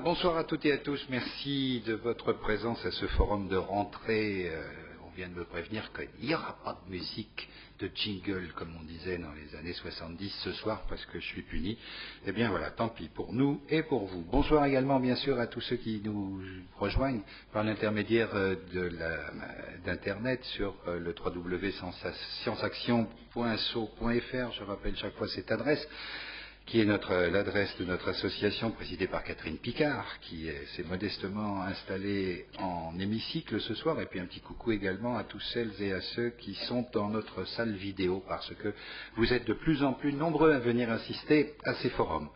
Bonsoir à toutes et à tous. Merci de votre présence à ce forum de rentrée. On vient de me prévenir qu'il n'y aura pas de musique, de jingle, comme on disait dans les années 70 ce soir, parce que je suis puni. Eh bien voilà, tant pis pour nous et pour vous. Bonsoir également, bien sûr, à tous ceux qui nous rejoignent par l'intermédiaire d'Internet sur le www.scienceaction.so.fr. Je rappelle chaque fois cette adresse, qui est l'adresse de notre association présidée par Catherine Picard, qui s'est modestement installée en hémicycle ce soir, et puis un petit coucou également à tous celles et à ceux qui sont dans notre salle vidéo, parce que vous êtes de plus en plus nombreux à venir assister à ces forums.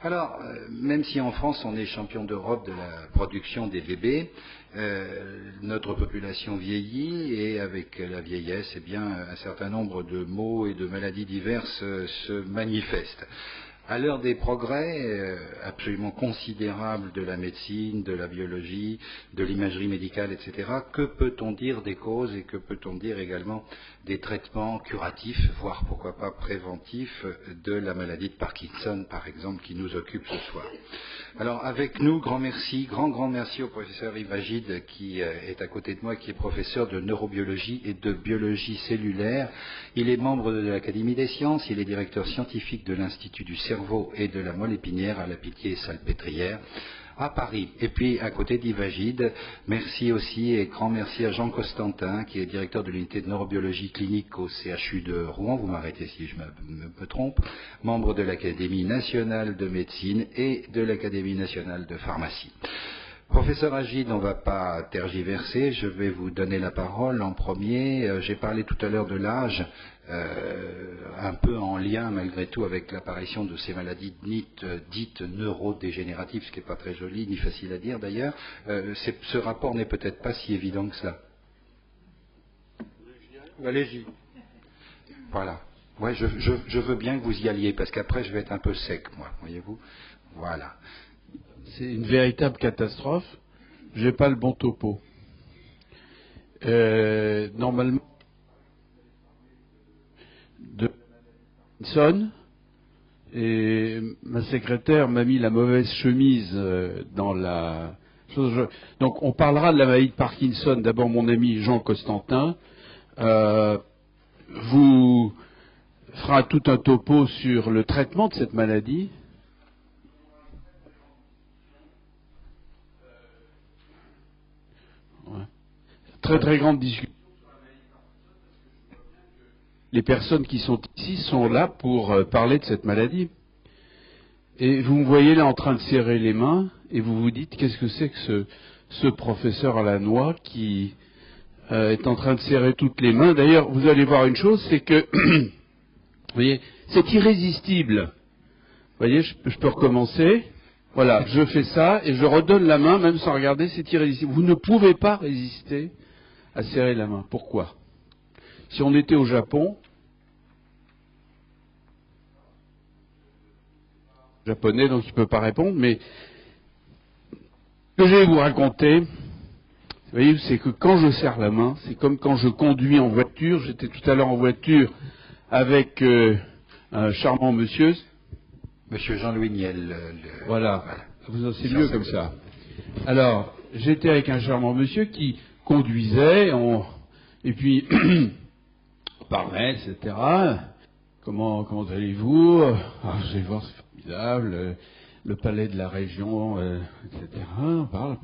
Alors, même si en France on est champion d'Europe de la production des bébés, notre population vieillit, et avec la vieillesse, eh bien, un certain nombre de maux et de maladies diverses se manifestent. À l'heure des progrès absolument considérables de la médecine, de la biologie, de l'imagerie médicale, etc., que peut-on dire des causes et que peut-on dire également des traitements curatifs, voire pourquoi pas préventifs, de la maladie de Parkinson, par exemple, qui nous occupe ce soir. Alors avec nous, grand merci au professeur Yves Agide, qui est à côté de moi, qui est professeur de neurobiologie et de biologie cellulaire. Il est membre de l'Académie des sciences, il est directeur scientifique de l'Institut du cerveau et de la moelle épinière à la Pitié-Salpêtrière à Paris. Et puis, à côté d'Yves Agide, merci aussi et grand merci à Jean Costantin, qui est directeur de l'unité de neurobiologie clinique au CHU de Rouen, vous m'arrêtez si je me trompe, membre de l'Académie nationale de médecine et de l'Académie nationale de pharmacie. Professeur Agide, on ne va pas tergiverser, je vais vous donner la parole en premier. J'ai parlé tout à l'heure de l'âge, un peu en lien malgré tout avec l'apparition de ces maladies dites neurodégénératives, ce qui n'est pas très joli ni facile à dire d'ailleurs. Ce rapport n'est peut-être pas si évident que cela. Allez-y. Voilà. Ouais, je veux bien que vous y alliez, parce qu'après je vais être un peu sec, moi, voyez-vous. Voilà. C'est une véritable catastrophe. J'ai pas le bon topo. Normalement, de Parkinson, et ma secrétaire m'a mis la mauvaise chemise dans la chose. Donc, on parlera de la maladie de Parkinson. D'abord, mon ami Jean Costantin vous fera tout un topo sur le traitement de cette maladie. Très grande discussion. Les personnes qui sont ici sont là pour parler de cette maladie. Et vous me voyez là en train de serrer les mains, et vous vous dites, qu'est-ce que c'est que ce professeur à la noix qui est en train de serrer toutes les mains. D'ailleurs, vous allez voir une chose, c'est que, vous voyez, c'est irrésistible. Vous voyez, je peux recommencer. Voilà, je fais ça, et je redonne la main, même sans regarder, c'est irrésistible. Vous ne pouvez pas résister à serrer la main. Pourquoi? Si on était au Japon, japonais, donc il ne peut pas répondre, mais ce que je vais vous raconter, vous voyez, c'est que quand je serre la main, c'est comme quand je conduis en voiture. J'étais tout à l'heure en voiture avec un charmant monsieur. Monsieur Jean-Louis Niel. Voilà, c'est mieux comme ça. Alors, j'étais avec un charmant monsieur qui conduisait, et puis on parlait, etc. Comment allez-vous? Je vais voir, c'est formidable, le palais de la région, etc. On parle.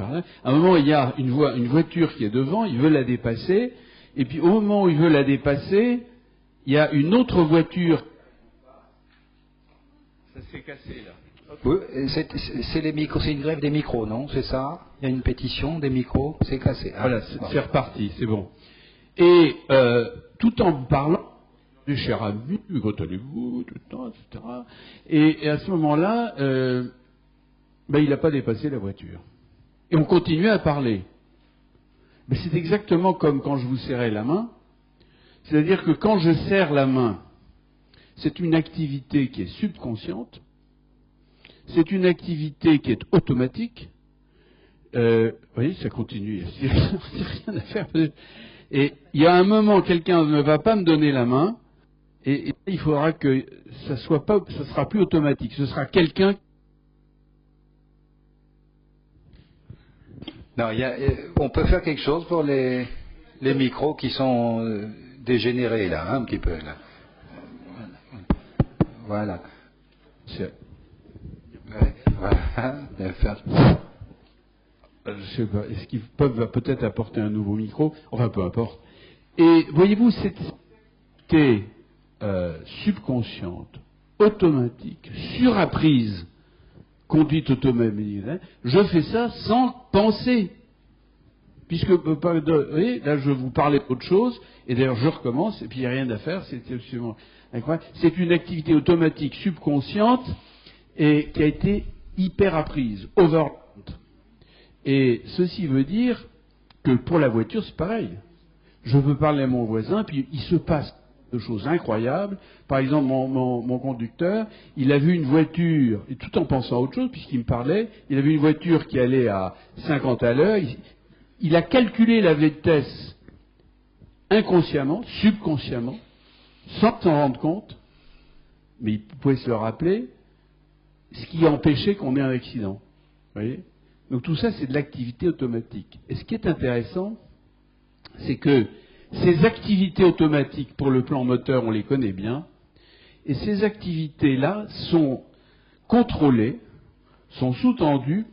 À un moment, il y a une voiture qui est devant, il veut la dépasser, et puis au moment où il veut la dépasser, il y a une autre voiture. Ça s'est cassé là. Oui, c'est les micros, c'est une grève des micros, non? C'est ça? Il y a une pétition des micros, c'est cassé. Voilà, c'est reparti, c'est bon. Et tout en parlant, cher ami, comment allez-vous, tout le temps, etc. Et à ce moment-là, il n'a pas dépassé la voiture. Et on continuait à parler. Mais c'est exactement comme quand je vous serrais la main. C'est-à-dire que quand je serre la main, c'est une activité qui est subconsciente. C'est une activité qui est automatique. Vous voyez, ça continue. Il n'y a rien à faire. Et il y a un moment, quelqu'un ne va pas me donner la main, et il faudra que ça sera plus automatique. Ce sera quelqu'un Non, on peut faire quelque chose pour les micros qui sont dégénérés là, hein, un petit peu là. Voilà. Voilà. Je sais pas, est-ce qu'ils peuvent peut-être apporter un nouveau micro? Enfin, peu importe. Et voyez-vous, cette activité subconsciente, automatique, surapprise, conduite automatique, hein, je fais ça sans penser. Puisque, vous voyez, là, je vous parlais d'autre chose, et d'ailleurs, je recommence, et puis il n'y a rien à faire, c'est absolument incroyable. C'est une activité automatique subconsciente, et qui a été hyper apprise, overland. Et ceci veut dire que pour la voiture, c'est pareil. Je veux parler à mon voisin, puis il se passe de choses incroyables. Par exemple, mon conducteur, il a vu une voiture, et tout en pensant à autre chose, puisqu'il me parlait, il a vu une voiture qui allait à 50 à l'heure, il a calculé la vitesse inconsciemment, subconsciemment, sans s'en rendre compte, mais il pouvait se le rappeler, ce qui empêchait qu'on ait un accident. Vous voyez ? Donc tout ça, c'est de l'activité automatique. Et ce qui est intéressant, c'est que ces activités automatiques pour le plan moteur, on les connaît bien, et ces activités-là sont contrôlées, sont sous-tendues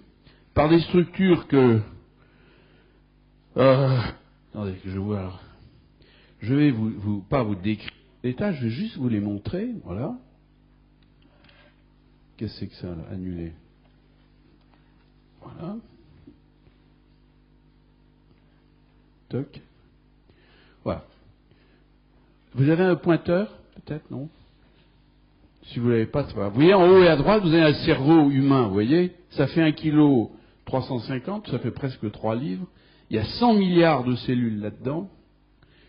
par des structures que... attendez, que je vois... Je vais pas vous décrire l'état, je vais juste vous les montrer, voilà. Qu'est-ce que c'est que ça, là, annulé? Voilà. Toc. Voilà. Vous avez un pointeur, peut-être, non? Si vous ne l'avez pas, c'est pas grave. Vous voyez, en haut et à droite, vous avez un cerveau humain, vous voyez? Ça fait 1,350 kg, ça fait presque 3 livres. Il y a 100 milliards de cellules là-dedans.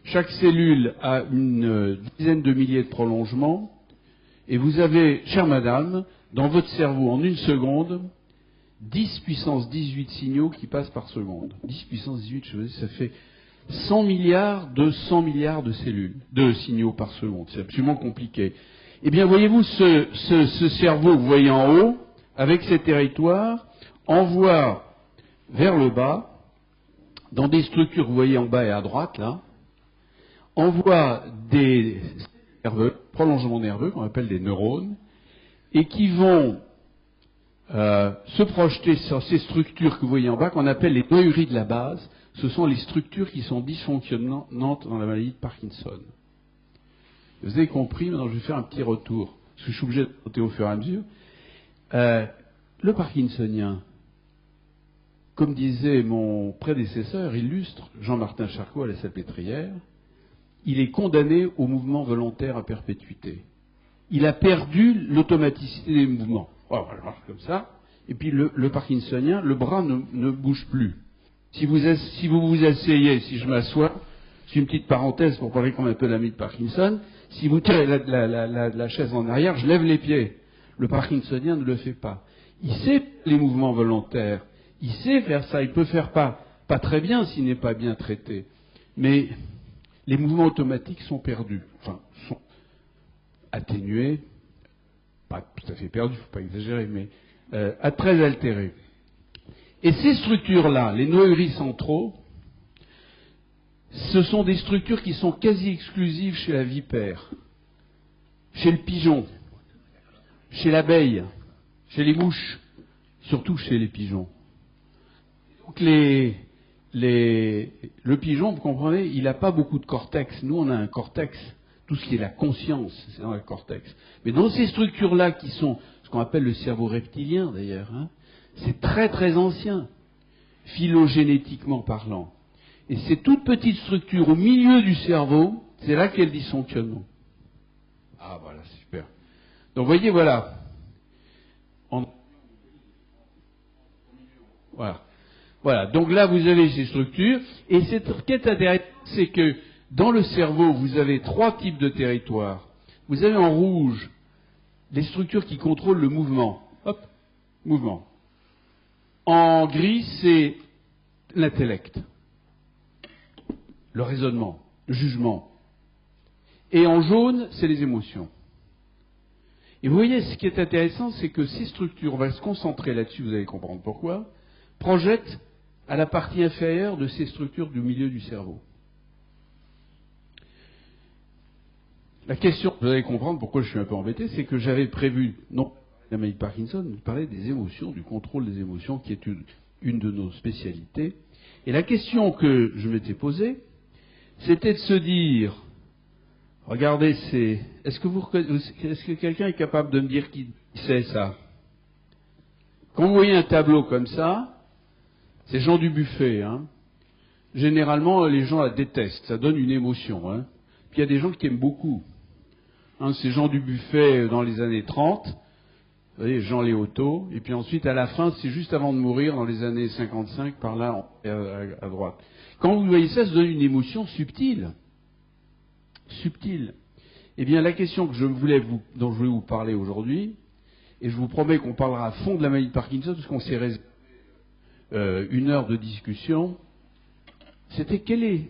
Chaque cellule a une dizaine de milliers de prolongements. Et vous avez, chère madame, dans votre cerveau, en une seconde, 10 puissance 18 signaux qui passent par seconde. 10 puissance 18, je veux dire, ça fait 100 milliards de cellules, de signaux par seconde. C'est absolument compliqué. Eh bien, voyez-vous, ce cerveau que vous voyez en haut, avec ses territoires, envoie vers le bas, dans des structures que vous voyez en bas et à droite, là, envoie des prolongements nerveux, qu'on appelle des neurones, et qui vont se projeter sur ces structures que vous voyez en bas, qu'on appelle les noyauries de la base. Ce sont les structures qui sont dysfonctionnantes dans la maladie de Parkinson. Vous avez compris, maintenant je vais faire un petit retour, parce que je suis obligé de noter au fur et à mesure. Le Parkinsonien, comme disait mon prédécesseur illustre, Jean-Martin Charcot à la Salpêtrière, il est condamné au mouvement volontaire à perpétuité. Il a perdu l'automaticité des mouvements. Voilà, comme ça. Et puis le Parkinsonien, le bras ne bouge plus. Si vous vous asseyez, si je m'assois, c'est une petite parenthèse pour parler comme un peu l'ami de Parkinson, si vous tirez la chaise en arrière, je lève les pieds. Le Parkinsonien ne le fait pas. Il sait les mouvements volontaires. Il sait faire ça. Il peut faire pas très bien s'il n'est pas bien traité. Mais les mouvements automatiques sont perdus. Enfin, sont atténués. Pas tout à fait perdus, il ne faut pas exagérer, mais très altérés. Et ces structures-là, les noyauries centraux, ce sont des structures qui sont quasi exclusives chez la vipère, chez le pigeon, chez l'abeille, chez les mouches, surtout chez les pigeons. Donc le pigeon, vous comprenez, il n'a pas beaucoup de cortex. Nous, on a un cortex. Tout ce qui est la conscience, c'est dans le cortex. Mais dans ces structures-là, qui sont ce qu'on appelle le cerveau reptilien, d'ailleurs, hein, c'est très très ancien, phylogénétiquement parlant. Et ces toutes petites structures au milieu du cerveau, c'est là qu'il y a le dysfonctionnement. Ah, voilà, c'est super. Donc, vous voyez, voilà. Voilà. Donc là, vous avez ces structures. Et ce qui est intéressant, c'est que dans le cerveau, vous avez 3 types de territoires. Vous avez en rouge les structures qui contrôlent le mouvement. Hop, mouvement. En gris, c'est l'intellect, le raisonnement, le jugement. Et en jaune, c'est les émotions. Et vous voyez, ce qui est intéressant, c'est que ces structures, on va se concentrer là-dessus, vous allez comprendre pourquoi, projettent à la partie inférieure de ces structures du milieu du cerveau. La question, vous allez comprendre pourquoi je suis un peu embêté, c'est que j'avais prévu, non, la maladie de Parkinson, de parler des émotions, du contrôle des émotions, qui est une de nos spécialités. Et la question que je m'étais posée, c'était de se dire, regardez, est-ce que quelqu'un est capable de me dire qui c'est ça? Quand vous voyez un tableau comme ça, c'est Jean Dubuffet, hein. Généralement, les gens la détestent, ça donne une émotion, hein. Puis il y a des gens qui aiment beaucoup. Hein, c'est Jean Dubuffet dans les années 30, vous voyez, Jean Léoto, et puis ensuite, à la fin, c'est juste avant de mourir, dans les années 55, par là, à droite. Quand vous voyez ça, ça donne une émotion subtile. Subtile. Eh bien, la question dont je voulais vous parler aujourd'hui, et je vous promets qu'on parlera à fond de la maladie de Parkinson, parce qu'on s'est réservé une heure de discussion, c'était qu'est-ce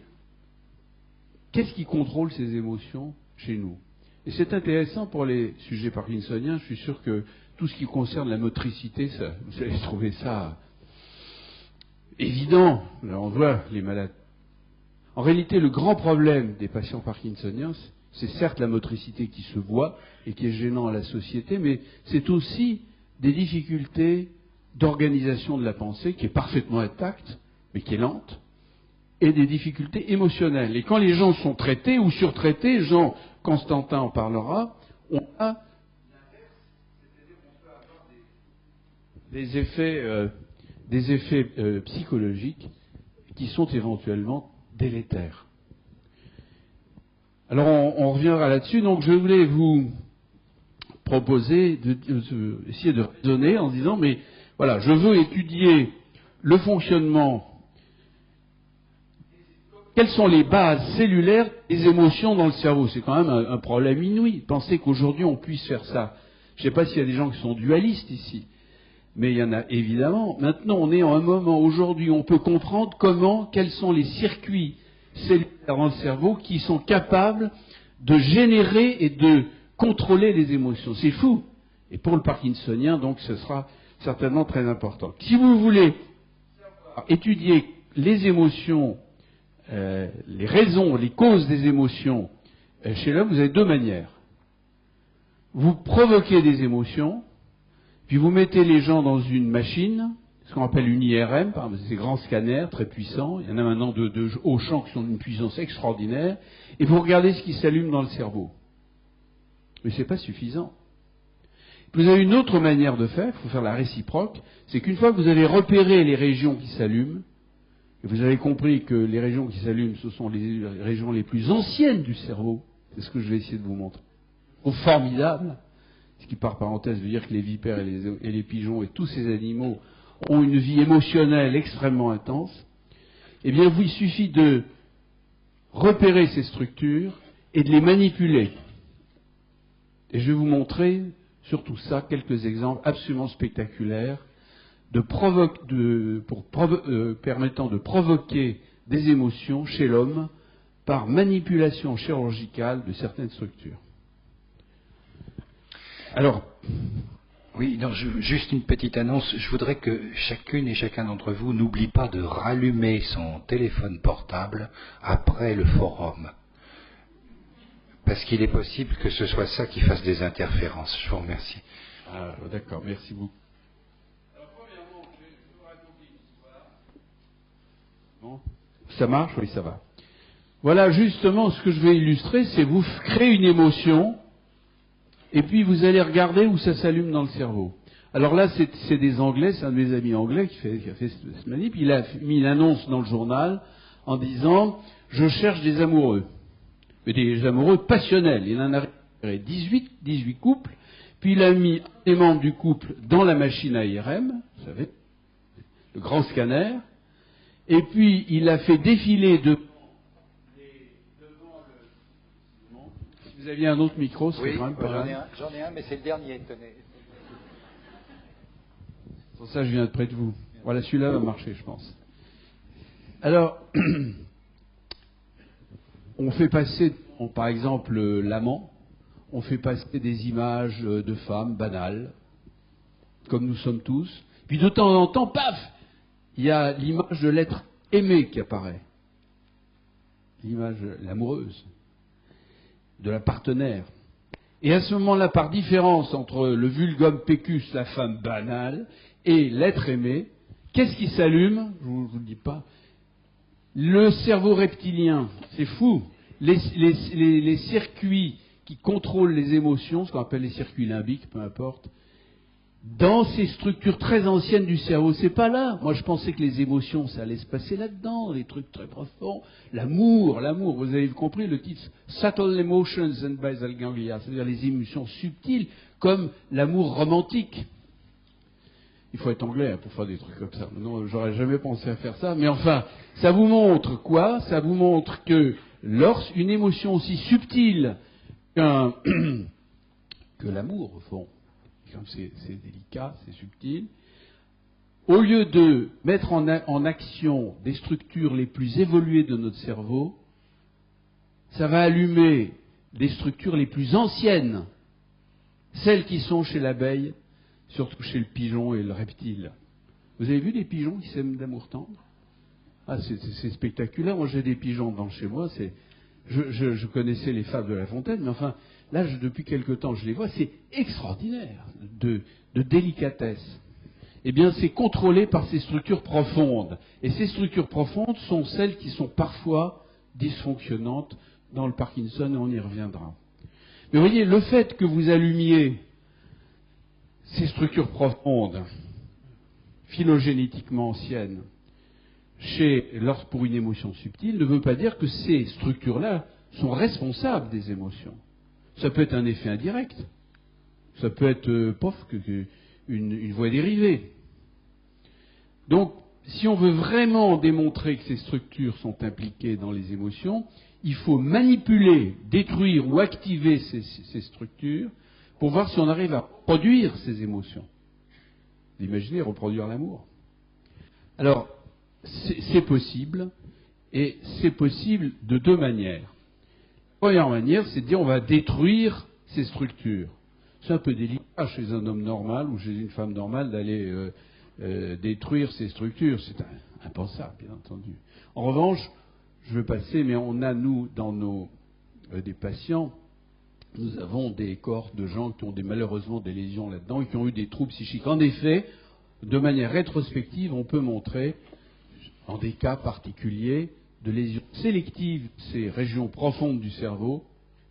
qui contrôle ces émotions chez nous? Et c'est intéressant pour les sujets parkinsoniens, je suis sûr que tout ce qui concerne la motricité, ça, vous allez trouver ça évident. Là, on voit les malades. En réalité, le grand problème des patients parkinsoniens, c'est certes la motricité qui se voit et qui est gênant à la société, mais c'est aussi des difficultés d'organisation de la pensée qui est parfaitement intacte, mais qui est lente, et des difficultés émotionnelles. Et quand les gens sont traités ou surtraités, Jean Constantin en parlera, on a des effets psychologiques qui sont éventuellement délétères. Alors on reviendra là-dessus. Donc je voulais vous proposer essayer de raisonner en disant, mais voilà, je veux étudier le fonctionnement. Quelles sont les bases cellulaires des émotions dans le cerveau? C'est quand même un problème inouï. Pensez qu'aujourd'hui on puisse faire ça. Je ne sais pas s'il y a des gens qui sont dualistes ici, mais il y en a évidemment. Maintenant, on est en un moment aujourd'hui où on peut comprendre quels sont les circuits cellulaires dans le cerveau qui sont capables de générer et de contrôler les émotions. C'est fou. Et pour le parkinsonien, donc, ce sera certainement très important. Si vous voulez étudier les émotions, les raisons, les causes des émotions chez l'homme, vous avez deux manières. Vous provoquez des émotions, puis vous mettez les gens dans une machine, ce qu'on appelle une IRM, ces grands scanners très puissants, il y en a maintenant de hauts champs qui sont d'une puissance extraordinaire, et vous regardez ce qui s'allume dans le cerveau. Mais ce n'est pas suffisant. Vous avez une autre manière de faire, il faut faire la réciproque, c'est qu'une fois que vous avez repéré les régions qui s'allument, et vous avez compris que les régions qui s'allument, ce sont les régions les plus anciennes du cerveau, c'est ce que je vais essayer de vous montrer. Formidable, ce qui par parenthèse veut dire que les vipères et les pigeons et tous ces animaux ont une vie émotionnelle extrêmement intense. Eh bien, il suffit de repérer ces structures et de les manipuler. Et je vais vous montrer, sur tout ça, quelques exemples absolument spectaculaires permettant de provoquer des émotions chez l'homme par manipulation chirurgicale de certaines structures. Alors, oui, non, juste une petite annonce. Je voudrais que chacune et chacun d'entre vous n'oublie pas de rallumer son téléphone portable après le forum. Parce qu'il est possible que ce soit ça qui fasse des interférences. Je vous remercie. Ah, d'accord, merci beaucoup. Alors, premièrement, je vais vous raconter une histoire. Bon, ça marche? Oui, ça va. Voilà, justement, ce que je vais illustrer, c'est vous créer une émotion, et puis vous allez regarder où ça s'allume dans le cerveau. Alors là, c'est des Anglais, c'est un de mes amis anglais qui a fait ce manip. Il a mis une annonce dans le journal en disant « Je cherche des amoureux ». Mais des amoureux passionnels. Il en a récupéré 18 couples, puis il a mis des membres du couple dans la machine à IRM, vous savez, le grand scanner, et puis il a fait défiler devant le... Si vous aviez un autre micro, c'est oui, quand même pas mal. J'en ai un, mais c'est le dernier, tenez. Pour ça, je viens de près de vous. Voilà, celui-là va marcher, je pense. Alors, on fait passer, par exemple, l'amant, on fait passer des images de femmes banales, comme nous sommes tous, puis de temps en temps, paf, il y a l'image de l'être aimé qui apparaît. L'image, l'amoureuse, de la partenaire. Et à ce moment-là, par différence entre le vulgum pecus, la femme banale, et l'être aimé, qu'est-ce qui s'allume? Je ne vous le dis pas. Le cerveau reptilien, c'est fou. Les circuits qui contrôlent les émotions, ce qu'on appelle les circuits limbiques, peu importe, dans ces structures très anciennes du cerveau, c'est pas là. Moi, je pensais que les émotions, ça allait se passer là-dedans, des trucs très profonds. L'amour, vous avez compris le titre, Subtle Emotions and Basal Ganglia, c'est-à-dire les émotions subtiles, comme l'amour romantique. Il faut être anglais pour faire des trucs comme ça. Non, j'aurais jamais pensé à faire ça. Mais enfin, ça vous montre quoi? Ça vous montre que lorsqu'une émotion aussi subtile que l'amour, au fond, comme c'est délicat, c'est subtil, au lieu de mettre en action des structures les plus évoluées de notre cerveau, ça va allumer les structures les plus anciennes, celles qui sont chez l'abeille, surtout chez le pigeon et le reptile. Vous avez vu des pigeons qui s'aiment d'amour tendre? Ah, c'est spectaculaire. Moi, j'ai des pigeons devant chez moi. Je connaissais les fables de La Fontaine, mais enfin, là, depuis quelque temps, je les vois. C'est extraordinaire de délicatesse. Eh bien, c'est contrôlé par ces structures profondes. Et ces structures profondes sont celles qui sont parfois dysfonctionnantes dans le Parkinson, et on y reviendra. Mais vous voyez, le fait que vous allumiez ces structures profondes, phylogénétiquement anciennes, pour une émotion subtile, ne veut pas dire que ces structures-là sont responsables des émotions. Ça peut être un effet indirect. Ça peut être, une voie dérivée. Donc, si on veut vraiment démontrer que ces structures sont impliquées dans les émotions, il faut manipuler, détruire ou activer ces structures pour voir si on arrive à produire ces émotions. Vous imaginez reproduire l'amour. Alors, c'est possible, et c'est possible de deux manières. La première manière, c'est de dire on va détruire ces structures. C'est un peu délicat chez un homme normal ou chez une femme normale d'aller détruire ces structures. C'est impensable, bien entendu. En revanche, je vais passer, mais on a, nous, dans des patients, nous avons des cohortes de gens qui ont malheureusement des lésions là-dedans et qui ont eu des troubles psychiques. En effet, de manière rétrospective, on peut montrer, en des cas particuliers, de lésions sélectives, ces régions profondes du cerveau,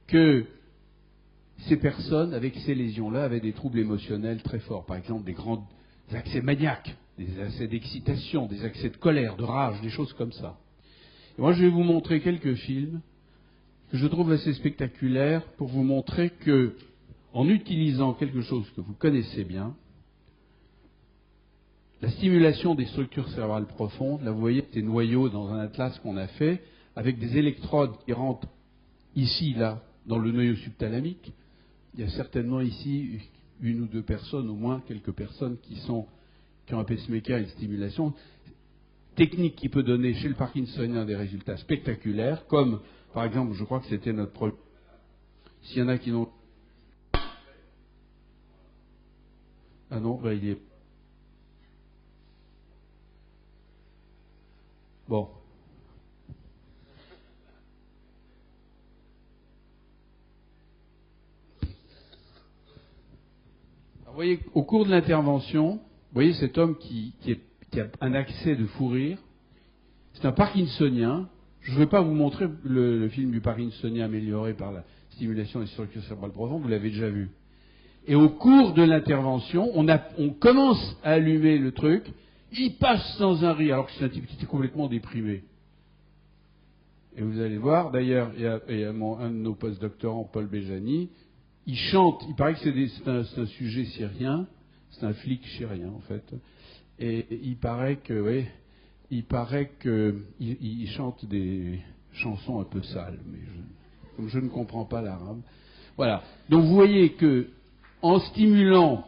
que ces personnes, avec ces lésions-là, avaient des troubles émotionnels très forts. Par exemple, des grands accès maniaques, des accès d'excitation, des accès de colère, de rage, des choses comme ça. Et moi, je vais vous montrer quelques films que je trouve assez spectaculaires pour vous montrer que, en utilisant quelque chose que vous connaissez bien, la stimulation des structures cérébrales profondes, là vous voyez ces noyaux dans un atlas qu'on a fait, avec des électrodes qui rentrent ici, là, dans le noyau subthalamique. Il y a certainement ici une ou deux personnes, au moins quelques personnes qui ont un pacemaker et une stimulation. Technique qui peut donner chez le Parkinsonien des résultats spectaculaires, comme par exemple, je crois que c'était notre problème. S'il y en a qui n'ont... Ah non, ben il est... Bon. Alors, vous voyez, au cours de l'intervention, vous voyez cet homme qui a un accès de fou rire. C'est un Parkinsonien. Je ne vais pas vous montrer le film du Parkinsonien amélioré par la stimulation des structures cérébrales profondes, vous l'avez déjà vu. Et au cours de l'intervention, on commence à allumer le truc, il passe dans un rire, alors que c'est un type qui était complètement déprimé. Et vous allez voir, d'ailleurs, il y a un de nos post-doctorants, Paul Béjani, il chante, il paraît que c'est un sujet syrien, c'est un flic syrien en fait, et il paraît que, il chante des chansons un peu sales, mais comme je ne comprends pas l'arabe. Voilà. Donc vous voyez que, en stimulant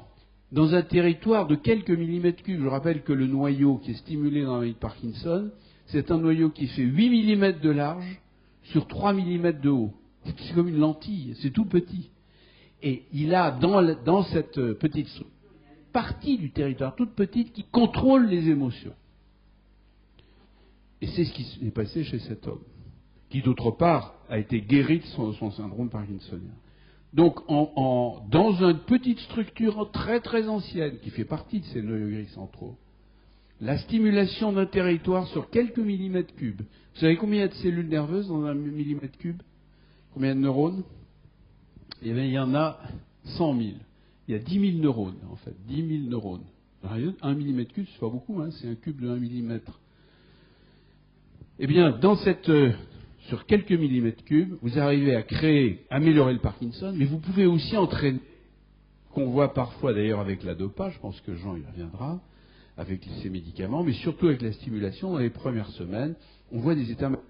dans un territoire de quelques millimètres cubes, je rappelle que le noyau qui est stimulé dans la maladie de Parkinson, c'est un noyau qui fait 8 mm de large sur 3 mm de haut. C'est comme une lentille, c'est tout petit. Et il a dans cette petite structure une partie du territoire toute petite qui contrôle les émotions. Et c'est ce qui s'est passé chez cet homme, qui d'autre part a été guéri de son syndrome parkinsonien. Donc, dans une petite structure très très ancienne, qui fait partie de ces noyaux gris centraux, la stimulation d'un territoire sur quelques millimètres cubes. Vous savez combien il y a de cellules nerveuses dans un millimètre cube? Combien de neurones? Eh bien, il y en a 100 000. Il y a 10 000 neurones, en fait. 10 000 neurones. 1 millimètre cube, c'est pas beaucoup, hein, c'est un cube de 1 millimètre. Eh bien, sur quelques millimètres cubes, vous arrivez à améliorer le Parkinson, mais vous pouvez aussi entraîner, qu'on voit parfois d'ailleurs avec la dopa, je pense que Jean y reviendra, avec ces médicaments, mais surtout avec la stimulation, dans les premières semaines, on voit des états maniaques.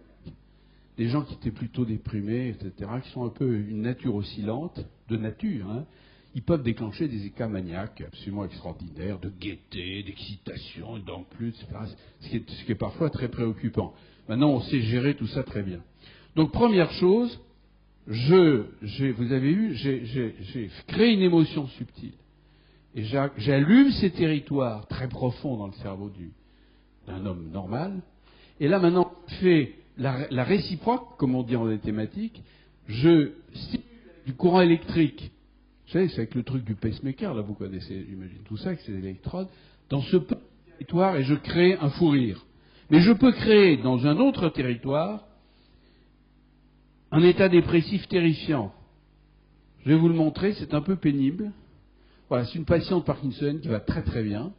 Des gens qui étaient plutôt déprimés, etc., qui sont un peu une nature oscillante, de nature, hein, ils peuvent déclencher des états maniaques absolument extraordinaires, de gaieté, d'excitation, d'en plus, etc., ce qui est parfois très préoccupant. Maintenant, on sait gérer tout ça très bien. Donc, première chose, vous avez vu, j'ai créé une émotion subtile. Et j'allume ces territoires très profonds dans le cerveau d'un homme normal. Et là, maintenant, je fais la réciproque, comme on dit en mathématiques. Je stimule du courant électrique. Vous savez, c'est avec le truc du pacemaker, là, vous connaissez, j'imagine, tout ça, avec ces électrodes, dans ce petit territoire, et je crée un fou rire. Mais je peux créer, dans un autre territoire, un état dépressif terrifiant. Je vais vous le montrer, c'est un peu pénible. Voilà, c'est une patiente Parkinson qui va très très bien.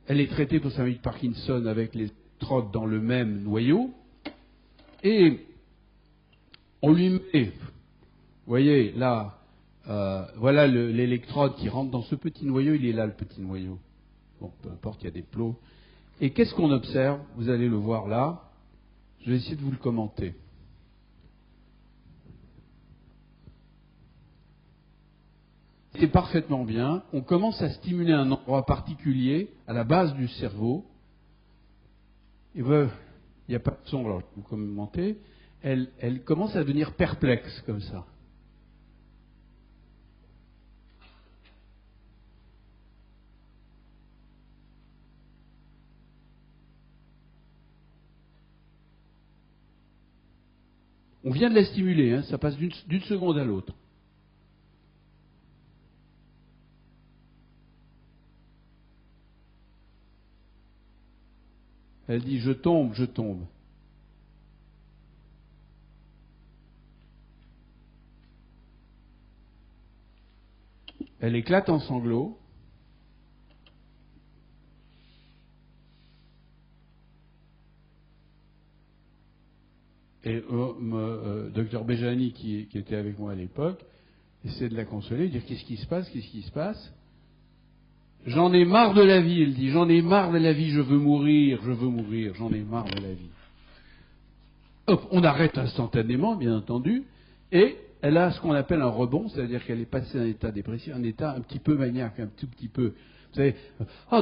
Elle est traitée pour sa maladie de Parkinson avec les électrodes dans le même noyau. Et on lui met, vous voyez, là, voilà l'électrode qui rentre dans ce petit noyau, il est là le petit noyau. Bon, peu importe, il y a des plots. Et qu'est-ce qu'on observe? Vous allez le voir là. Je vais essayer de vous le commenter. C'est parfaitement bien. On commence à stimuler un endroit particulier à la base du cerveau. Et il n'y a pas de son, alors je vais vous commenter. Elle commence à devenir perplexe comme ça. On vient de la stimuler, hein, ça passe d'une seconde à l'autre. Elle dit « je tombe, je tombe ». Elle éclate en sanglots. Et docteur Béjani, qui était avec moi à l'époque, essaie de la consoler, dire « qu'est-ce qui se passe, qu'est-ce qui se passe ?» J'en ai marre de la vie, elle dit, j'en ai marre de la vie, je veux mourir, j'en ai marre de la vie. Hop, on arrête instantanément, bien entendu, et elle a ce qu'on appelle un rebond, c'est-à-dire qu'elle est passée d'un état dépressif, un état un petit peu maniaque, un tout petit peu, vous savez,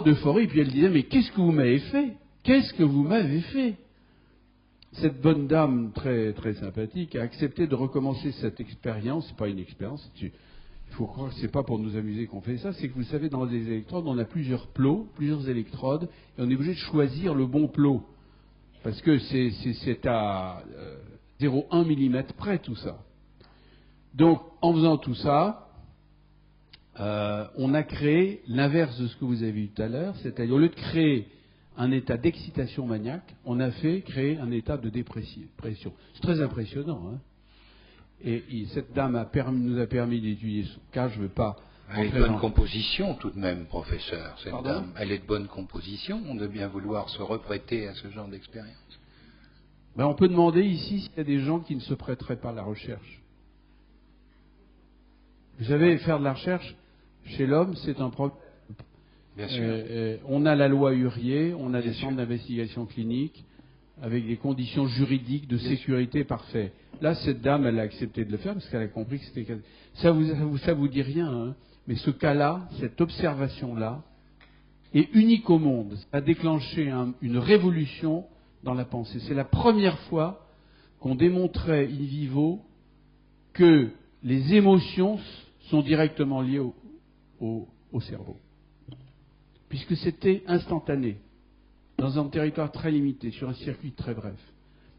d'euphorie, puis elle disait, mais qu'est-ce que vous m'avez fait? Qu'est-ce que vous m'avez fait? Cette bonne dame très, très sympathique a accepté de recommencer cette expérience, c'est pas une expérience, il faut croire que ce n'est pas pour nous amuser qu'on fait ça, c'est que vous savez, dans les électrodes, on a plusieurs plots, plusieurs électrodes, et on est obligé de choisir le bon plot. Parce que c'est à 0,1 mm près tout ça. Donc, en faisant tout ça, on a créé l'inverse de ce que vous avez vu tout à l'heure, c'est-à-dire au lieu de créer un état d'excitation maniaque, on a créé un état de dépression. C'est très impressionnant, hein. Et cette dame nous a permis d'étudier son cas, je ne veux pas... Elle est de bonne composition tout de même, professeur, cette dame. Elle est de bonne composition, on doit bien vouloir se reprêter à ce genre d'expérience. Ben, on peut demander ici s'il y a des gens qui ne se prêteraient pas à la recherche. Vous savez, faire de la recherche chez l'homme, c'est un problème. Bien sûr. On a la loi Hurier, on a Bien des centres sûr. d'investigation clinique avec des conditions juridiques de sécurité parfaites. Là, cette dame, elle a accepté de le faire parce qu'elle a compris que c'était... Ça vous dit rien, hein, mais ce cas-là, cette observation-là, est unique au monde. Ça a déclenché une révolution dans la pensée. C'est la première fois qu'on démontrait in vivo que les émotions sont directement liées au cerveau. Puisque c'était instantané. dans un territoire très limité, sur un circuit très bref.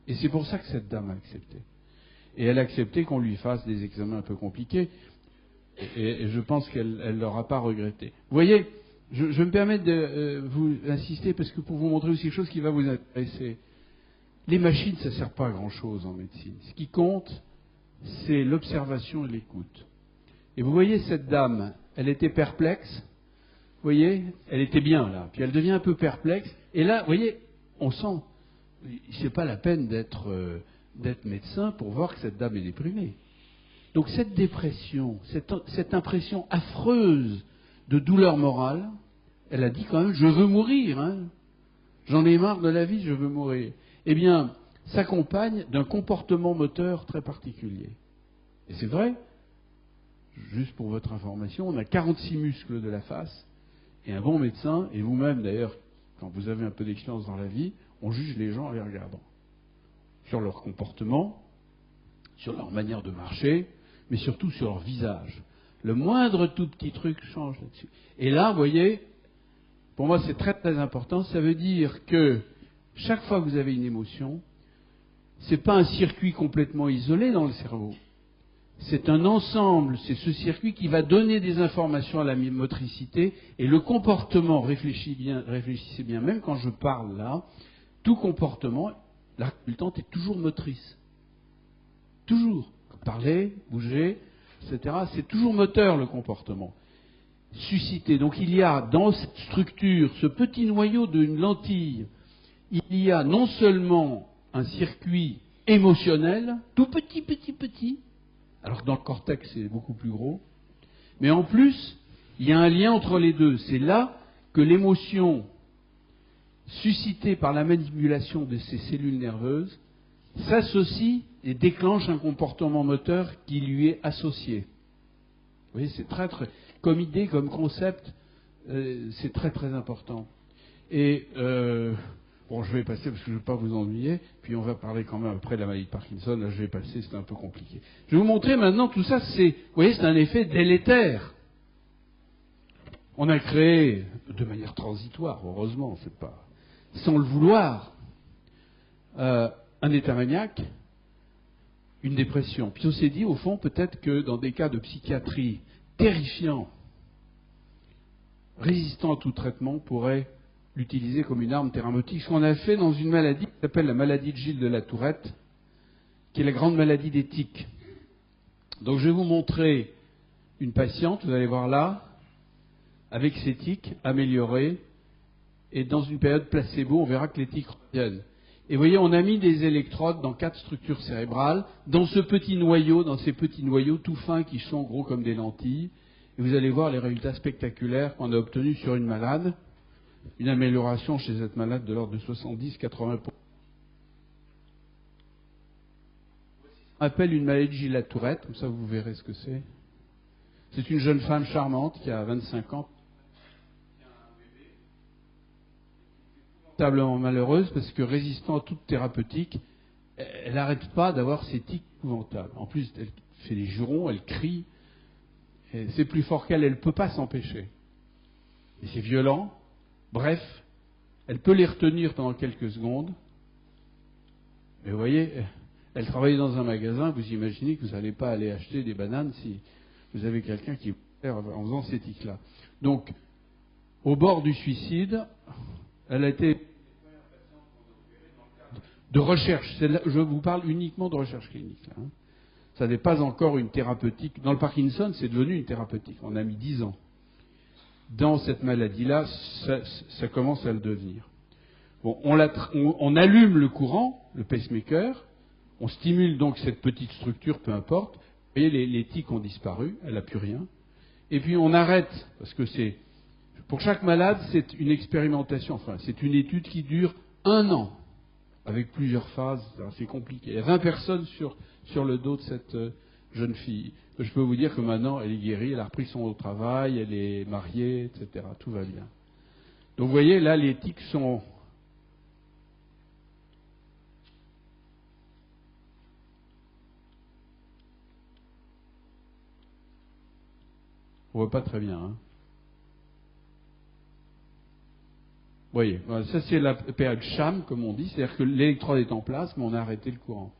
Et c'est pour ça que cette dame a accepté. Et elle a accepté qu'on lui fasse des examens un peu compliqués, et je pense qu'elle ne l'aura pas regretté. Vous voyez, je me permets de vous insister, parce que pour vous montrer aussi quelque chose qui va vous intéresser. Les machines, ça ne sert pas à grand-chose en médecine. Ce qui compte, c'est l'observation et l'écoute. Et vous voyez, cette dame, elle était perplexe. Vous voyez, elle était bien là. Puis elle devient un peu perplexe. Et là, vous voyez, on sent, c'est pas la peine d'être médecin pour voir que cette dame est déprimée. Donc cette dépression, cette impression affreuse de douleur morale, elle a dit quand même, je veux mourir, hein. J'en ai marre de la vie, je veux mourir. Eh bien, s'accompagne d'un comportement moteur très particulier. Et c'est vrai, juste pour votre information, on a 46 muscles de la face, et un bon médecin, et vous-même d'ailleurs, quand vous avez un peu d'expérience dans la vie, on juge les gens en les regardant. Sur leur comportement, sur leur manière de marcher, mais surtout sur leur visage. Le moindre tout petit truc change là-dessus. Et là, vous voyez, pour moi c'est très très important, ça veut dire que chaque fois que vous avez une émotion, c'est pas un circuit complètement isolé dans le cerveau. C'est un ensemble, c'est ce circuit qui va donner des informations à la motricité, et le comportement, réfléchissez bien, même quand je parle là, tout comportement, la résultante est toujours motrice. Toujours. Parler, bouger, etc. C'est toujours moteur le comportement. Suscité. Donc il y a dans cette structure, ce petit noyau d'une lentille, il y a non seulement un circuit émotionnel, tout petit, alors que dans le cortex c'est beaucoup plus gros, mais en plus, il y a un lien entre les deux. C'est là que l'émotion suscitée par la manipulation de ces cellules nerveuses s'associe et déclenche un comportement moteur qui lui est associé. Vous voyez, c'est très, comme idée, comme concept, c'est très très important. Et bon, je vais passer parce que je ne veux pas vous ennuyer, puis on va parler quand même après de la maladie de Parkinson. Là, je vais passer, c'est un peu compliqué. Je vais vous montrer maintenant tout ça. Vous voyez, c'est un effet délétère. On a créé de manière transitoire, heureusement, c'est pas sans le vouloir, un état maniaque, une dépression. Puis on s'est dit, au fond, peut-être que dans des cas de psychiatrie terrifiants, résistants à tout traitement, on pourrait l'utiliser comme une arme thérapeutique. Ce qu'on a fait dans une maladie qui s'appelle la maladie de Gilles de la Tourette, qui est la grande maladie des tiques. Donc je vais vous montrer une patiente, vous allez voir là, avec ses tiques améliorées, et dans une période placebo, on verra que les tiques reviennent. Et vous voyez, on a mis des électrodes dans 4 structures cérébrales, dans ce petit noyau, dans ces petits noyaux tout fins qui sont gros comme des lentilles. Et vous allez voir les résultats spectaculaires qu'on a obtenus sur une malade. Une amélioration chez cette malade de l'ordre de 70-80%. On appelle une maladie de Gilles de la Tourette, comme ça vous verrez ce que c'est. C'est une jeune femme charmante qui a 25 ans. Terriblement malheureuse parce que résistant à toute thérapeutique, elle n'arrête pas d'avoir ces tics épouvantables. En plus, elle fait des jurons, elle crie, c'est plus fort qu'elle, elle ne peut pas s'empêcher. Et c'est violent. Bref, elle peut les retenir pendant quelques secondes. Mais vous voyez, elle travaillait dans un magasin, vous imaginez que vous n'allez pas aller acheter des bananes si vous avez quelqu'un qui vous perd en faisant ces tics-là. Donc, au bord du suicide, elle a été de recherche. Je vous parle uniquement de recherche clinique. Là, hein. Ça n'est pas encore une thérapeutique. Dans le Parkinson, c'est devenu une thérapeutique. On a mis 10 ans. Dans cette maladie-là, ça commence à le devenir. Bon, on allume le courant, le pacemaker, on stimule donc cette petite structure, peu importe. Vous voyez, les tics ont disparu, elle n'a plus rien. Et puis on arrête, parce que pour chaque malade, c'est une expérimentation, enfin, c'est une étude qui dure 1 an, avec plusieurs phases, c'est compliqué. Il y a 20 personnes sur le dos de cette jeune fille. Je peux vous dire que maintenant, elle est guérie, elle a repris son travail, elle est mariée, etc. Tout va bien. Donc vous voyez, là, les tics sont... On voit pas très bien, hein. voyez, ça c'est la période sham, comme on dit, c'est-à-dire que l'électrode est en place, mais on a arrêté le courant.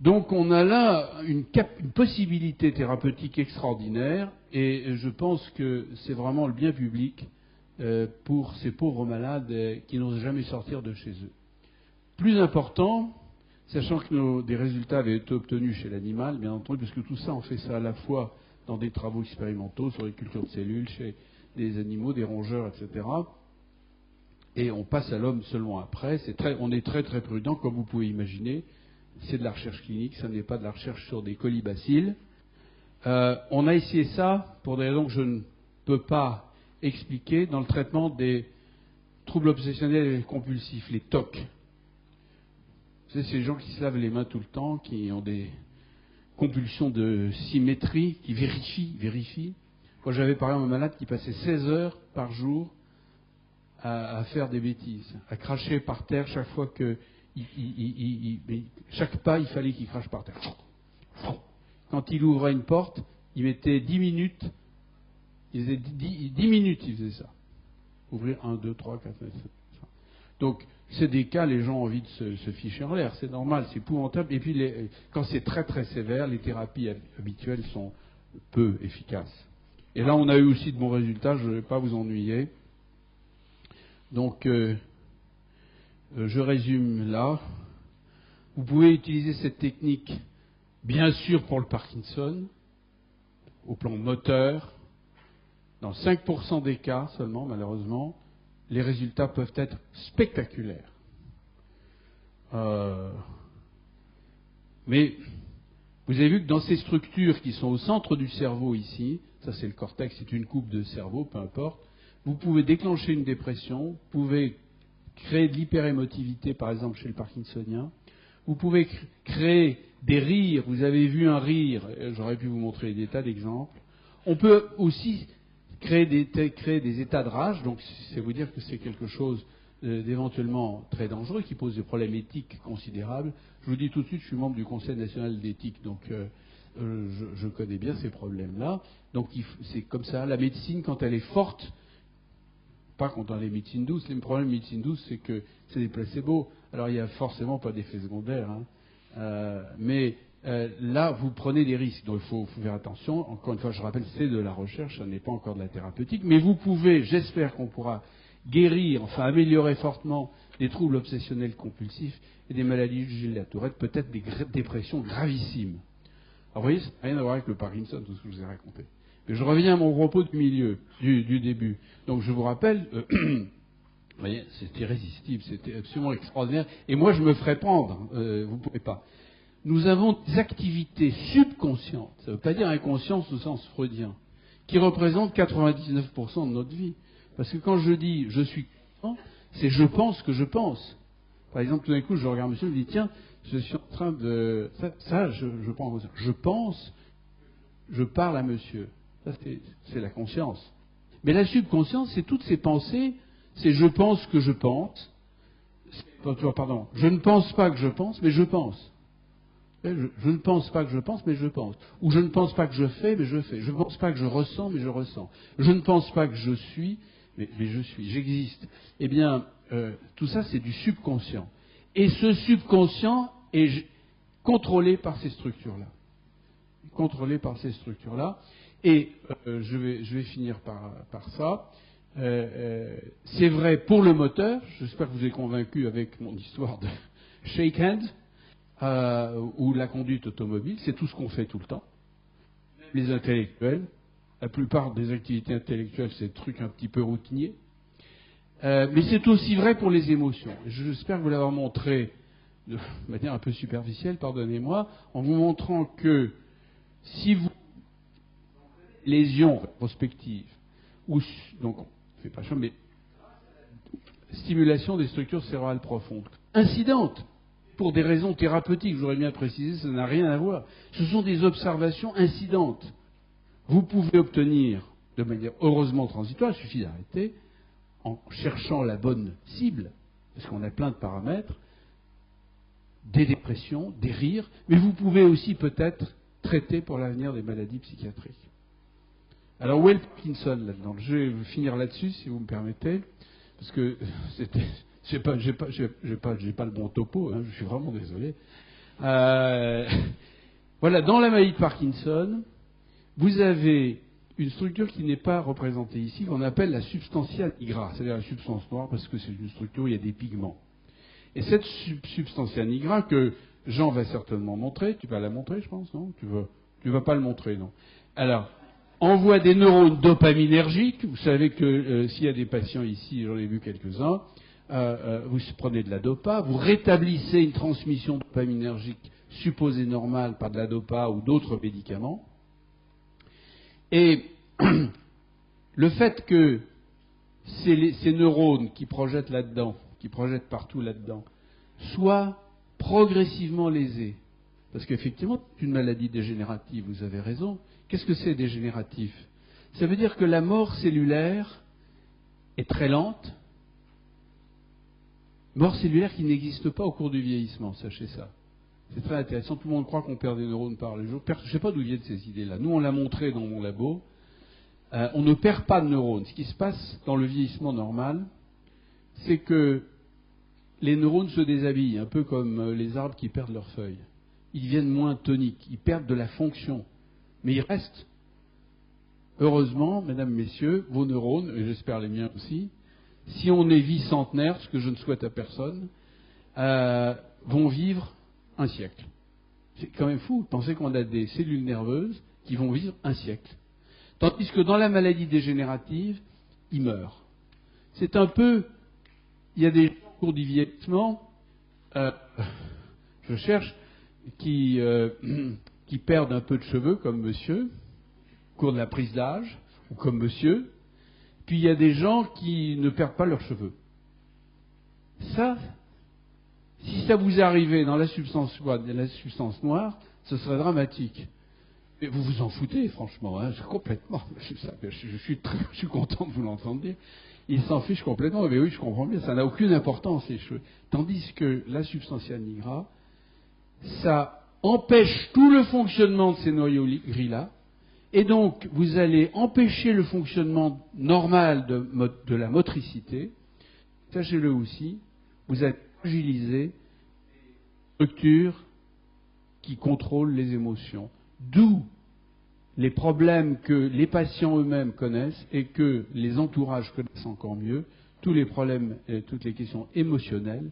Donc on a là une possibilité thérapeutique extraordinaire, et je pense que c'est vraiment le bien public pour ces pauvres malades qui n'osent jamais sortir de chez eux. Plus important, sachant que des résultats avaient été obtenus chez l'animal, bien entendu, parce que tout ça, on fait ça à la fois dans des travaux expérimentaux sur les cultures de cellules, chez des animaux, des rongeurs, etc. Et on passe à l'homme seulement après. On est très très prudent, comme vous pouvez imaginer. C'est de la recherche clinique, ça n'est pas de la recherche sur des colibacilles. On a essayé ça pour des raisons que je ne peux pas expliquer dans le traitement des troubles obsessionnels et compulsifs, les TOC. Vous savez, ces gens qui se lavent les mains tout le temps, qui ont des compulsions de symétrie, qui vérifient. Moi, j'avais par exemple un malade qui passait 16 heures par jour à faire des bêtises, à cracher par terre chaque fois que... chaque pas, il fallait qu'il crache par terre. Quand il ouvrait une porte, il mettait 10 minutes. Il faisait 10 minutes, il faisait ça. Ouvrir 1, 2, 3, 4, 5, 6. Donc, c'est des cas, les gens ont envie de se ficher en l'air. C'est normal, c'est épouvantable. Et puis, quand c'est très très sévère, les thérapies habituelles sont peu efficaces. Et là, on a eu aussi de bons résultats, je ne vais pas vous ennuyer. Donc, je résume là. Vous pouvez utiliser cette technique, bien sûr, pour le Parkinson, au plan moteur. Dans 5% des cas seulement, malheureusement, les résultats peuvent être spectaculaires. Mais vous avez vu que dans ces structures qui sont au centre du cerveau ici, ça c'est le cortex, c'est une coupe de cerveau, peu importe, vous pouvez déclencher une dépression, vous pouvez créer de l'hyperémotivité, par exemple chez le parkinsonien, vous pouvez créer des rires, vous avez vu un rire, j'aurais pu vous montrer des tas d'exemples. On peut aussi créer des états de rage, donc c'est vous dire que c'est quelque chose d'éventuellement très dangereux, qui pose des problèmes éthiques considérables. Je vous dis tout de suite, je suis membre du Conseil national d'éthique, donc je connais bien ces problèmes-là. Donc c'est comme ça, la médecine, quand elle est forte, pas quand on a les médecines douces, le problème de médecine douce, c'est que c'est des placebos, alors il n'y a forcément pas d'effet secondaire, mais là, vous prenez des risques, donc il faut faire attention. Encore une fois, je rappelle, c'est de la recherche, ça n'est pas encore de la thérapeutique, mais vous pouvez, j'espère qu'on pourra guérir, enfin améliorer fortement des troubles obsessionnels compulsifs et des maladies de Gilles de la Tourette, peut-être des dépressions gravissimes. Alors vous voyez, ça n'a rien à voir avec le Parkinson, tout ce que je vous ai raconté. Mais je reviens à mon propos du milieu, du début. Donc je vous rappelle, vous voyez, c'est irrésistible, c'était absolument extraordinaire, et moi je me ferais prendre, vous ne pouvez pas. Nous avons des activités subconscientes, ça ne veut pas dire inconscience au sens freudien, qui représentent 99% de notre vie. Parce que quand je dis je suis conscient, c'est je pense que je pense. Par exemple, tout d'un coup, je regarde monsieur et je me dis tiens, je suis en train de... Ça je prends. Je pense, je parle à monsieur. Ça, c'est la conscience. Mais la subconscience, c'est toutes ces pensées, c'est je pense que je pense. Pardon, je ne pense pas que je pense, mais je pense. Je ne pense pas que je pense, mais je pense. Ou je ne pense pas que je fais, mais je fais. Je ne pense pas que je ressens, mais je ressens. Je ne pense pas que je suis, mais je suis. J'existe. Eh bien, tout ça, c'est du subconscient. Et ce subconscient est contrôlé par ces structures-là. Contrôlé par ces structures-là. Et je vais finir par ça. C'est vrai pour le moteur. J'espère que vous avez convaincu avec mon histoire de shake hand. Ou la conduite automobile, c'est tout ce qu'on fait tout le temps. Les intellectuels, la plupart des activités intellectuelles, c'est des trucs un petit peu routiniers. Mais c'est aussi vrai pour les émotions. J'espère vous l'avoir montré de manière un peu superficielle, pardonnez-moi, en vous montrant que si vous lésions prospectives, ou donc on ne fait pas ça, mais stimulation des structures cérébrales profondes, incidentes, pour des raisons thérapeutiques, j'aurais bien précisé, ça n'a rien à voir. Ce sont des observations incidentes. Vous pouvez obtenir, de manière heureusement transitoire, il suffit d'arrêter, en cherchant la bonne cible, parce qu'on a plein de paramètres, des dépressions, des rires, mais vous pouvez aussi peut-être traiter pour l'avenir des maladies psychiatriques. Alors, où est le Parkinson là-dedans? Je vais finir là-dessus, si vous me permettez, parce que j'ai pas le bon topo, hein, je suis vraiment désolé. Voilà, dans la maladie de Parkinson, vous avez une structure qui n'est pas représentée ici, qu'on appelle la substantia nigra, c'est-à-dire la substance noire, parce que c'est une structure où il y a des pigments. Et cette substantia nigra que Jean va certainement montrer, tu vas la montrer, je pense, non? Tu vas pas le montrer, non? Alors, envoie des neurones dopaminergiques. Vous savez que s'il y a des patients ici, j'en ai vu quelques-uns, vous prenez de la dopa, vous rétablissez une transmission dopaminergique supposée normale par de la dopa ou d'autres médicaments. Et le fait que ces neurones qui projettent là-dedans, qui projettent partout là-dedans, soient progressivement lésés, parce qu'effectivement, c'est une maladie dégénérative, vous avez raison. Qu'est-ce que c'est dégénératif? Ça veut dire que la mort cellulaire est très lente, mort cellulaire qui n'existe pas au cours du vieillissement, sachez ça. C'est très intéressant, tout le monde croit qu'on perd des neurones par les jours. Je ne sais pas d'où viennent ces idées-là. Nous, on l'a montré dans mon labo. On ne perd pas de neurones. Ce qui se passe dans le vieillissement normal, c'est que les neurones se déshabillent, un peu comme les arbres qui perdent leurs feuilles. Ils deviennent moins toniques, ils perdent de la fonction. Mais ils restent. Heureusement, mesdames, messieurs, vos neurones, et j'espère les miens aussi, si on est vie centenaire, ce que je ne souhaite à personne, vont vivre un siècle. C'est quand même fou. Pensez qu'on a des cellules nerveuses qui vont vivre un siècle. Tandis que dans la maladie dégénérative, ils meurent. C'est un peu... Il y a des cours du vieillissement, je cherche, qui perdent un peu de cheveux, comme monsieur, au cours de la prise d'âge, ou comme monsieur. Puis il y a des gens qui ne perdent pas leurs cheveux. Ça, si ça vous arrivait dans la substance noire, ce serait dramatique. Mais vous vous en foutez, franchement, hein, complètement. Je suis content de vous l'entendre dire. Ils s'en fichent complètement. Mais oui, je comprends bien, ça n'a aucune importance, les cheveux. Tandis que la substantia nigra, ça empêche tout le fonctionnement de ces noyaux gris-là. Et donc, vous allez empêcher le fonctionnement normal de la motricité. Sachez-le aussi, vous allez fragiliser les structures qui contrôlent les émotions. D'où les problèmes que les patients eux-mêmes connaissent et que les entourages connaissent encore mieux, tous les problèmes et toutes les questions émotionnelles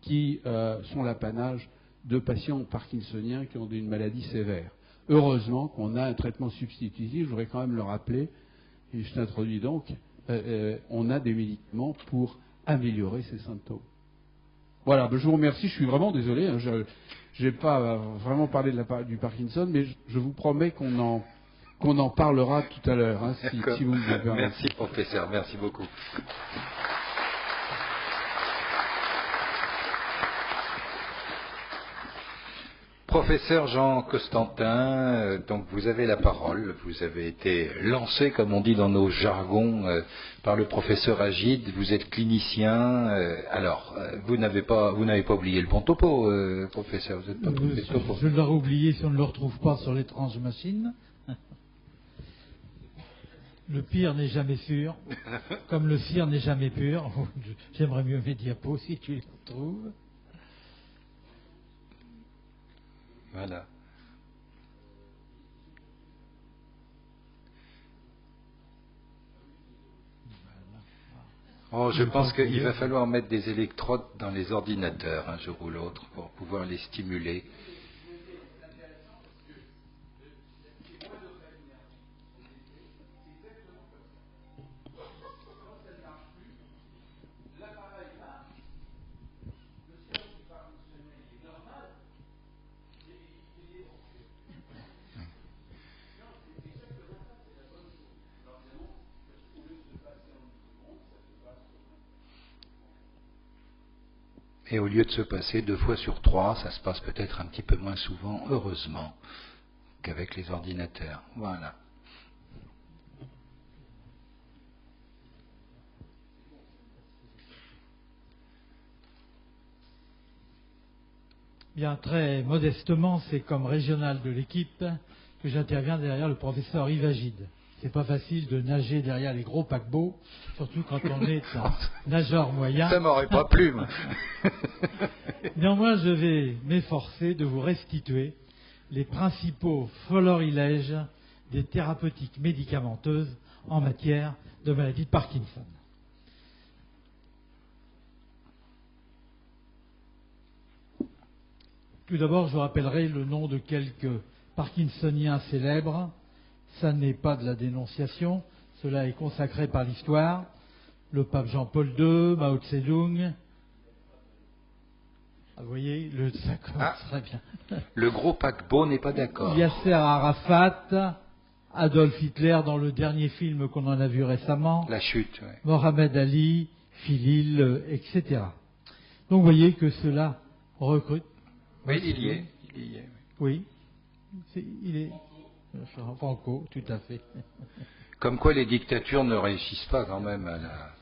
qui sont l'apanage de patients parkinsoniens qui ont une maladie sévère. Heureusement qu'on a un traitement substitutif, je voudrais quand même le rappeler, et je t'introduis donc, on a des médicaments pour améliorer ces symptômes. Voilà, je vous remercie, je suis vraiment désolé, hein, je n'ai pas vraiment parlé du Parkinson, mais je vous promets qu'on en parlera tout à l'heure, hein, si vous me permettez. Merci professeur, merci beaucoup. Professeur Jean Costantin, donc vous avez la parole, vous avez été lancé, comme on dit dans nos jargons, par le professeur Agide, vous êtes clinicien, alors vous n'avez pas oublié le bon topo, professeur, vous n'êtes pas trompé de topo. Je l'aurais oublié si on ne le retrouve pas sur l'étrange machine. Le pire n'est jamais sûr, comme le cire n'est jamais pur. J'aimerais mieux mes diapos si tu les retrouves. Voilà. Oh, je pense qu'il va falloir mettre des électrodes dans les ordinateurs un jour ou l'autre pour pouvoir les stimuler. Et au lieu de se passer 2 fois sur 3, ça se passe peut-être un petit peu moins souvent, heureusement, qu'avec les ordinateurs. Voilà. Bien, très modestement, c'est comme régional de l'équipe que j'interviens derrière le professeur Yves Agide. C'est pas facile de nager derrière les gros paquebots, surtout quand on est un nageur moyen. Ça m'aurait pas plu, moi. Néanmoins, je vais m'efforcer de vous restituer les principaux florilèges des thérapeutiques médicamenteuses en matière de maladie de Parkinson. Tout d'abord, je vous rappellerai le nom de quelques parkinsoniens célèbres. Ça n'est pas de la dénonciation, cela est consacré par l'histoire. Le pape Jean-Paul II, Mao Tse-tung. Ah, vous voyez, ça commence très bien. Le gros paquebot n'est pas d'accord. Yasser Arafat, Adolf Hitler dans le dernier film qu'on en a vu récemment. La chute, ouais. Mohamed Ali, Philil, etc. Donc vous voyez que cela recrute. Oui, il y est. Oui, il est. Franco, tout à fait. Comme quoi les dictatures ne réussissent pas quand même à la...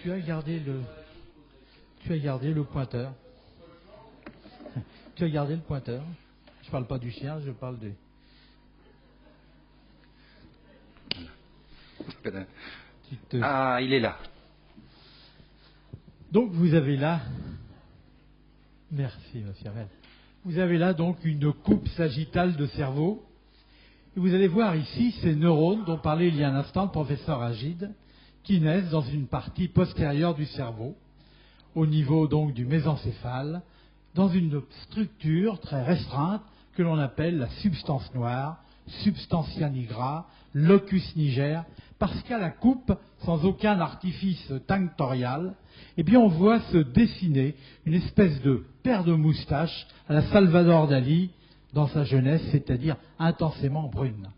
Tu as gardé le pointeur. Tu as gardé le pointeur. Je ne parle pas du chien, je parle de... Ah, il est là. Donc vous avez là... Merci, monsieur Armel. Vous avez là donc une coupe sagittale de cerveau. Et vous allez voir ici ces neurones dont parlait il y a un instant le professeur Agide, qui naissent dans une partie postérieure du cerveau, au niveau donc du mésencéphale, dans une structure très restreinte que l'on appelle la substance noire, substantia nigra, locus niger, parce qu'à la coupe, sans aucun artifice tinctorial, eh bien on voit se dessiner une espèce de paire de moustaches à la Salvador Dali dans sa jeunesse, c'est-à-dire intensément brune.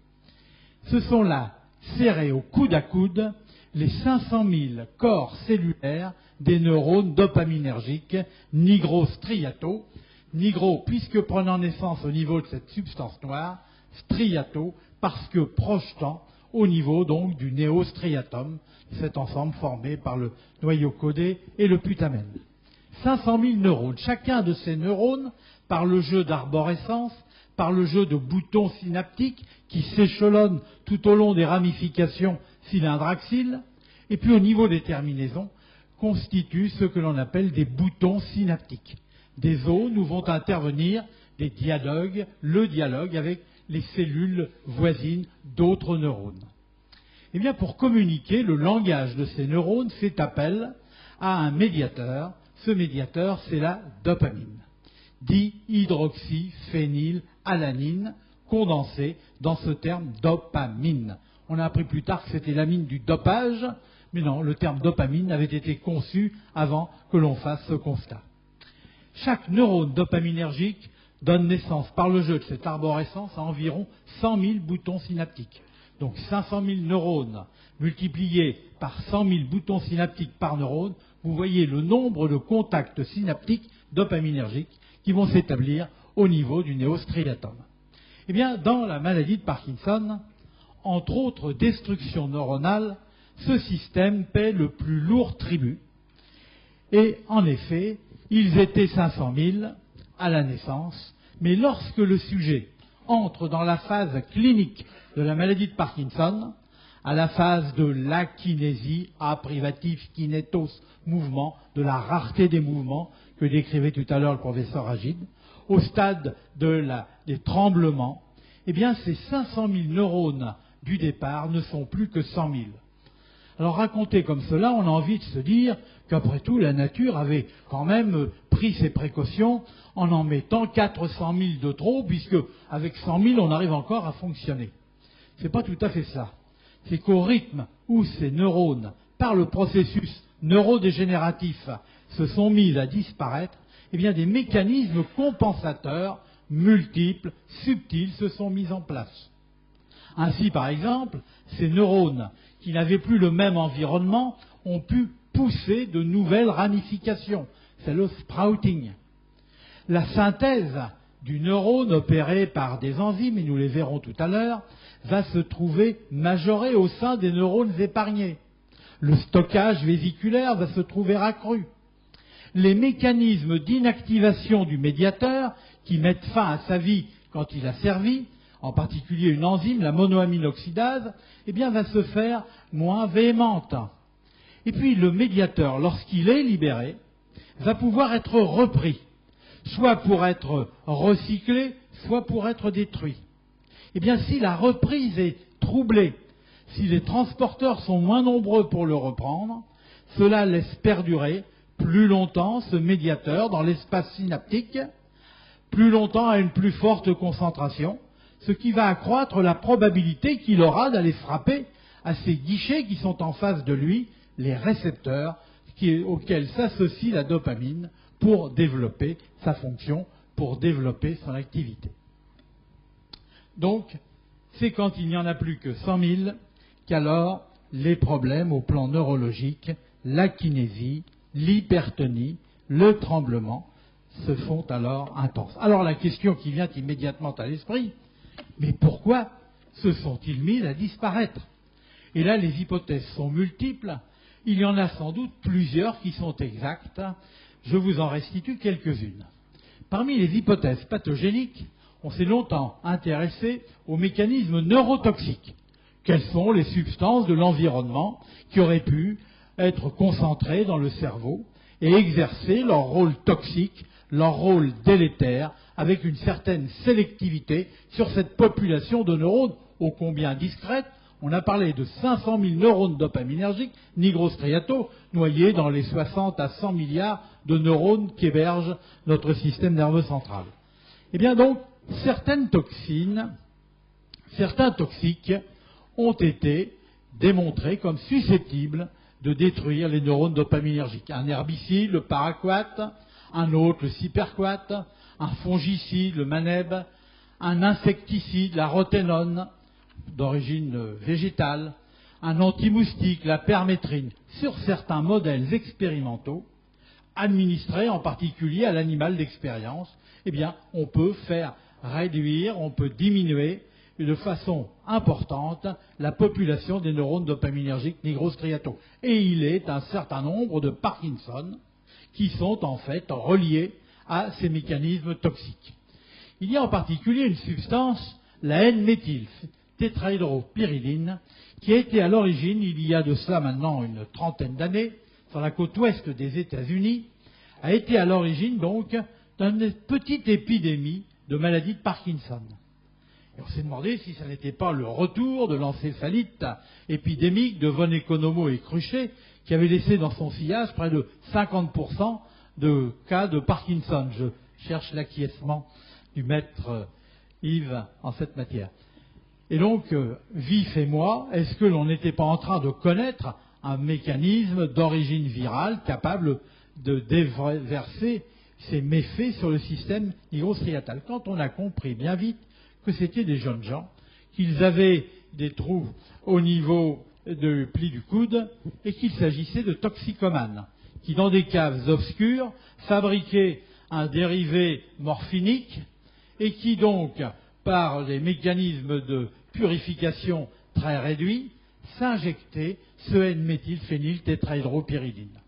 Ce sont là, serrés au coude à coude, les 500 000 corps cellulaires des neurones dopaminergiques nigro-striato, nigro puisque prenant naissance au niveau de cette substance noire, striato parce que projetant au niveau donc du néostriatum, cet ensemble formé par le noyau codé et le putamen. 500 000 neurones. Chacun de ces neurones, par le jeu d'arborescence, par le jeu de boutons synaptiques qui s'échelonnent tout au long des ramifications cylindre-axile, et puis au niveau des terminaisons, constituent ce que l'on appelle des boutons synaptiques. Des zones où vont intervenir des dialogues, le dialogue avec les cellules voisines d'autres neurones. Eh bien, pour communiquer, le langage de ces neurones fait appel à un médiateur. Ce médiateur, c'est la dopamine, dihydroxyphénylalanine, condensée dans ce terme dopamine. On a appris plus tard que c'était l'amine du dopage, mais non, le terme dopamine avait été conçu avant que l'on fasse ce constat. Chaque neurone dopaminergique donne naissance par le jeu de cette arborescence à environ 100 000 boutons synaptiques. Donc 500 000 neurones multipliés par 100 000 boutons synaptiques par neurone, vous voyez le nombre de contacts synaptiques dopaminergiques qui vont s'établir au niveau du néostriatum. Eh bien, dans la maladie de Parkinson, entre autres destructions neuronales, ce système paie le plus lourd tribut. Et en effet, ils étaient 500 000 à la naissance, mais lorsque le sujet entre dans la phase clinique de la maladie de Parkinson, à la phase de l'akinésie, A privatif kinétos, mouvement, de la rareté des mouvements que décrivait tout à l'heure le professeur Agide, au stade des tremblements, eh bien ces 500 000 neurones du départ ne sont plus que 100 000. Alors raconté comme cela, on a envie de se dire qu'après tout, la nature avait quand même pris ses précautions en mettant 400 000 de trop, puisque avec 100 000, on arrive encore à fonctionner. C'est pas tout à fait ça. C'est qu'au rythme où ces neurones, par le processus neurodégénératif, se sont mis à disparaître, eh bien des mécanismes compensateurs multiples, subtils, se sont mis en place. Ainsi, par exemple, ces neurones qui n'avaient plus le même environnement ont pu pousser de nouvelles ramifications. C'est le sprouting. La synthèse du neurone opérée par des enzymes, et nous les verrons tout à l'heure, va se trouver majorée au sein des neurones épargnés. Le stockage vésiculaire va se trouver accru. Les mécanismes d'inactivation du médiateur, qui mettent fin à sa vie quand il a servi, en particulier une enzyme, la monoamine oxydase, eh bien, va se faire moins véhémente. Et puis le médiateur, lorsqu'il est libéré, va pouvoir être repris, soit pour être recyclé, soit pour être détruit. Eh bien, si la reprise est troublée, si les transporteurs sont moins nombreux pour le reprendre, cela laisse perdurer plus longtemps ce médiateur dans l'espace synaptique, plus longtemps à une plus forte concentration, ce qui va accroître la probabilité qu'il aura d'aller frapper à ces guichets qui sont en face de lui, les récepteurs auxquels s'associe la dopamine pour développer sa fonction, pour développer son activité. Donc, c'est quand il n'y en a plus que 100 000 qu'alors les problèmes au plan neurologique, la kinésie, l'hypertonie, le tremblement se font alors intenses. Alors la question qui vient immédiatement à l'esprit, mais pourquoi se sont-ils mis à disparaître? Et là, les hypothèses sont multiples. Il y en a sans doute plusieurs qui sont exactes. Je vous en restitue quelques-unes. Parmi les hypothèses pathogéniques, on s'est longtemps intéressé aux mécanismes neurotoxiques. Quelles sont les substances de l'environnement qui auraient pu être concentrées dans le cerveau et exercer leur rôle toxique, leur rôle délétère, avec une certaine sélectivité sur cette population de neurones ô combien discrète. On a parlé de 500 000 neurones dopaminergiques, nigrostriato, noyés dans les 60 à 100 milliards de neurones qu'héberge notre système nerveux central. Eh bien donc, certains toxiques ont été démontrés comme susceptibles de détruire les neurones dopaminergiques. Un herbicide, le paraquat, un autre, le cyperquat, un fongicide, le maneb, un insecticide, la roténone, d'origine végétale, un antimoustique, la permétrine, sur certains modèles expérimentaux, administrés en particulier à l'animal d'expérience, eh bien, on peut faire réduire, on peut diminuer de façon importante la population des neurones dopaminergiques nigrostriato. Et il est un certain nombre de Parkinson qui sont en fait reliés à ces mécanismes toxiques. Il y a en particulier une substance, la N-méthyle tétrahydropyridine, qui a été à l'origine, il y a de cela maintenant une trentaine d'années, sur la côte ouest des États-Unis, a été à l'origine donc d'une petite épidémie de maladie de Parkinson. Et on s'est demandé si ce n'était pas le retour de l'encéphalite épidémique de von Economo et Cruchet, qui avait laissé dans son sillage près de 50% de cas de Parkinson. Je cherche l'acquiescement du maître Yves en cette matière. Et donc, Vif et moi, est-ce que l'on n'était pas en train de connaître un mécanisme d'origine virale capable de déverser ses méfaits sur le système nigrostriatal? Quand on a compris bien vite que c'était des jeunes gens, qu'ils avaient des trous au niveau du pli du coude et qu'il s'agissait de toxicomanes qui, dans des caves obscures, fabriquaient un dérivé morphinique et qui donc, par les mécanismes de purification très réduits, s'injectaient ce N-méthylphényl tétrahydropyridine.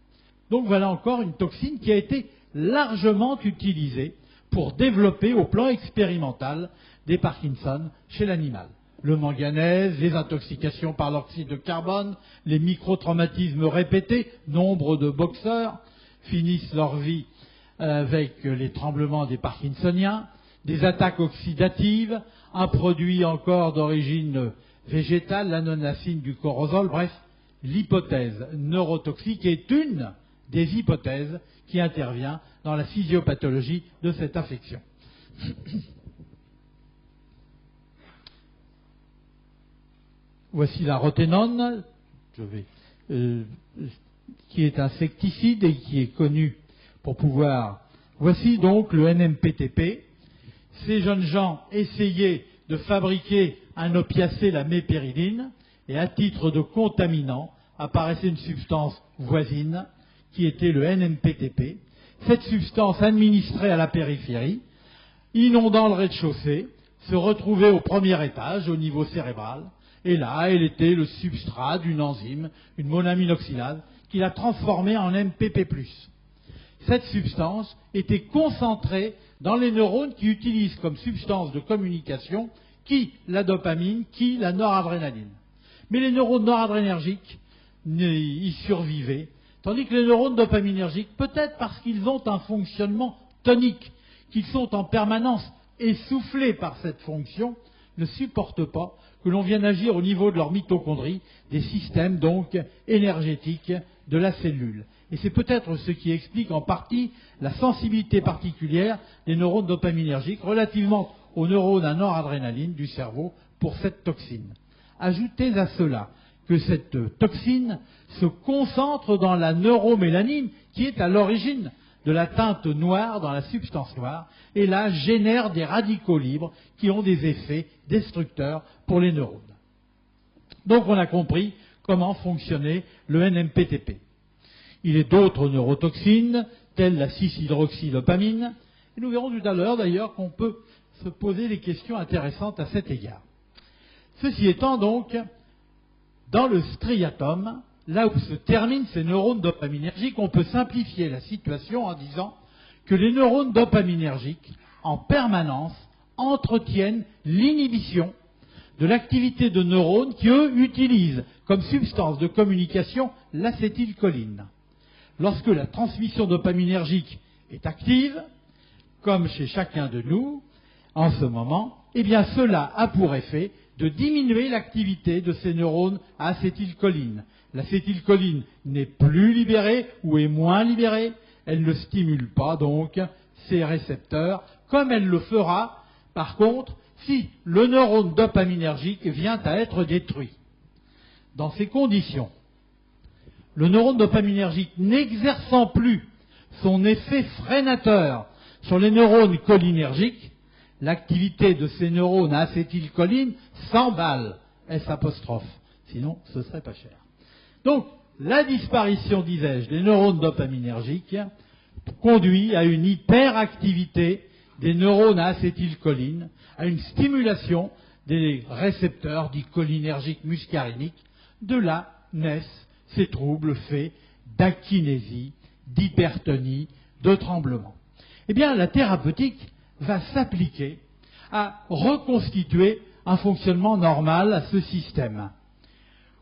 Donc voilà encore une toxine qui a été largement utilisée pour développer au plan expérimental des Parkinson chez l'animal. Le manganèse, les intoxications par l'oxyde de carbone, les microtraumatismes répétés, nombre de boxeurs finissent leur vie avec les tremblements des Parkinsoniens, des attaques oxydatives, un produit encore d'origine végétale, l'anonacine du corozol, bref, l'hypothèse neurotoxique est une des hypothèses qui intervient dans la physiopathologie de cette affection. Voici la roténone, qui est insecticide et qui est connu pour pouvoir... Voici donc le NMPTP. Ces jeunes gens essayaient de fabriquer un opiacé, la mépéridine, et à titre de contaminant apparaissait une substance voisine qui était le NMPTP. Cette substance administrée à la périphérie, inondant le rez-de-chaussée, se retrouvait au premier étage, au niveau cérébral, et là, elle était le substrat d'une enzyme, une monoamine oxydase, qui l'a transformée en MPP+. Cette substance était concentrée dans les neurones qui utilisent comme substance de communication Qui la dopamine, qui la noradrénaline. Mais les neurones noradrénergiques y survivaient, tandis que les neurones dopaminergiques, peut-être parce qu'ils ont un fonctionnement tonique, qu'ils sont en permanence essoufflés par cette fonction, ne supportent pas que l'on vienne agir au niveau de leur mitochondrie, des systèmes donc énergétiques de la cellule. Et c'est peut-être ce qui explique en partie la sensibilité particulière des neurones dopaminergiques relativement aux neurones à noradrénaline du cerveau pour cette toxine. Ajoutez à cela que cette toxine se concentre dans la neuromélanine qui est à l'origine de la teinte noire dans la substance noire et là génère des radicaux libres qui ont des effets destructeurs pour les neurones. Donc on a compris comment fonctionnait le NMPTP. Il est d'autres neurotoxines, telles la 6-hydroxydopamine, et nous verrons tout à l'heure d'ailleurs qu'on peut se poser des questions intéressantes à cet égard. Ceci étant donc, dans le striatum, là où se terminent ces neurones dopaminergiques, on peut simplifier la situation en disant que les neurones dopaminergiques, en permanence, entretiennent l'inhibition de l'activité de neurones qui, eux, utilisent comme substance de communication l'acétylcholine. Lorsque la transmission dopaminergique est active, comme chez chacun de nous, en ce moment, eh bien cela a pour effet de diminuer l'activité de ces neurones à acétylcholine. L'acétylcholine n'est plus libérée ou est moins libérée, elle ne stimule pas donc ces récepteurs, comme elle le fera, par contre, si le neurone dopaminergique vient à être détruit. Dans ces conditions, le neurone dopaminergique n'exerçant plus son effet freinateur sur les neurones cholinergiques, l'activité de ces neurones à acétylcholine s'emballe, S', sinon ce serait pas cher. Donc, la disparition, disais-je, des neurones dopaminergiques conduit à une hyperactivité des neurones à acétylcholine, à une stimulation des récepteurs dits cholinergiques muscariniques. De là naissent ces troubles faits d'akinésie, d'hypertonie, de tremblement. Eh bien, la thérapeutique va s'appliquer à reconstituer un fonctionnement normal à ce système.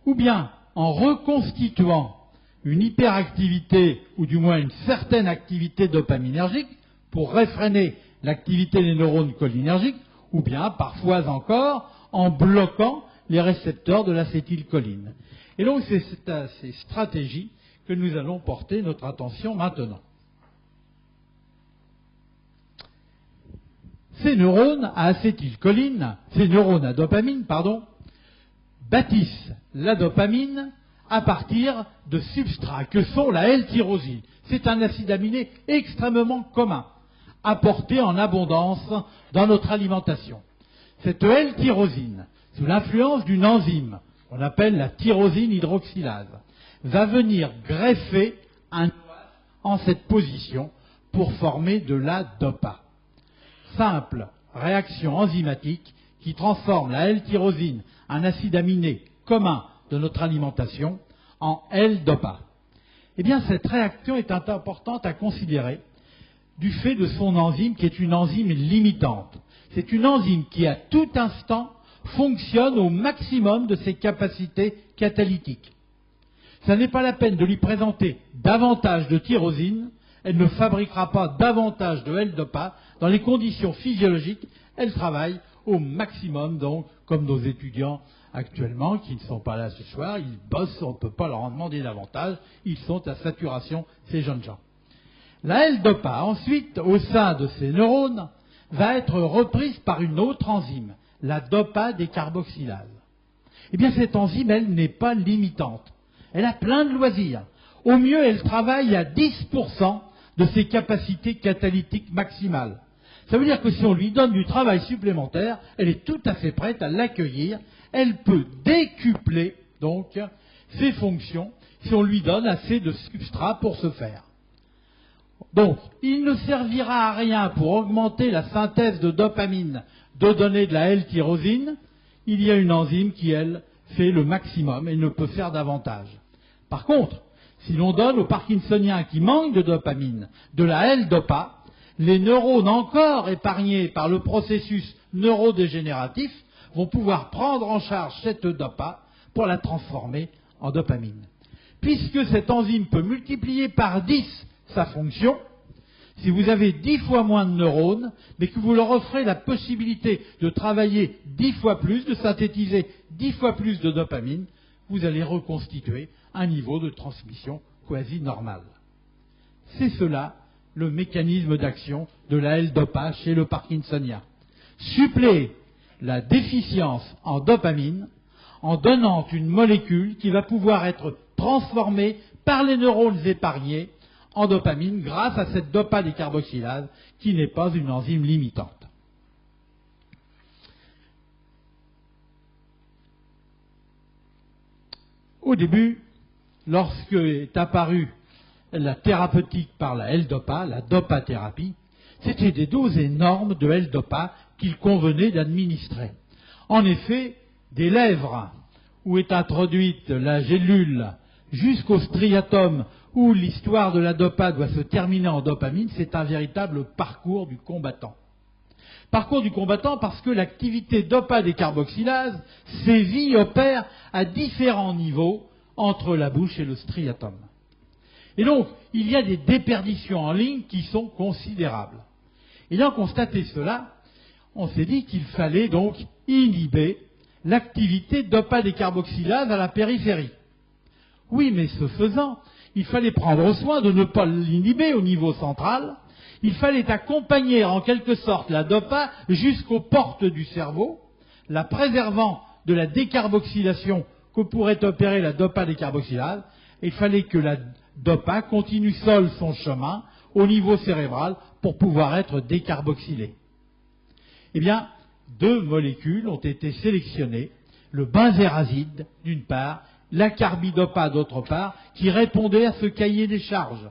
Ou bien, en reconstituant une hyperactivité, ou du moins une certaine activité dopaminergique, pour réfréner l'activité des neurones cholinergiques, ou bien, parfois encore, en bloquant les récepteurs de l'acétylcholine. Et donc, c'est à ces stratégies que nous allons porter notre attention maintenant. Ces neurones à acétylcholine, ces neurones à dopamine, bâtissent la dopamine à partir de substrats que sont la L-tyrosine. C'est un acide aminé extrêmement commun, apporté en abondance dans notre alimentation. Cette L-tyrosine, sous l'influence d'une enzyme qu'on appelle la tyrosine hydroxylase, va venir greffer un OH en cette position pour former de la dopa. Simple réaction enzymatique qui transforme la L-tyrosine, un acide aminé commun de notre alimentation, en L-dopa. Eh bien, cette réaction est importante à considérer du fait de son enzyme qui est une enzyme limitante. C'est une enzyme qui, à tout instant, fonctionne au maximum de ses capacités catalytiques. Ça n'est pas la peine de lui présenter davantage de tyrosine, elle ne fabriquera pas davantage de L-dopa. Dans les conditions physiologiques, elle travaille au maximum, donc, comme nos étudiants actuellement, qui ne sont pas là ce soir, ils bossent, on ne peut pas leur en demander davantage, ils sont à saturation, ces jeunes gens. La L-dopa, ensuite, au sein de ces neurones, va être reprise par une autre enzyme, la dopa-décarboxylase. Eh bien, cette enzyme, elle n'est pas limitante. Elle a plein de loisirs. Au mieux, elle travaille à 10% de ses capacités catalytiques maximales. Ça veut dire que si on lui donne du travail supplémentaire, elle est tout à fait prête à l'accueillir. Elle peut décupler, donc, ses fonctions si on lui donne assez de substrat pour ce faire. Donc, il ne servira à rien pour augmenter la synthèse de dopamine de donner de la L-tyrosine. Il y a une enzyme qui, elle, fait le maximum et ne peut faire davantage. Par contre, si l'on donne aux parkinsoniens qui manquent de dopamine de la L-dopa, les neurones encore épargnés par le processus neurodégénératif vont pouvoir prendre en charge cette dopa pour la transformer en dopamine. Puisque cette enzyme peut multiplier par 10 sa fonction, si vous avez 10 fois moins de neurones, mais que vous leur offrez la possibilité de travailler 10 fois plus, de synthétiser 10 fois plus de dopamine, vous allez reconstituer un niveau de transmission quasi normal. C'est cela le mécanisme d'action de la L-dopa chez le parkinsonien. Suppléer la déficience en dopamine en donnant une molécule qui va pouvoir être transformée par les neurones épargnés en dopamine grâce à cette dopa décarboxylase qui n'est pas une enzyme limitante. Au début, lorsque est apparue la thérapeutique par la L-dopa, la dopathérapie, c'était des doses énormes de L-dopa qu'il convenait d'administrer. En effet, des lèvres où est introduite la gélule jusqu'au striatum où l'histoire de la dopa doit se terminer en dopamine, c'est un véritable parcours du combattant. Parcours du combattant parce que l'activité dopa décarboxylase sévit, opère à différents niveaux entre la bouche et le striatum. Et donc, il y a des déperditions en ligne qui sont considérables. Ayant constaté cela, on s'est dit qu'il fallait donc inhiber l'activité dopa décarboxylase à la périphérie. Oui, mais ce faisant, il fallait prendre soin de ne pas l'inhiber au niveau central. Il fallait accompagner en quelque sorte la dopa jusqu'aux portes du cerveau, la préservant de la décarboxylation que pourrait opérer la dopa décarboxylase. Et il fallait que la dopa continue seule son chemin au niveau cérébral pour pouvoir être décarboxylée. Eh bien, 2 molécules ont été sélectionnées, le benzérazide d'une part, la carbidopa d'autre part, qui répondaient à ce cahier des charges.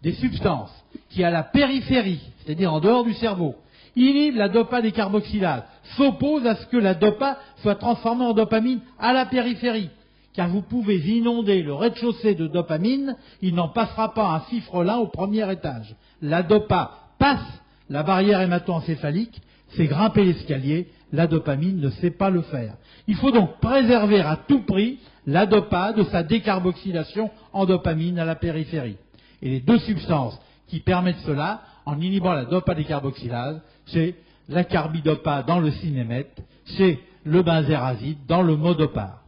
Des substances qui, à la périphérie, c'est-à-dire en dehors du cerveau, inhibent la dopa décarboxylase, s'opposent à ce que la dopa soit transformée en dopamine à la périphérie. Car vous pouvez inonder le rez-de-chaussée de dopamine, il n'en passera pas un fifrelin au premier étage. La dopa passe la barrière hémato-encéphalique, c'est grimper l'escalier, la dopamine ne sait pas le faire. Il faut donc préserver à tout prix la dopa de sa décarboxylation en dopamine à la périphérie. Et les 2 substances qui permettent cela, en inhibant la dopa décarboxylase, c'est la carbidopa dans le cinémètre, c'est le benzérazide dans le modopar.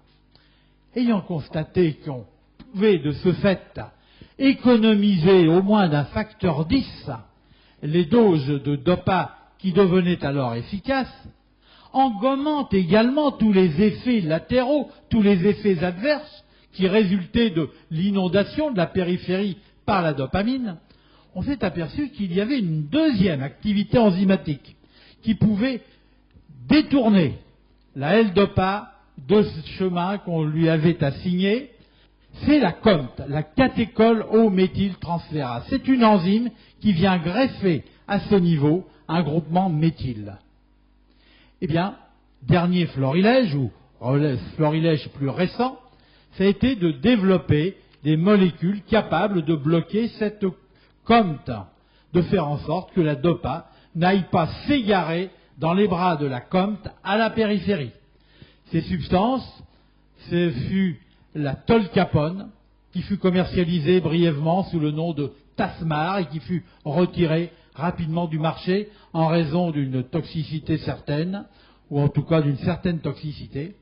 Ayant constaté qu'on pouvait de ce fait économiser au moins d'un facteur 10 les doses de dopa qui devenaient alors efficaces, en gommant également tous les effets latéraux, tous les effets adverses qui résultaient de l'inondation de la périphérie par la dopamine, on s'est aperçu qu'il y avait une deuxième activité enzymatique qui pouvait détourner la L-dopa de ce chemin qu'on lui avait assigné. C'est la COMT, la catéchol-O-méthyltransférase. C'est une enzyme qui vient greffer à ce niveau un groupement méthyle. Eh bien, dernier florilège, ou florilège plus récent, ça a été de développer des molécules capables de bloquer cette COMT, de faire en sorte que la dopa n'aille pas s'égarer dans les bras de la COMT à la périphérie. Ces substances, ce fut la tolcapone, qui fut commercialisée brièvement sous le nom de Tasmar et qui fut retirée rapidement du marché en raison d'une toxicité certaine, ou en tout cas d'une certaine toxicité.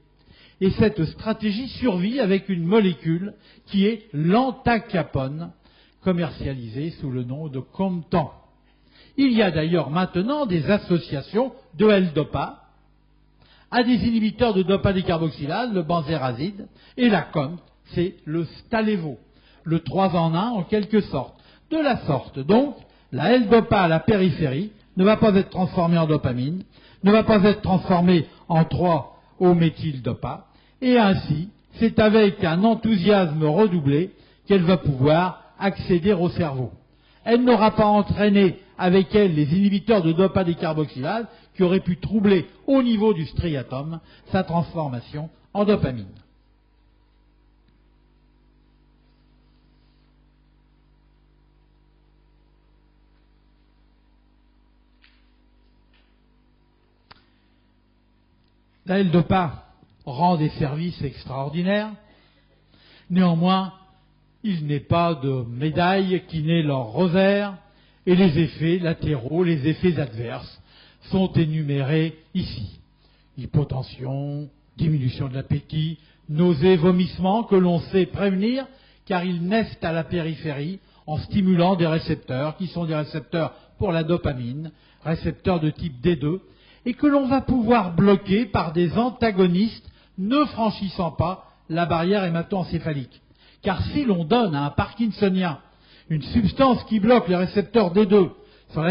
Et cette stratégie survit avec une molécule qui est l'antacapone, commercialisée sous le nom de Comtan. Il y a d'ailleurs maintenant des associations de L-dopa à des inhibiteurs de dopa décarboxylase, le benzérazide, et la COMT, c'est le Stalevo, le 3 en 1 en quelque sorte. De la sorte, donc, la L-dopa à la périphérie ne va pas être transformée en dopamine, ne va pas être transformée en 3-O-méthyldopa, et ainsi, c'est avec un enthousiasme redoublé qu'elle va pouvoir accéder au cerveau. Elle n'aura pas entraîné avec elle les inhibiteurs de dopa décarboxylase qui auraient pu troubler au niveau du striatum sa transformation en dopamine. La L-DOPA rend des services extraordinaires. Néanmoins, il n'est pas de médaille qui n'ait leur revers, et les effets latéraux, les effets adverses, sont énumérés ici. Hypotension, diminution de l'appétit, nausées, vomissements, que l'on sait prévenir, car ils naissent à la périphérie en stimulant des récepteurs, qui sont des récepteurs pour la dopamine, récepteurs de type D2, et que l'on va pouvoir bloquer par des antagonistes ne franchissant pas la barrière hémato-encéphalique. Car si l'on donne à un parkinsonien une substance qui bloque les récepteurs D2, sur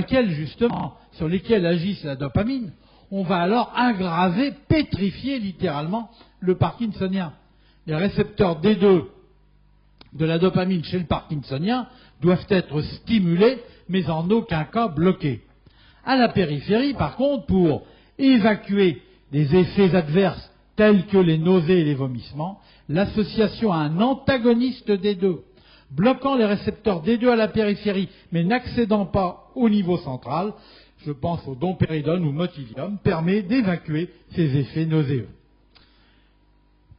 lesquels agisse la dopamine, on va alors aggraver, pétrifier littéralement le parkinsonien. Les récepteurs D2 de la dopamine chez le parkinsonien doivent être stimulés, mais en aucun cas bloqués. À la périphérie, par contre, pour évacuer des effets adverses tels que les nausées et les vomissements, l'association à un antagoniste D2, bloquant les récepteurs D2 à la périphérie, mais n'accédant pas au niveau central, je pense au domperidone ou motilium, permet d'évacuer ces effets nauséeux.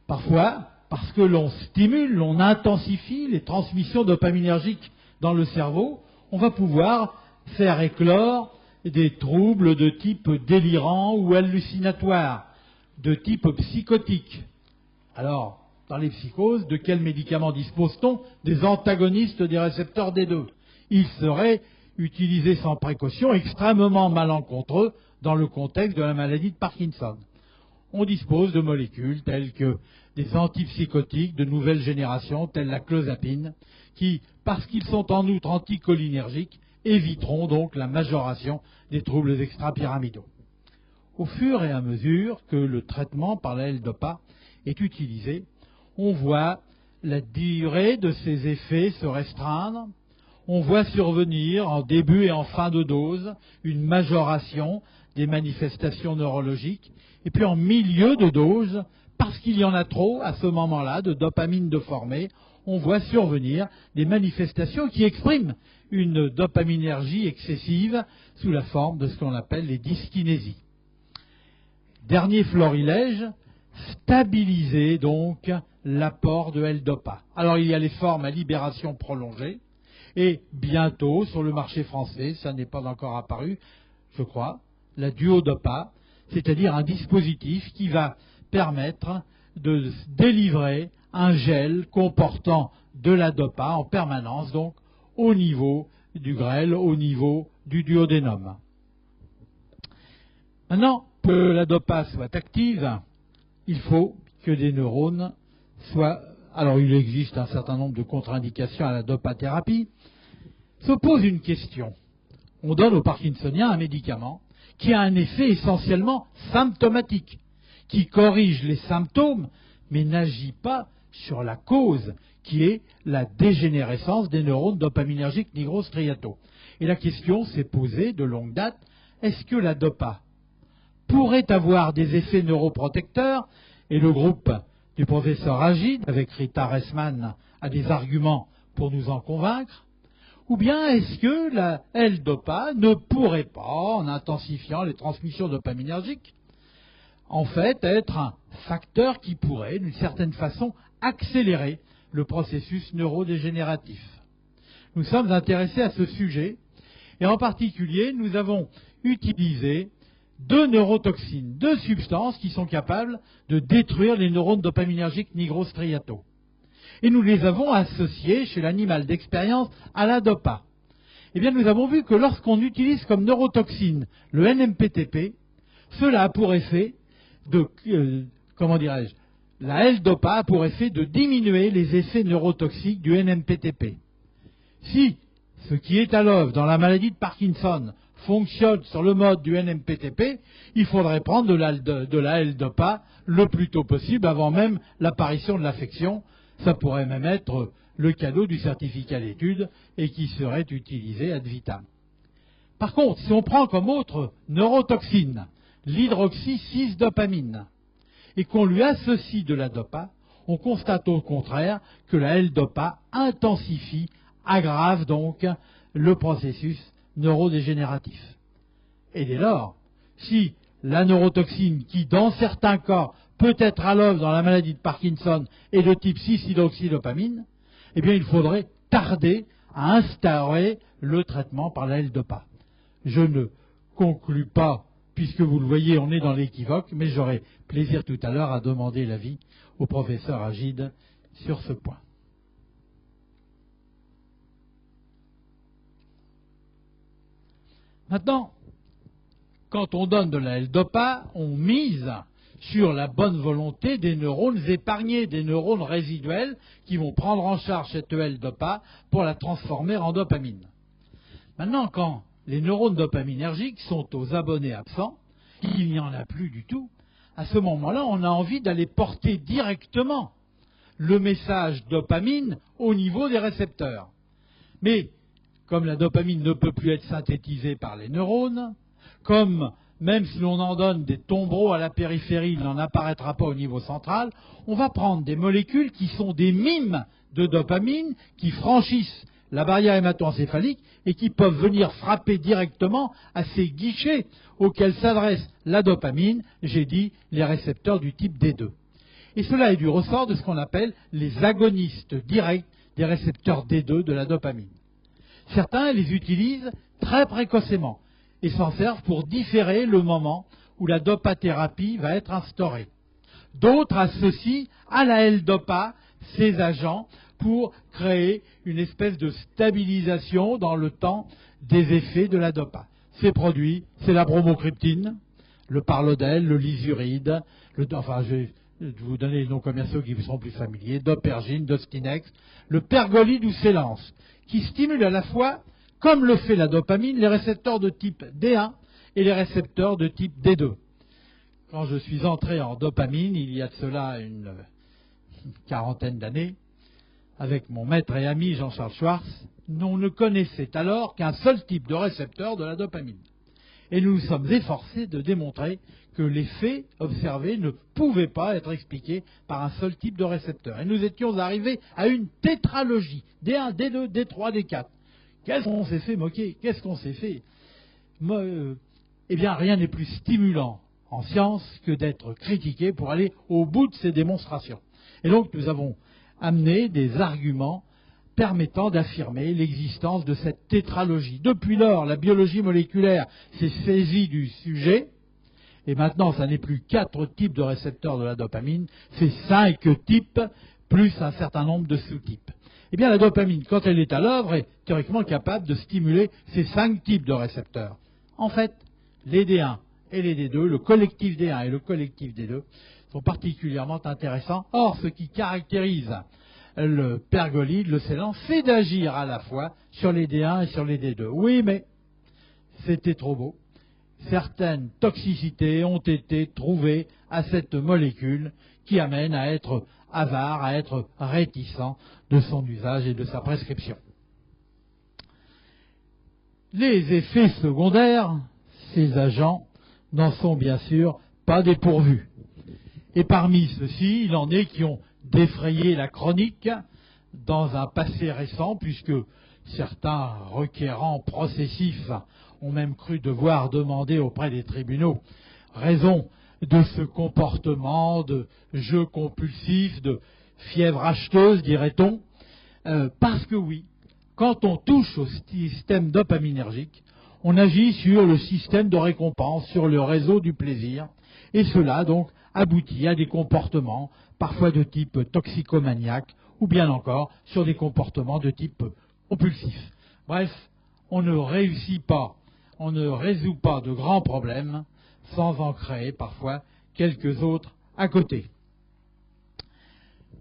Parfois, parce que l'on stimule, l'on intensifie les transmissions dopaminergiques dans le cerveau, on va pouvoir faire éclore des troubles de type délirant ou hallucinatoire, de type psychotique. Alors, dans les psychoses, de quels médicaments dispose-t-on? Des antagonistes des récepteurs D2. Ils seraient utilisés sans précaution, extrêmement malencontreux dans le contexte de la maladie de Parkinson. On dispose de molécules telles que des antipsychotiques de nouvelle génération, telles la clozapine, qui, parce qu'ils sont en outre anticholinergiques, éviteront donc la majoration des troubles extrapyramidaux. Au fur et à mesure que le traitement par la L-DOPA est utilisé, on voit la durée de ces effets se restreindre, on voit survenir en début et en fin de dose une majoration des manifestations neurologiques, et puis en milieu de dose, parce qu'il y en a trop à ce moment-là de dopamine de formée, on voit survenir des manifestations qui expriment une dopaminergie excessive sous la forme de ce qu'on appelle les dyskinésies. Dernier florilège, stabiliser donc l'apport de L-DOPA. Alors il y a les formes à libération prolongée, et bientôt sur le marché français, ça n'est pas encore apparu, je crois, la duodopa, c'est-à-dire un dispositif qui va permettre de délivrer un gel comportant de la dopa en permanence, donc au niveau du grêle, au niveau du duodénum. Maintenant, pour que la dopa soit active, il faut que des neurones soient... Alors il existe un certain nombre de contre-indications à la dopathérapie. Se pose une question. On donne aux Parkinsoniens un médicament qui a un effet essentiellement symptomatique, qui corrige les symptômes, mais n'agit pas sur la cause, qui est la dégénérescence des neurones dopaminergiques nigrostriataux. Et la question s'est posée de longue date, est-ce que la dopa pourrait avoir des effets neuroprotecteurs? Et le groupe du professeur Agid, avec Rita Ressman, a des arguments pour nous en convaincre. Ou bien est-ce que la L-DOPA ne pourrait pas, en intensifiant les transmissions dopaminergiques, en fait être un facteur qui pourrait, d'une certaine façon, accélérer le processus neurodégénératif? Nous sommes intéressés à ce sujet, et en particulier, nous avons utilisé deux neurotoxines, deux substances qui sont capables de détruire les neurones dopaminergiques nigrostriataux. Et nous les avons associés chez l'animal d'expérience à la dopa. Eh bien, nous avons vu que lorsqu'on utilise comme neurotoxine le NMPTP, cela a pour effet de, la L-DOPA a pour effet de diminuer les effets neurotoxiques du NMPTP. Si ce qui est à l'œuvre dans la maladie de Parkinson fonctionne sur le mode du NMPTP, il faudrait prendre de la L-DOPA le plus tôt possible, avant même l'apparition de l'affection. Ça pourrait même être le cadeau du certificat d'études et qui serait utilisé ad vitam. Par contre, si on prend comme autre neurotoxine l'hydroxy-6-dopamine et qu'on lui associe de la dopa, on constate au contraire que la L-DOPA intensifie, aggrave donc le processus neurodégénératif. Et dès lors, si la neurotoxine qui, dans certains cas, peut être à l'œuvre dans la maladie de Parkinson et de type 6-hydroxydopamine, eh bien il faudrait tarder à instaurer le traitement par la L-Dopa. Je ne conclus pas, puisque vous le voyez, on est dans l'équivoque, mais j'aurai plaisir tout à l'heure à demander l'avis au professeur Agide sur ce point. Maintenant, quand on donne de la L-Dopa, on mise sur la bonne volonté des neurones épargnés, des neurones résiduels qui vont prendre en charge cette L-Dopa pour la transformer en dopamine. Maintenant, quand les neurones dopaminergiques sont aux abonnés absents, il n'y en a plus du tout, à ce moment-là, on a envie d'aller porter directement le message dopamine au niveau des récepteurs. Mais, comme la dopamine ne peut plus être synthétisée par les neurones, comme même si l'on en donne des tombereaux à la périphérie, il n'en apparaîtra pas au niveau central, on va prendre des molécules qui sont des mimes de dopamine, qui franchissent la barrière hémato-encéphalique et qui peuvent venir frapper directement à ces guichets auxquels s'adresse la dopamine, j'ai dit les récepteurs du type D2. Et cela est du ressort de ce qu'on appelle les agonistes directs des récepteurs D2 de la dopamine. Certains les utilisent très précocement et s'en servent pour différer le moment où la dopathérapie va être instaurée. D'autres associent à la L-Dopa ces agents pour créer une espèce de stabilisation dans le temps des effets de la dopa. Ces produits, c'est la bromocriptine, le parlodel, le lysuride, je vais vous donner les noms commerciaux qui vous seront plus familiers, Dopergine, Dostinex, le pergolide ou Célance, qui stimulent à la fois, comme le fait la dopamine, les récepteurs de type D1 et les récepteurs de type D2. Quand je suis entré en dopamine, il y a de cela une quarantaine d'années, avec mon maître et ami Jean-Charles Schwartz, on ne connaissait alors qu'un seul type de récepteur de la dopamine. Et nous nous sommes efforcés de démontrer que les faits observés ne pouvaient pas être expliqués par un seul type de récepteur. Et nous étions arrivés à une tétralogie, D1, D2, D3, D4. Qu'est-ce qu'on s'est fait moquer? Qu'est-ce qu'on s'est fait Eh bien, rien n'est plus stimulant en science que d'être critiqué pour aller au bout de ces démonstrations. Et donc, nous avons amené des arguments permettant d'affirmer l'existence de cette tétralogie. Depuis lors, la biologie moléculaire s'est saisie du sujet, et maintenant, ça n'est plus 4 types de récepteurs de la dopamine, c'est 5 types, plus un certain nombre de sous-types. Eh bien, la dopamine, quand elle est à l'œuvre, est théoriquement capable de stimuler ces 5 types de récepteurs. En fait, les D1 et les D2, le collectif D1 et le collectif D2, sont particulièrement intéressants. Or, ce qui caractérise le pergolide, le Célance, c'est d'agir à la fois sur les D1 et sur les D2. Oui, mais c'était trop beau. Certaines toxicités ont été trouvées à cette molécule qui amène à être avare, à être réticent de son usage et de sa prescription. Les effets secondaires, ces agents, n'en sont bien sûr pas dépourvus. Et parmi ceux-ci, il en est qui ont défrayé la chronique dans un passé récent, puisque certains requérants processifs ont même cru devoir demander auprès des tribunaux raison de ce comportement de jeu compulsif, de fièvre acheteuse, dirait-on, parce que oui, quand on touche au système dopaminergique, on agit sur le système de récompense, sur le réseau du plaisir, et cela donc aboutit à des comportements parfois de type toxicomaniaque, ou bien encore sur des comportements de type compulsif. Bref, on ne réussit pas, on ne résout pas de grands problèmes sans en créer parfois quelques autres à côté.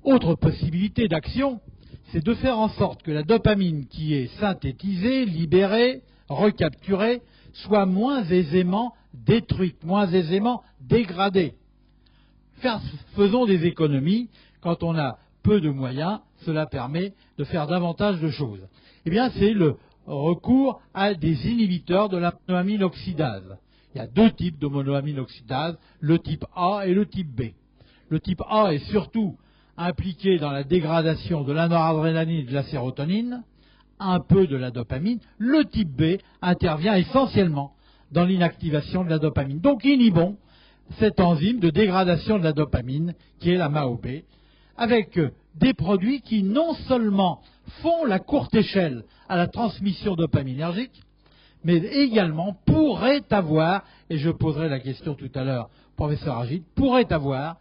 Autre possibilité d'action, c'est de faire en sorte que la dopamine qui est synthétisée, libérée, recapturée, soit moins aisément détruite, moins aisément dégradée. Faisons des économies. Quand on a peu de moyens, cela permet de faire davantage de choses. Eh bien, c'est le recours à des inhibiteurs de la monoamine oxydase. Il y a 2 types de monoamine oxydase, le type A et le type B. Le type A est surtout impliqué dans la dégradation de la noradrénaline et de la sérotonine, un peu de la dopamine. Le type B intervient essentiellement dans l'inactivation de la dopamine. Donc inhibons cette enzyme de dégradation de la dopamine qui est la MAOB, avec des produits qui non seulement font la courte échelle à la transmission dopaminergique, mais également pourraient avoir, et je poserai la question tout à l'heure, professeur Agide, pourraient avoir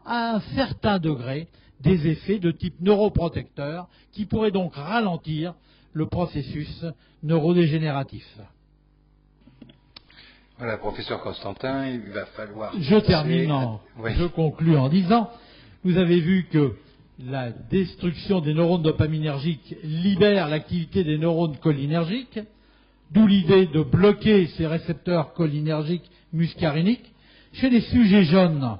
à un certain degré des effets de type neuroprotecteur qui pourraient donc ralentir le processus neurodégénératif. Voilà, professeur Constantin, il va falloir... Je termine, Oui. je conclus en disant, vous avez vu que la destruction des neurones dopaminergiques libère l'activité des neurones cholinergiques, d'où l'idée de bloquer ces récepteurs cholinergiques muscariniques. Chez les sujets jeunes,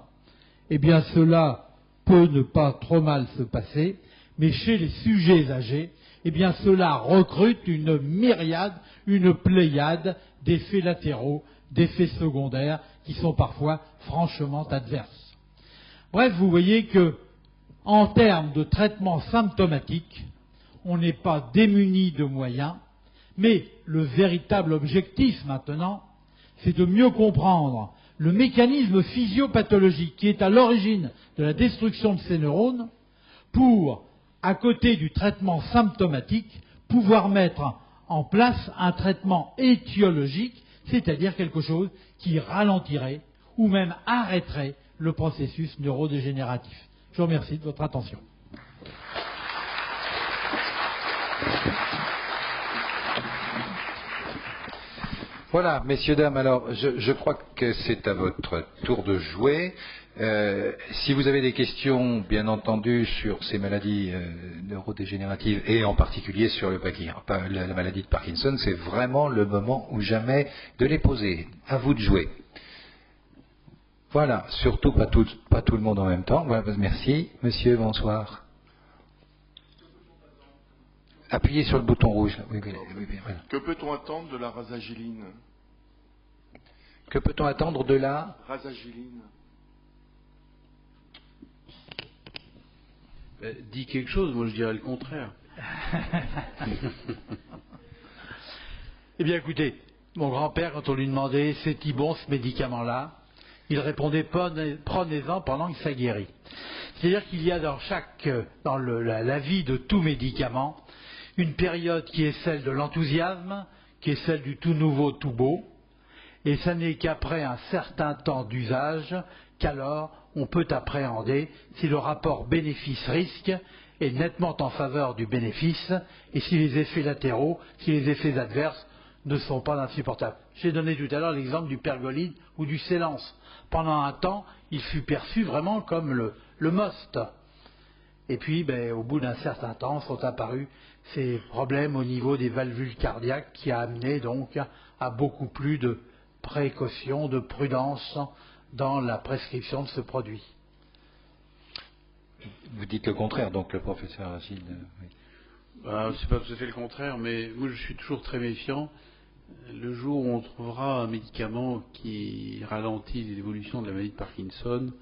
eh bien cela peut ne pas trop mal se passer, mais chez les sujets âgés, eh bien cela recrute une myriade, une pléiade d'effets latéraux, d'effets secondaires qui sont parfois franchement adverses. Bref, vous voyez que, en termes de traitement symptomatique, on n'est pas démuni de moyens, mais le véritable objectif maintenant, c'est de mieux comprendre le mécanisme physiopathologique qui est à l'origine de la destruction de ces neurones pour, à côté du traitement symptomatique, pouvoir mettre en place un traitement étiologique, c'est-à-dire quelque chose qui ralentirait ou même arrêterait le processus neurodégénératif. Je vous remercie de votre attention. Voilà, messieurs, dames, alors je crois que c'est à votre tour de jouer. Si vous avez des questions, bien entendu, sur ces maladies neurodégénératives et en particulier sur la maladie de Parkinson, c'est vraiment le moment ou jamais de les poser. À vous de jouer. Voilà, surtout pas tout le monde en même temps. Voilà, merci. Monsieur, bonsoir. Appuyez sur le bouton rouge. Oui, voilà. Que peut-on attendre de la rasagiline? Que peut-on attendre de la rasagiline? Dis quelque chose, moi je dirais le contraire. Eh bien écoutez, mon grand-père, quand on lui demandait « c'est-il bon ce médicament-là », il répondait « prenez-en pendant que ça guérit ». C'est-à-dire qu'il y a dans la vie de tout médicament, une période qui est celle de l'enthousiasme, qui est celle du tout nouveau, tout beau, et ce n'est qu'après un certain temps d'usage qu'alors on peut appréhender si le rapport bénéfice-risque est nettement en faveur du bénéfice et si les effets latéraux, si les effets adverses ne sont pas insupportables. J'ai donné tout à l'heure l'exemple du pergolide ou du Célance. Pendant un temps, il fut perçu vraiment comme le must. Et puis, au bout d'un certain temps, sont apparus ces problèmes au niveau des valvules cardiaques qui a amené donc à beaucoup plus de précaution, de prudence dans la prescription de ce produit. Vous dites le contraire, donc le professeur Agide. Oui. C'est pas tout à fait le contraire, mais moi je suis toujours très méfiant. Le jour où on trouvera un médicament qui ralentit l'évolution de la maladie de Parkinson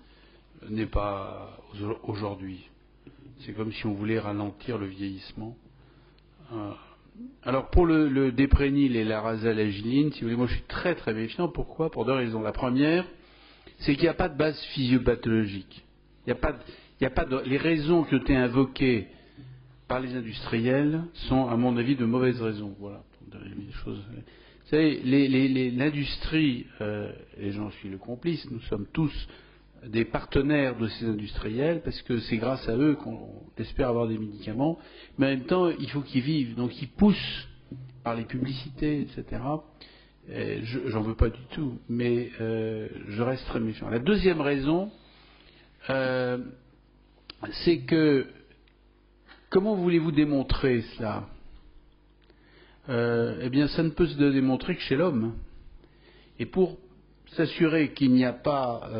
n'est pas aujourd'hui. C'est comme si on voulait ralentir le vieillissement. Alors pour le déprénil et la rasalagiline, si vous voulez, moi je suis très très méfiant. Pourquoi? Pour deux raisons. La première, c'est qu'il n'y a pas de base physiopathologique. Il n'y a pas les raisons qui ont été invoquées par les industriels sont, à mon avis, de mauvaises raisons. Voilà. Les choses. Vous savez, l'industrie, et j'en suis le complice, nous sommes tous des partenaires de ces industriels, parce que c'est grâce à eux qu'on espère avoir des médicaments, mais en même temps, il faut qu'ils vivent, donc ils poussent par les publicités, etc. J'en veux pas du tout, mais je reste très méfiant. La deuxième raison, c'est que, comment voulez-vous démontrer cela? Eh bien, ça ne peut se démontrer que chez l'homme. Et pour s'assurer qu'il n'y a pas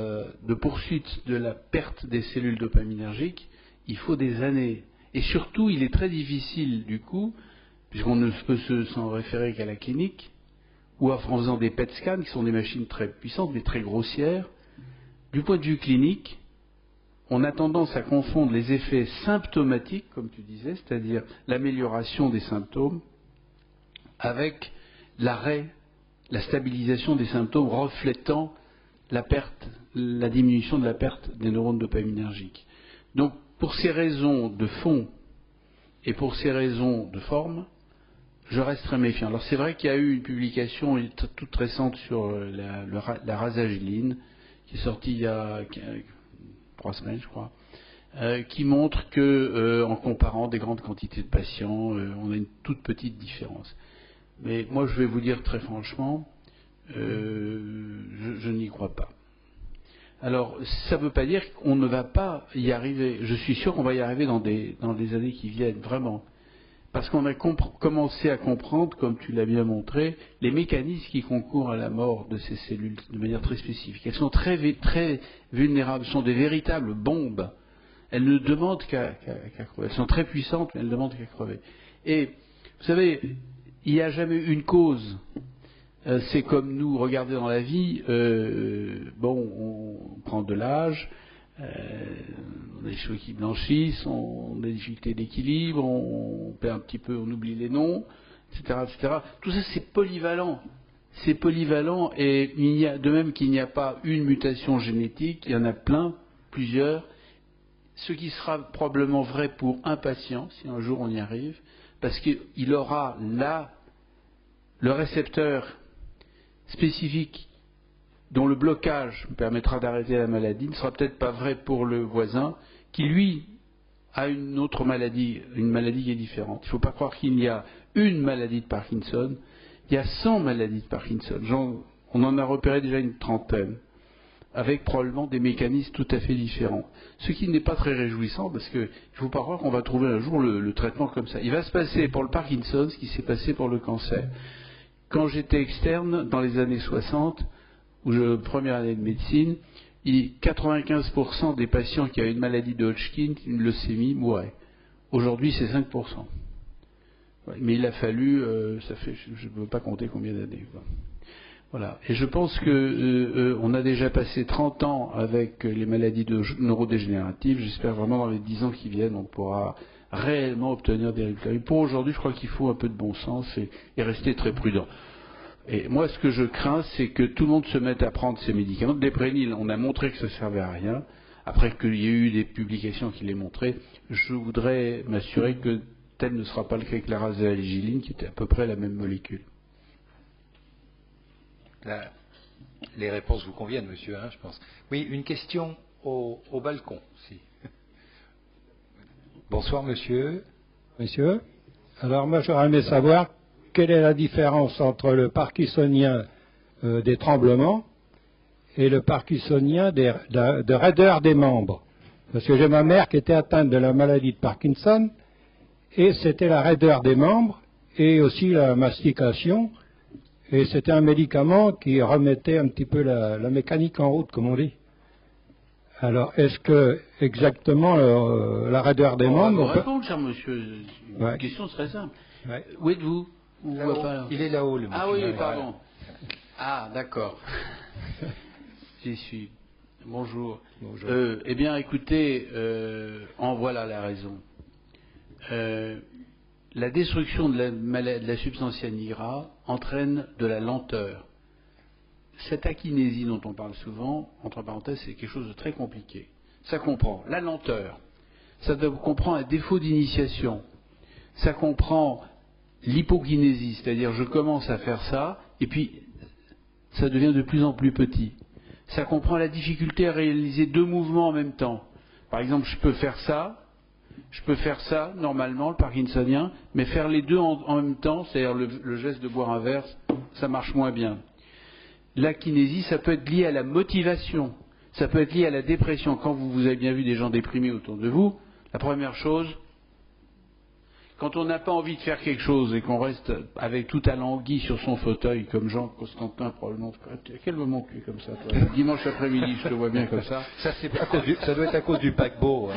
de poursuite de la perte des cellules dopaminergiques, il faut des années. Et surtout, il est très difficile, du coup, puisqu'on ne peut s'en référer qu'à la clinique, ou en faisant des PET scans, qui sont des machines très puissantes, mais très grossières, du point de vue clinique, on a tendance à confondre les effets symptomatiques, comme tu disais, c'est-à-dire l'amélioration des symptômes, avec l'arrêt la stabilisation des symptômes reflétant la diminution de la perte des neurones dopaminergiques. Donc, pour ces raisons de fond et pour ces raisons de forme, je reste très méfiant. Alors, c'est vrai qu'il y a eu une publication toute récente sur la rasagiline, qui est sortie il y a 3 semaines, je crois, qui montre que, en comparant des grandes quantités de patients, on a une toute petite différence. Mais moi, je vais vous dire très franchement, je n'y crois pas. Alors, ça ne veut pas dire qu'on ne va pas y arriver. Je suis sûr qu'on va y arriver dans les années qui viennent, vraiment. Parce qu'on a commencé à comprendre, comme tu l'as bien montré, les mécanismes qui concourent à la mort de ces cellules de manière très spécifique. Elles sont très vulnérables, sont des véritables bombes. Elles ne demandent qu'à crever. Elles sont très puissantes, mais elles ne demandent qu'à crever. Et, vous savez, il n'y a jamais eu une cause. C'est comme nous, regardez dans la vie, on prend de l'âge, on a des cheveux qui blanchissent, on a des difficultés d'équilibre, on perd un petit peu, on oublie les noms, etc., etc. Tout ça, c'est polyvalent. C'est polyvalent, et de même qu'il n'y a pas une mutation génétique, il y en a plusieurs. Ce qui sera probablement vrai pour un patient, si un jour on y arrive, parce qu'il aura là le récepteur spécifique dont le blocage permettra d'arrêter la maladie, ne sera peut-être pas vrai pour le voisin, qui lui a une autre maladie, une maladie qui est différente. Il ne faut pas croire qu'il y a une maladie de Parkinson, il y a 100 maladies de Parkinson. On en a repéré déjà une trentaine, avec probablement des mécanismes tout à fait différents. Ce qui n'est pas très réjouissant, parce qu'il ne faut pas croire qu'on va trouver un jour le traitement comme ça. Il va se passer pour le Parkinson ce qui s'est passé pour le cancer. Quand j'étais externe, dans les années 60, première année de médecine, 95% des patients qui avaient une maladie de Hodgkin, une leucémie, mouraient. Aujourd'hui, c'est 5%. Mais il a fallu, ça fait, je ne peux pas compter combien d'années. Voilà. Et je pense qu'on a déjà passé 30 ans avec les maladies neurodégénératives. J'espère vraiment dans les 10 ans qui viennent, on pourra réellement obtenir des résultats. Et pour aujourd'hui, je crois qu'il faut un peu de bon sens et rester très prudent. Et moi, ce que je crains, c'est que tout le monde se mette à prendre ces médicaments. Le Déprénil, on a montré que ça ne servait à rien. Après qu'il y ait eu des publications qui l'aient montré, je voudrais m'assurer que tel ne sera pas le cas avec la rasagiline, qui était à peu près la même molécule. Là, les réponses vous conviennent, monsieur, hein, je pense. Oui, une question au balcon. Si. Bonsoir, monsieur. Monsieur, alors moi j'aurais aimé savoir quelle est la différence entre le parkinsonien des tremblements et le parkinsonien de raideur des membres. Parce que j'ai ma mère qui était atteinte de la maladie de Parkinson, et c'était la raideur des membres et aussi la mastication, et c'était un médicament qui remettait un petit peu la mécanique en route, comme on dit. Alors, est-ce que exactement la raideur des membres... On va vous répondre, cher monsieur. Une question très simple. Ouais. Où êtes-vous? Il est là-haut, le monsieur. Ah oui, pardon. Ah, d'accord. J'y suis. Bonjour. Bonjour. Eh bien, écoutez, en voilà la raison. La destruction de la substance cyanhydra entraîne de la lenteur. Cette akinésie dont on parle souvent, entre parenthèses, c'est quelque chose de très compliqué. Ça comprend la lenteur, ça comprend un défaut d'initiation, ça comprend l'hypokinésie, c'est-à-dire je commence à faire ça, et puis ça devient de plus en plus petit. Ça comprend la difficulté à réaliser 2 mouvements en même temps. Par exemple, je peux faire ça, normalement, le parkinsonien, mais faire les deux en même temps, c'est-à-dire le geste de boire un verre, ça marche moins bien. La kinésie, ça peut être lié à la motivation, ça peut être lié à la dépression. Quand vous avez bien vu des gens déprimés autour de vous, la première chose, quand on n'a pas envie de faire quelque chose et qu'on reste avec tout alangui sur son fauteuil, comme Jean Constantin probablement, à quel moment tu es comme ça, toi? Dimanche après-midi, je te vois bien comme ça. Ça doit être à cause du paquebot.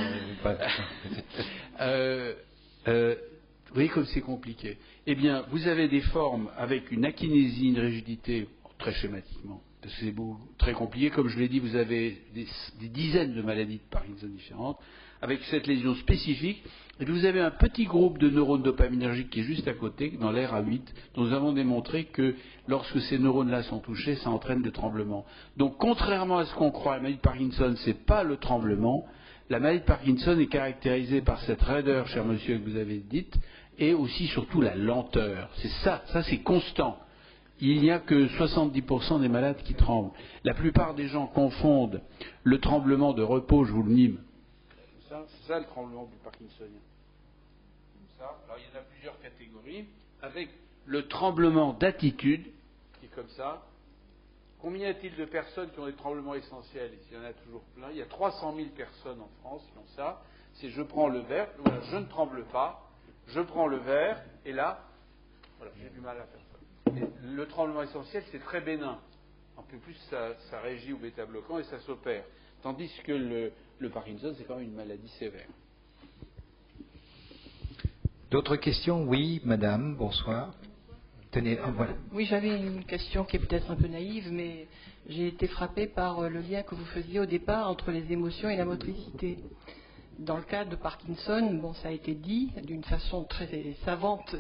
Vous voyez comme c'est compliqué. Eh bien, vous avez des formes avec une akinésie, une rigidité, très schématiquement, parce que c'est très compliqué. Comme je l'ai dit, vous avez des dizaines de maladies de Parkinson différentes, avec cette lésion spécifique, et puis vous avez un petit groupe de neurones dopaminergiques qui est juste à côté, dans l'RA8, dont nous avons démontré que lorsque ces neurones-là sont touchés, ça entraîne des tremblements. Donc, contrairement à ce qu'on croit, la maladie de Parkinson, ce n'est pas le tremblement. La maladie de Parkinson est caractérisée par cette raideur, cher monsieur, que vous avez dite, et aussi surtout la lenteur. C'est ça c'est constant. Il n'y a que 70% des malades qui tremblent. La plupart des gens confondent le tremblement de repos, je vous le mime. C'est ça le tremblement du Parkinsonien. Comme ça. Alors il y en a plusieurs catégories, avec le tremblement d'attitude, qui est comme ça. Combien y a-t-il de personnes qui ont des tremblements essentiels? Il y en a toujours plein. Il y a 300 000 personnes en France qui ont ça. C'est je prends le verre, voilà, je ne tremble pas, je prends le verre, et là, voilà, j'ai du mal à faire ça. Et le tremblement essentiel, c'est très bénin. Un peu plus, ça régit au bêta-bloquant et ça s'opère. Tandis que le Parkinson, c'est quand même une maladie sévère. D'autres questions? Oui, madame, bonsoir. Tenez, voilà. Oui, j'avais une question qui est peut-être un peu naïve, mais j'ai été frappée par le lien que vous faisiez au départ entre les émotions et la motricité. Dans le cas de Parkinson, bon, ça a été dit d'une façon très savante,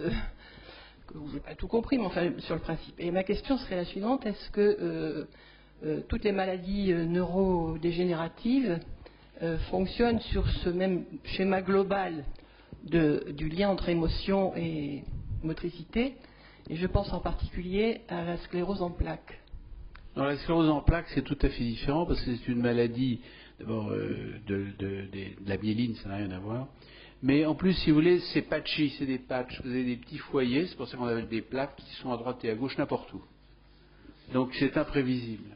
que vous n'avez pas tout compris, mais enfin, sur le principe. Et ma question serait la suivante, est-ce que toutes les maladies neurodégénératives fonctionnent sur ce même schéma global du lien entre émotion et motricité? Et je pense en particulier à la sclérose en plaques. Non, la sclérose en plaques, c'est tout à fait différent parce que c'est une maladie, d'abord, de la myéline, ça n'a rien à voir. Mais en plus, si vous voulez, c'est patchy, c'est des patchs. Vous avez des petits foyers, c'est pour ça qu'on appelle des plaques qui sont à droite et à gauche, n'importe où. Donc c'est imprévisible.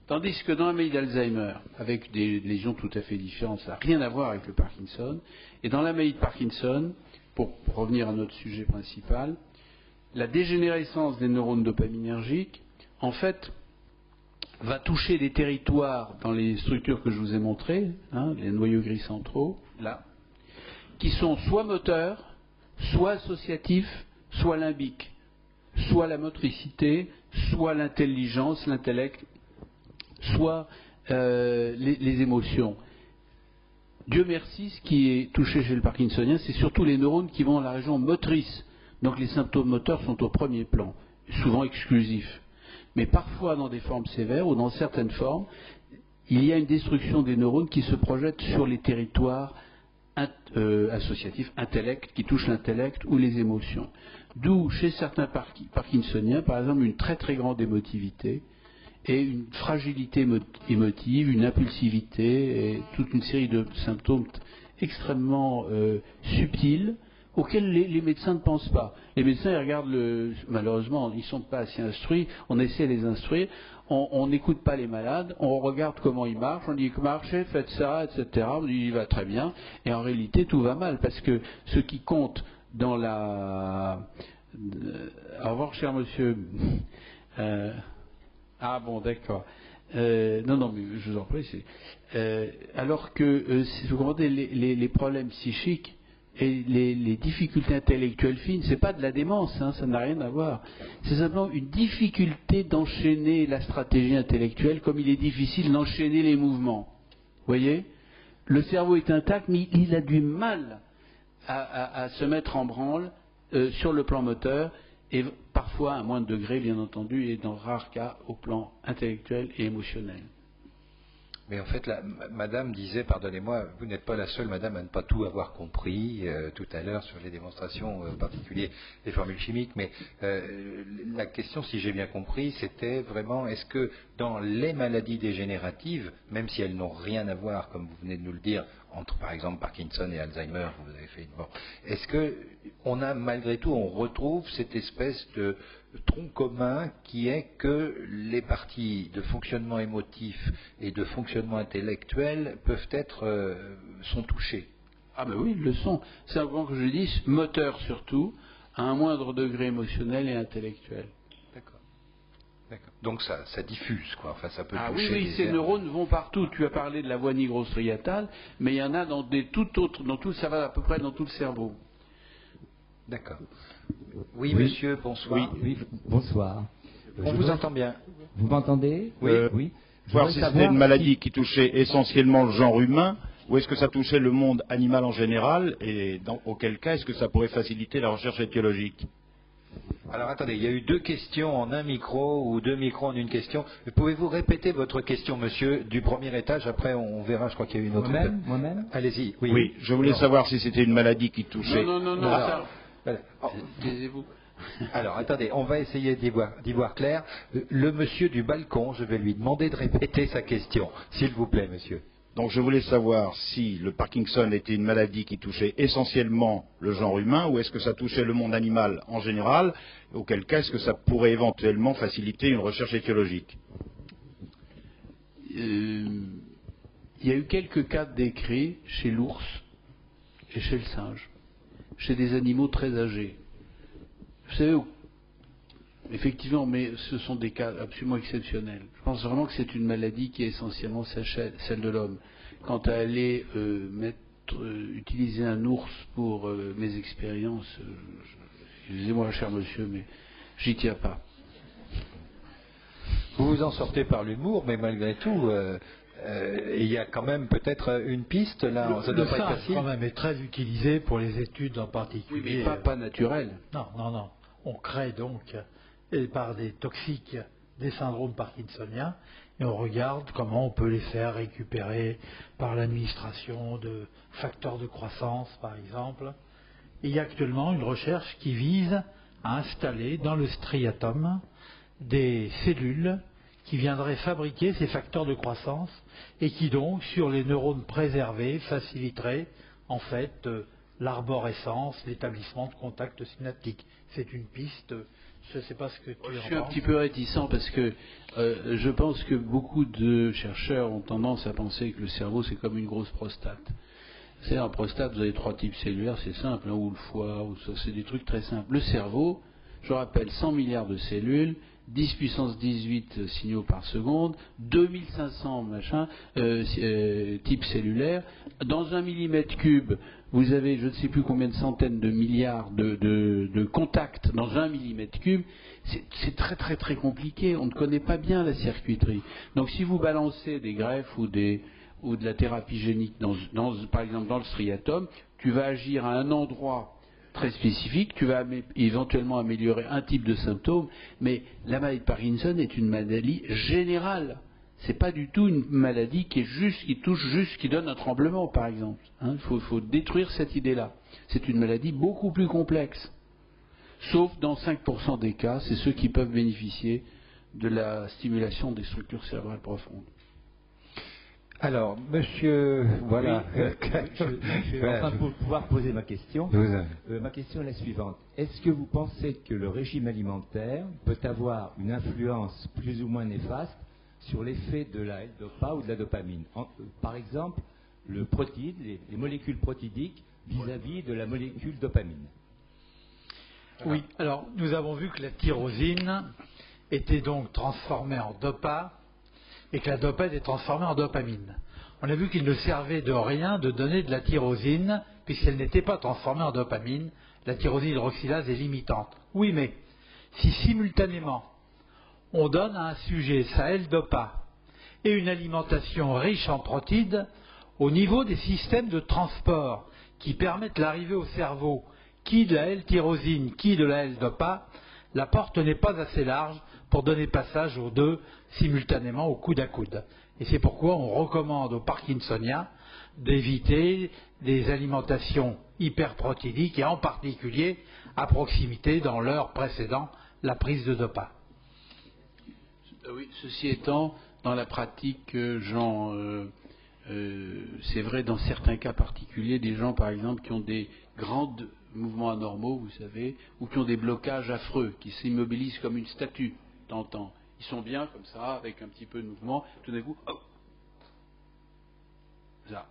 Tandis que dans la maladie d'Alzheimer, avec des lésions tout à fait différentes, ça n'a rien à voir avec le Parkinson. Et dans la maladie de Parkinson, pour revenir à notre sujet principal, la dégénérescence des neurones dopaminergiques, en fait, va toucher des territoires dans les structures que je vous ai montrées, les noyaux gris centraux, là, qui sont soit moteurs, soit associatifs, soit limbiques, soit la motricité, soit l'intelligence, l'intellect, soit les émotions. Dieu merci, ce qui est touché chez le Parkinsonien, c'est surtout les neurones qui vont dans la région motrice. Donc les symptômes moteurs sont au premier plan, souvent exclusifs. Mais parfois, dans des formes sévères ou dans certaines formes, il y a une destruction des neurones qui se projette sur les territoires associatifs, intellect, qui touchent l'intellect ou les émotions. D'où, chez certains Parkinsoniens, par exemple, une très très grande émotivité et une fragilité émotive, une impulsivité et toute une série de symptômes extrêmement subtils auxquels les médecins ne pensent pas. Les médecins, ils regardent malheureusement, ils ne sont pas assez instruits, on essaie de les instruire, on n'écoute pas les malades, on regarde comment ils marchent, on dit marchez, faites ça, etc. On dit il va très bien, et en réalité tout va mal, parce que ce qui compte dans la... Au revoir cher monsieur. Ah bon, d'accord. Non, mais je vous en prie. Alors que, si vous comprenez, les problèmes psychiques et les difficultés intellectuelles fines, c'est pas de la démence, ça n'a rien à voir. C'est simplement une difficulté d'enchaîner la stratégie intellectuelle comme il est difficile d'enchaîner les mouvements. Vous voyez? Le cerveau est intact, mais il a du mal à se mettre en branle sur le plan moteur, et parfois à moindre degré, bien entendu, et dans rares cas au plan intellectuel et émotionnel. Mais en fait, madame disait, pardonnez-moi, vous n'êtes pas la seule madame à ne pas tout avoir compris tout à l'heure sur les démonstrations, en particulier des formules chimiques, mais la question, si j'ai bien compris, c'était vraiment, est-ce que dans les maladies dégénératives, même si elles n'ont rien à voir, comme vous venez de nous le dire, entre par exemple Parkinson et Alzheimer, vous avez fait est-ce que on a malgré tout, on retrouve cette espèce de tronc commun qui est que les parties de fonctionnement émotif et de fonctionnement intellectuel peuvent être sont touchées? Ah ben oui, ils le sont. C'est simplement que je dis moteur surtout, à un moindre degré émotionnel et intellectuel. D'accord. Donc ça diffuse, quoi. Enfin, ça peut toucher. Ah oui, ces neurones vont partout. Tu as parlé de la voie nigrostriatale, mais il y en a dans des tout autres, ça va à peu près dans tout le cerveau. D'accord. Oui, monsieur, bonsoir. Oui, bonsoir. On vous entend bien. Vous m'entendez? Oui. Oui. Je Voir voudrais si savoir c'était une maladie qui touchait essentiellement le genre humain, ou est-ce que ça touchait le monde animal en général, et auquel cas est-ce que ça pourrait faciliter la recherche étiologique? Alors attendez, il y a eu 2 questions en un micro ou 2 micros en une question. Pouvez-vous répéter votre question, monsieur, du premier étage? Après, on verra, je crois qu'il y a eu une autre. Moi-même. Allez-y. Oui. Oui, je voulais savoir si c'était une maladie qui touchait. Non, Alors, ça. Oh. Taisez-vous. Alors, attendez, on va essayer d'y voir clair. Le monsieur du balcon, je vais lui demander de répéter sa question, s'il vous plaît, monsieur. Donc je voulais savoir si le Parkinson était une maladie qui touchait essentiellement le genre humain, ou est-ce que ça touchait le monde animal en général, auquel cas est-ce que ça pourrait éventuellement faciliter une recherche étiologique? Il y a eu quelques cas décrits chez l'ours et chez le singe, chez des animaux très âgés. Vous savez, effectivement, mais ce sont des cas absolument exceptionnels. Je pense vraiment que c'est une maladie qui est essentiellement celle de l'homme. Quant à aller utiliser un ours pour mes expériences, excusez-moi, cher monsieur, mais j'y tiens pas. Vous vous en sortez par l'humour, mais malgré tout, il y a quand même peut-être une piste là. Ça Le doit pas être singe, facile. quand même, est très utilisé pour les études en particulier. Oui, mais pas naturel. Non. On crée donc, par des toxiques, des syndromes parkinsoniens, et on regarde comment on peut les faire récupérer par l'administration de facteurs de croissance, par exemple. Et il y a actuellement une recherche qui vise à installer dans le striatum des cellules qui viendraient fabriquer ces facteurs de croissance et qui donc, sur les neurones préservés, faciliteraient en fait l'arborescence, l'établissement de contacts synaptiques. C'est une piste, je ne sais pas ce que tu en penses. Je suis un petit peu réticent parce que je pense que beaucoup de chercheurs ont tendance à penser que le cerveau c'est comme une grosse prostate. C'est un prostate, vous avez 3 types cellulaires, c'est simple, hein, ou le foie, ou ça, c'est des trucs très simples. Le cerveau, je rappelle, 100 milliards de cellules, 10 puissance 18 signaux par seconde, 2500 types cellulaires. Dans 1 millimètre cube, vous avez je ne sais plus combien de centaines de milliards de contacts dans 1 millimètre cube. C'est très très très compliqué. On ne connaît pas bien la circuiterie. Donc si vous balancez des greffes ou de la thérapie génique, par exemple dans le striatum, tu vas agir à un endroit très spécifique, tu vas éventuellement améliorer un type de symptômes, mais la maladie de Parkinson est une maladie générale. C'est pas du tout une maladie qui touche juste, qui donne un tremblement, par exemple. Il faut détruire cette idée-là. C'est une maladie beaucoup plus complexe. Sauf dans 5% des cas, c'est ceux qui peuvent bénéficier de la stimulation des structures cérébrales profondes. Alors, monsieur, voilà. Je vais enfin pouvoir poser ma question. Ma question est la suivante. Est-ce que vous pensez que le régime alimentaire peut avoir une influence plus ou moins néfaste sur l'effet de la L-dopa ou de la dopamine? Par exemple, le protéide, les molécules protidiques vis-à-vis de la molécule dopamine. Oui, alors nous avons vu que la tyrosine était donc transformée en dopa et que la dopa était transformée en dopamine. On a vu qu'il ne servait de rien de donner de la tyrosine puisqu'elle n'était pas transformée en dopamine. La tyrosine hydroxylase est limitante. Oui, mais si simultanément on donne à un sujet sa L-dopa et une alimentation riche en protides, au niveau des systèmes de transport qui permettent l'arrivée au cerveau, qui de la L-tyrosine, qui de la L-dopa, la porte n'est pas assez large pour donner passage aux deux simultanément au coude à coude. Et c'est pourquoi on recommande aux Parkinsoniens d'éviter des alimentations hyperprotidiques et en particulier à proximité dans l'heure précédant la prise de dopa. Oui, ceci étant, dans la pratique, c'est vrai dans certains cas particuliers, des gens par exemple qui ont des grands mouvements anormaux, vous savez, ou qui ont des blocages affreux, qui s'immobilisent comme une statue, t'entends. Ils sont bien comme ça, avec un petit peu de mouvement, tout d'un coup, hop, ça.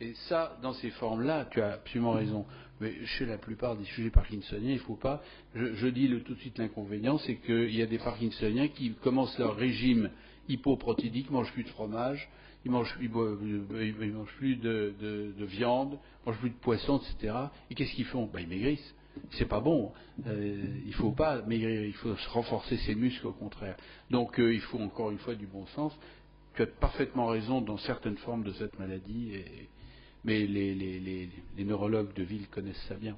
Et ça, dans ces formes-là, tu as absolument raison. Mais chez la plupart des sujets parkinsoniens, il ne faut pas. Je dis tout de suite l'inconvénient, c'est qu'il y a des parkinsoniens qui commencent leur régime hypoprotidique, ne mangent plus de fromage, ils ne mangent plus de viande, ne mangent plus de poisson, etc. Et qu'est-ce qu'ils font? Ils maigrissent. c'est pas bon. Il faut pas, mais il faut se renforcer ses muscles au contraire. Donc il faut encore une fois du bon sens. Tu as parfaitement raison dans certaines formes de cette maladie, mais les neurologues de ville connaissent ça bien.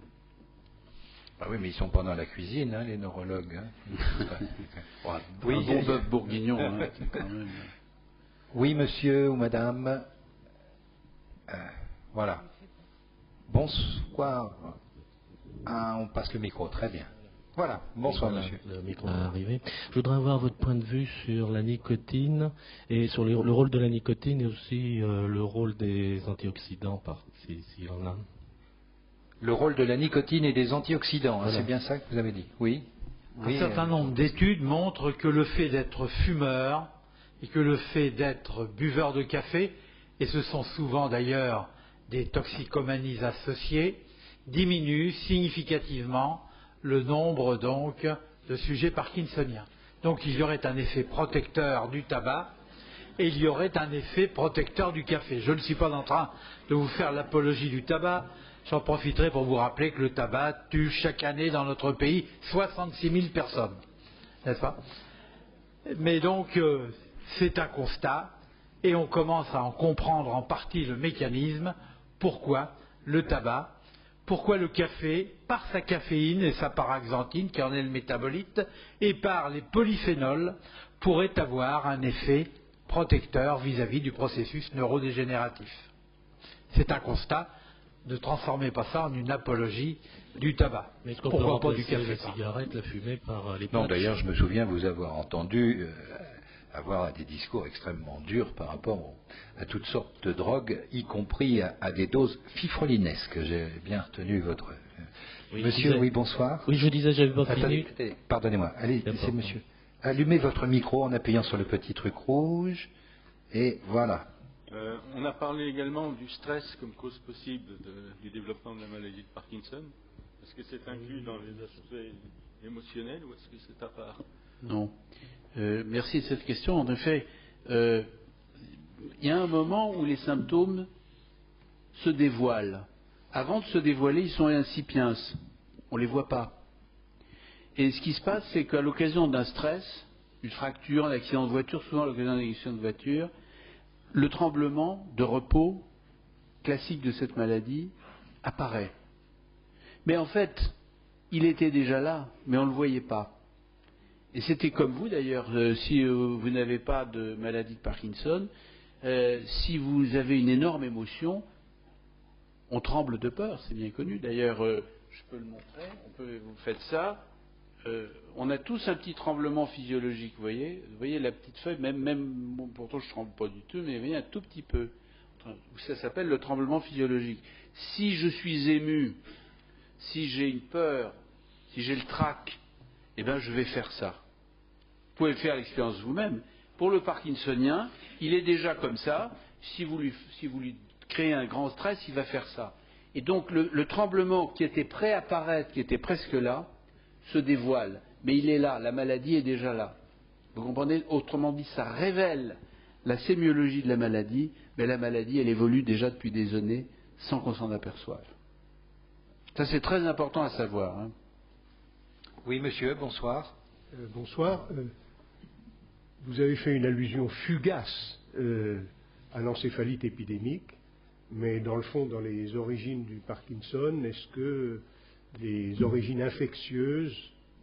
Ah oui, mais ils sont pas dans la cuisine, hein, les neurologues. Hein. Oui, un bon bœuf bourguignon, hein, c'est quand même... Oui, monsieur ou madame. Voilà. Bonsoir. Ah, on passe le micro, très bien. Voilà, bonsoir monsieur. Le micro est arrivé. Je voudrais avoir votre point de vue sur la nicotine et sur le rôle de la nicotine et aussi le rôle des antioxydants, s'il y en a. Le rôle de la nicotine et des antioxydants, voilà. C'est bien ça que vous avez dit. Oui. Un certain nombre d'études montrent que le fait d'être fumeur et que le fait d'être buveur de café, et ce sont souvent d'ailleurs des toxicomanies associées, diminue significativement le nombre donc de sujets parkinsoniens. Donc il y aurait un effet protecteur du tabac et il y aurait un effet protecteur du café. Je ne suis pas en train de vous faire l'apologie du tabac, j'en profiterai pour vous rappeler que le tabac tue chaque année dans notre pays 66 000 personnes, n'est-ce pas? Mais donc c'est un constat et on commence à en comprendre en partie le mécanisme, pourquoi le tabac, pourquoi le café, par sa caféine et sa paraxanthine, qui en est le métabolite, et par les polyphénols, pourrait avoir un effet protecteur vis-à-vis du processus neurodégénératif. C'est un constat. Ne transformez pas ça en une apologie du tabac. Mais est-ce qu'on peut remplacer du café, la cigarette, la fumée par les patchs? Non, d'ailleurs, je me souviens vous avoir entendu avoir des discours extrêmement durs par rapport à toutes sortes de drogues, y compris à des doses fifrolinesques. J'ai bien retenu votre... Oui, monsieur, oui, bonsoir. Oui, je disais, j'avais pas fini. Pardonnez-moi, allez, c'est monsieur. Allumez votre micro en appuyant sur le petit truc rouge, et voilà. On a parlé également du stress comme cause possible du développement de la maladie de Parkinson. Est-ce que c'est inclus dans les aspects émotionnels ou est-ce que c'est à part? Non. Merci de cette question. En effet, il y a un moment où les symptômes se dévoilent. Avant de se dévoiler, ils sont incipients. On ne les voit pas. Et ce qui se passe, c'est qu'à l'occasion d'un stress, une fracture, un accident de voiture, souvent à l'occasion d'un accident de voiture, le tremblement de repos classique de cette maladie apparaît. Mais en fait, il était déjà là, mais on ne le voyait pas. Et c'était comme vous d'ailleurs, si vous n'avez pas de maladie de Parkinson, si vous avez une énorme émotion, on tremble de peur, c'est bien connu. D'ailleurs, je peux le montrer, vous faites ça, on a tous un petit tremblement physiologique, vous voyez la petite feuille, même bon, pourtant je ne tremble pas du tout, mais vous voyez un tout petit peu. Ça s'appelle le tremblement physiologique. Si je suis ému, si j'ai une peur, si j'ai le trac, eh bien je vais faire ça. Vous pouvez faire l'expérience vous-même. Pour le parkinsonien, il est déjà comme ça. Si vous lui créez un grand stress, il va faire ça. Et donc le tremblement qui était prêt à apparaître, qui était presque là, se dévoile. Mais il est là, la maladie est déjà là. Vous comprenez? Autrement dit, ça révèle la sémiologie de la maladie, mais la maladie, elle évolue déjà depuis des années sans qu'on s'en aperçoive. Ça, c'est très important à savoir. Hein. Oui, monsieur, bonsoir. Bonsoir. Vous avez fait une allusion fugace à l'encéphalite épidémique, mais dans le fond, dans les origines du Parkinson, est-ce que les origines infectieuses,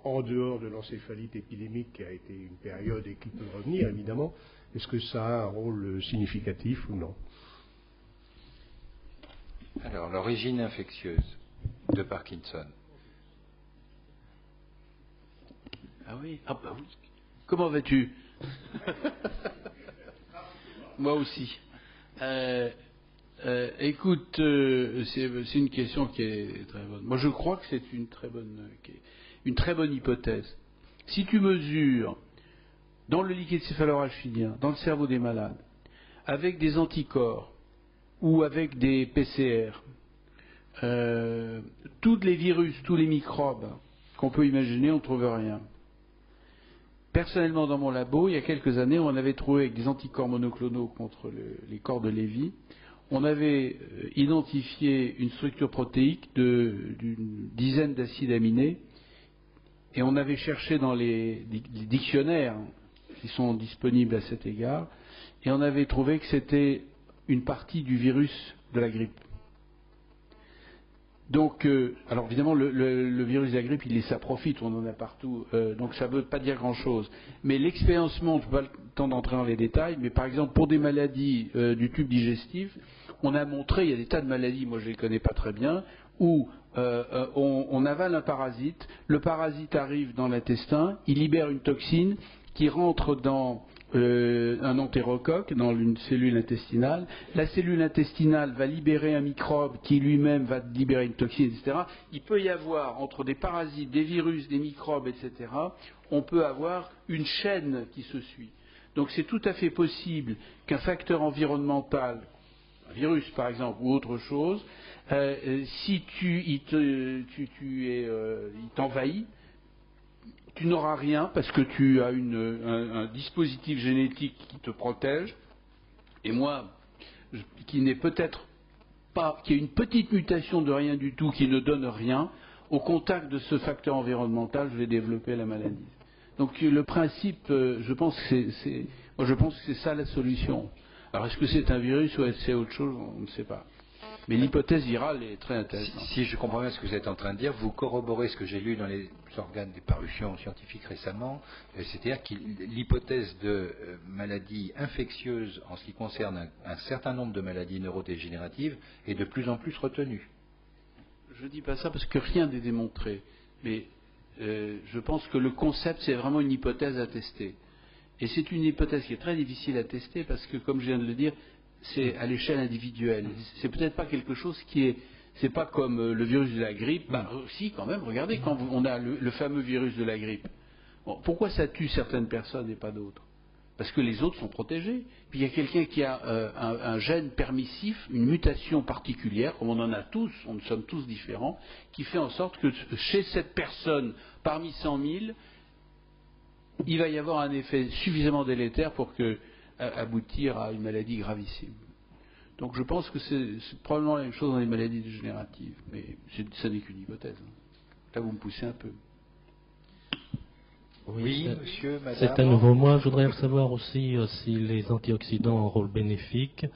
en dehors de l'encéphalite épidémique qui a été une période et qui peut revenir évidemment, est-ce que ça a un rôle significatif ou non? Alors, l'origine infectieuse de Parkinson. Ah oui, ah bah oui. Comment vas-tu? Moi aussi. Écoute, c'est une question qui est très bonne. Moi, je crois que c'est une très bonne hypothèse. Si tu mesures dans le liquide céphalorachidien, dans le cerveau des malades, avec des anticorps ou avec des PCR, tous les virus, tous les microbes qu'on peut imaginer, on ne trouve rien. Personnellement, dans mon labo, il y a quelques années, on avait trouvé avec des anticorps monoclonaux contre les corps de Lévy, on avait identifié une structure protéique d'une dizaine d'acides aminés, et on avait cherché dans les dictionnaires qui sont disponibles à cet égard, et on avait trouvé que c'était une partie du virus de la grippe. Donc, alors évidemment, le virus de la grippe, il est saprophyte, on en a partout, donc ça ne veut pas dire grand-chose. Mais l'expérience montre, je n'ai pas le temps d'entrer dans les détails, mais par exemple, pour des maladies du tube digestif, on a montré, il y a des tas de maladies, moi je ne les connais pas très bien, où on avale un parasite, le parasite arrive dans l'intestin, il libère une toxine qui rentre dans un entérocoque, dans une cellule intestinale. La cellule intestinale va libérer un microbe qui lui-même va libérer une toxine, etc. Il peut y avoir, entre des parasites, des virus, des microbes, etc., on peut avoir une chaîne qui se suit. Donc c'est tout à fait possible qu'un facteur environnemental, un virus par exemple, ou autre chose, si il t'envahit, tu n'auras rien parce que tu as un dispositif génétique qui te protège. Et moi, qui n'est peut-être pas, qui a une petite mutation de rien du tout, qui ne donne rien, au contact de ce facteur environnemental, je vais développer la maladie. Donc le principe, je pense que c'est ça la solution. Alors est-ce que c'est un virus ou est-ce que c'est autre chose, on ne sait pas. Mais l'hypothèse virale est très intéressante. Si je comprends bien ce que vous êtes en train de dire, vous corroborez ce que j'ai lu dans les organes des parutions scientifiques récemment, c'est-à-dire que l'hypothèse de maladie infectieuse en ce qui concerne un certain nombre de maladies neurodégénératives est de plus en plus retenue. Je ne dis pas ça parce que rien n'est démontré, mais je pense que le concept, c'est vraiment une hypothèse à tester. Et c'est une hypothèse qui est très difficile à tester parce que, comme je viens de le dire, c'est à l'échelle individuelle. C'est peut-être pas quelque chose qui est... C'est pas comme le virus de la grippe. Bah, si, quand même, regardez, quand on a le fameux virus de la grippe, bon, pourquoi ça tue certaines personnes et pas d'autres? Parce que les autres sont protégés. Puis il y a quelqu'un qui a un gène permissif, une mutation particulière, comme on en a tous, on sommes tous différents, qui fait en sorte que chez cette personne, parmi 100 000, il va y avoir un effet suffisamment délétère pour aboutir à une maladie gravissime. Donc je pense que c'est probablement la même chose dans les maladies dégénératives, mais ça n'est qu'une hypothèse. Là, vous me poussez un peu. Oui, monsieur, madame. C'est à nouveau moi. Je voudrais savoir aussi si les antioxydants ont un rôle bénéfique,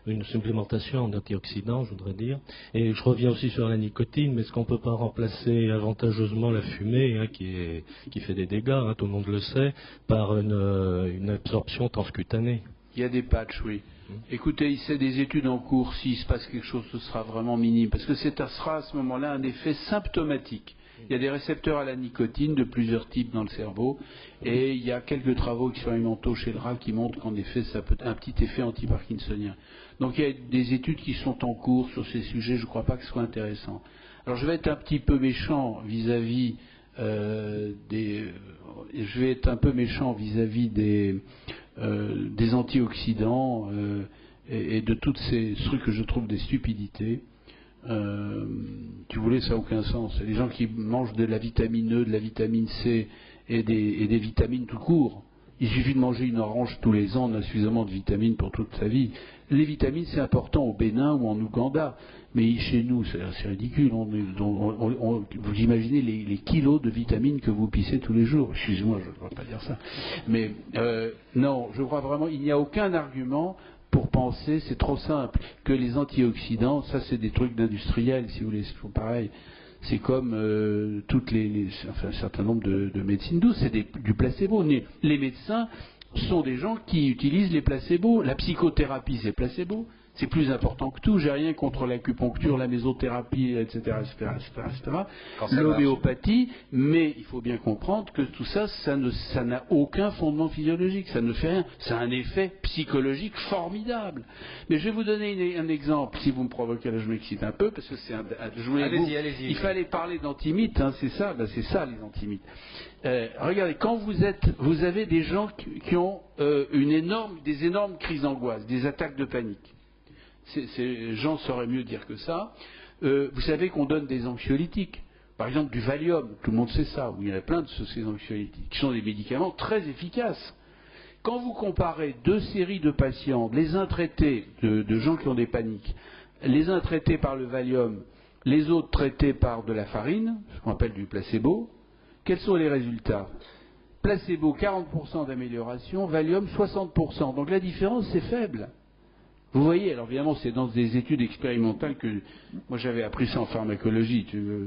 une supplémentation en antioxydants, je voudrais dire. Et je reviens aussi sur la nicotine, mais est-ce qu'on ne peut pas remplacer avantageusement la fumée, qui fait des dégâts, tout le monde le sait, par une absorption transcutanée? Il y a des patchs, oui. Écoutez, c'est des études en cours. S'il se passe quelque chose, ce sera vraiment minime, parce que ça sera à ce moment-là un effet symptomatique. Il y a des récepteurs à la nicotine de plusieurs types dans le cerveau, et il y a quelques travaux expérimentaux chez le rat qui montrent qu'en effet, ça peut être un petit effet anti-parkinsonien. Donc il y a des études qui sont en cours sur ces sujets, je ne crois pas que ce soit intéressant. Alors je vais être un petit peu méchant vis-à-vis des antioxydants et de tous ces trucs que je trouve des stupidités. Tu voulais, ça n'a aucun sens. Les gens qui mangent de la vitamine E, de la vitamine C et des vitamines tout court. Il suffit de manger une orange tous les ans, on a suffisamment de vitamines pour toute sa vie. Les vitamines, c'est important au Bénin ou en Ouganda, mais chez nous, c'est ridicule. Vous imaginez les kilos de vitamines que vous pissez tous les jours. Excusez-moi, je ne devrais pas dire ça. Mais non, je crois vraiment, il n'y a aucun argument pour penser, c'est trop simple, que les antioxydants, ça c'est des trucs d'industriels, si vous voulez, c'est pareil. C'est comme un certain nombre de médecines douces, c'est du placebo. Les médecins sont des gens qui utilisent les placebos. La psychothérapie, c'est placebo. C'est plus important que tout. J'ai rien contre l'acupuncture, la mésothérapie, etc. L'homéopathie, mais il faut bien comprendre que tout ça, ça n'a aucun fondement physiologique. Ça ne fait rien. Ça a un effet psychologique formidable. Mais je vais vous donner un exemple. Si vous me provoquez, là, je m'excite un peu, parce que allez-y. Il fallait parler d'antimythes, hein, c'est ça les antimythes. Regardez, quand vous avez des gens qui ont des énormes crises d'angoisse, des attaques de panique. Ces gens sauraient mieux dire que ça. Vous savez qu'on donne des anxiolytiques. Par exemple, du Valium, tout le monde sait ça. Il y en a plein de ces anxiolytiques, qui sont des médicaments très efficaces. Quand vous comparez deux séries de patients, les uns traités de gens qui ont des paniques, les uns traités par le Valium, les autres traités par de la farine, ce qu'on appelle du placebo, quels sont les résultats? Placebo, 40% d'amélioration, Valium, 60%. Donc la différence, c'est faible. Vous voyez, alors évidemment, c'est dans des études expérimentales que moi j'avais appris ça en pharmacologie,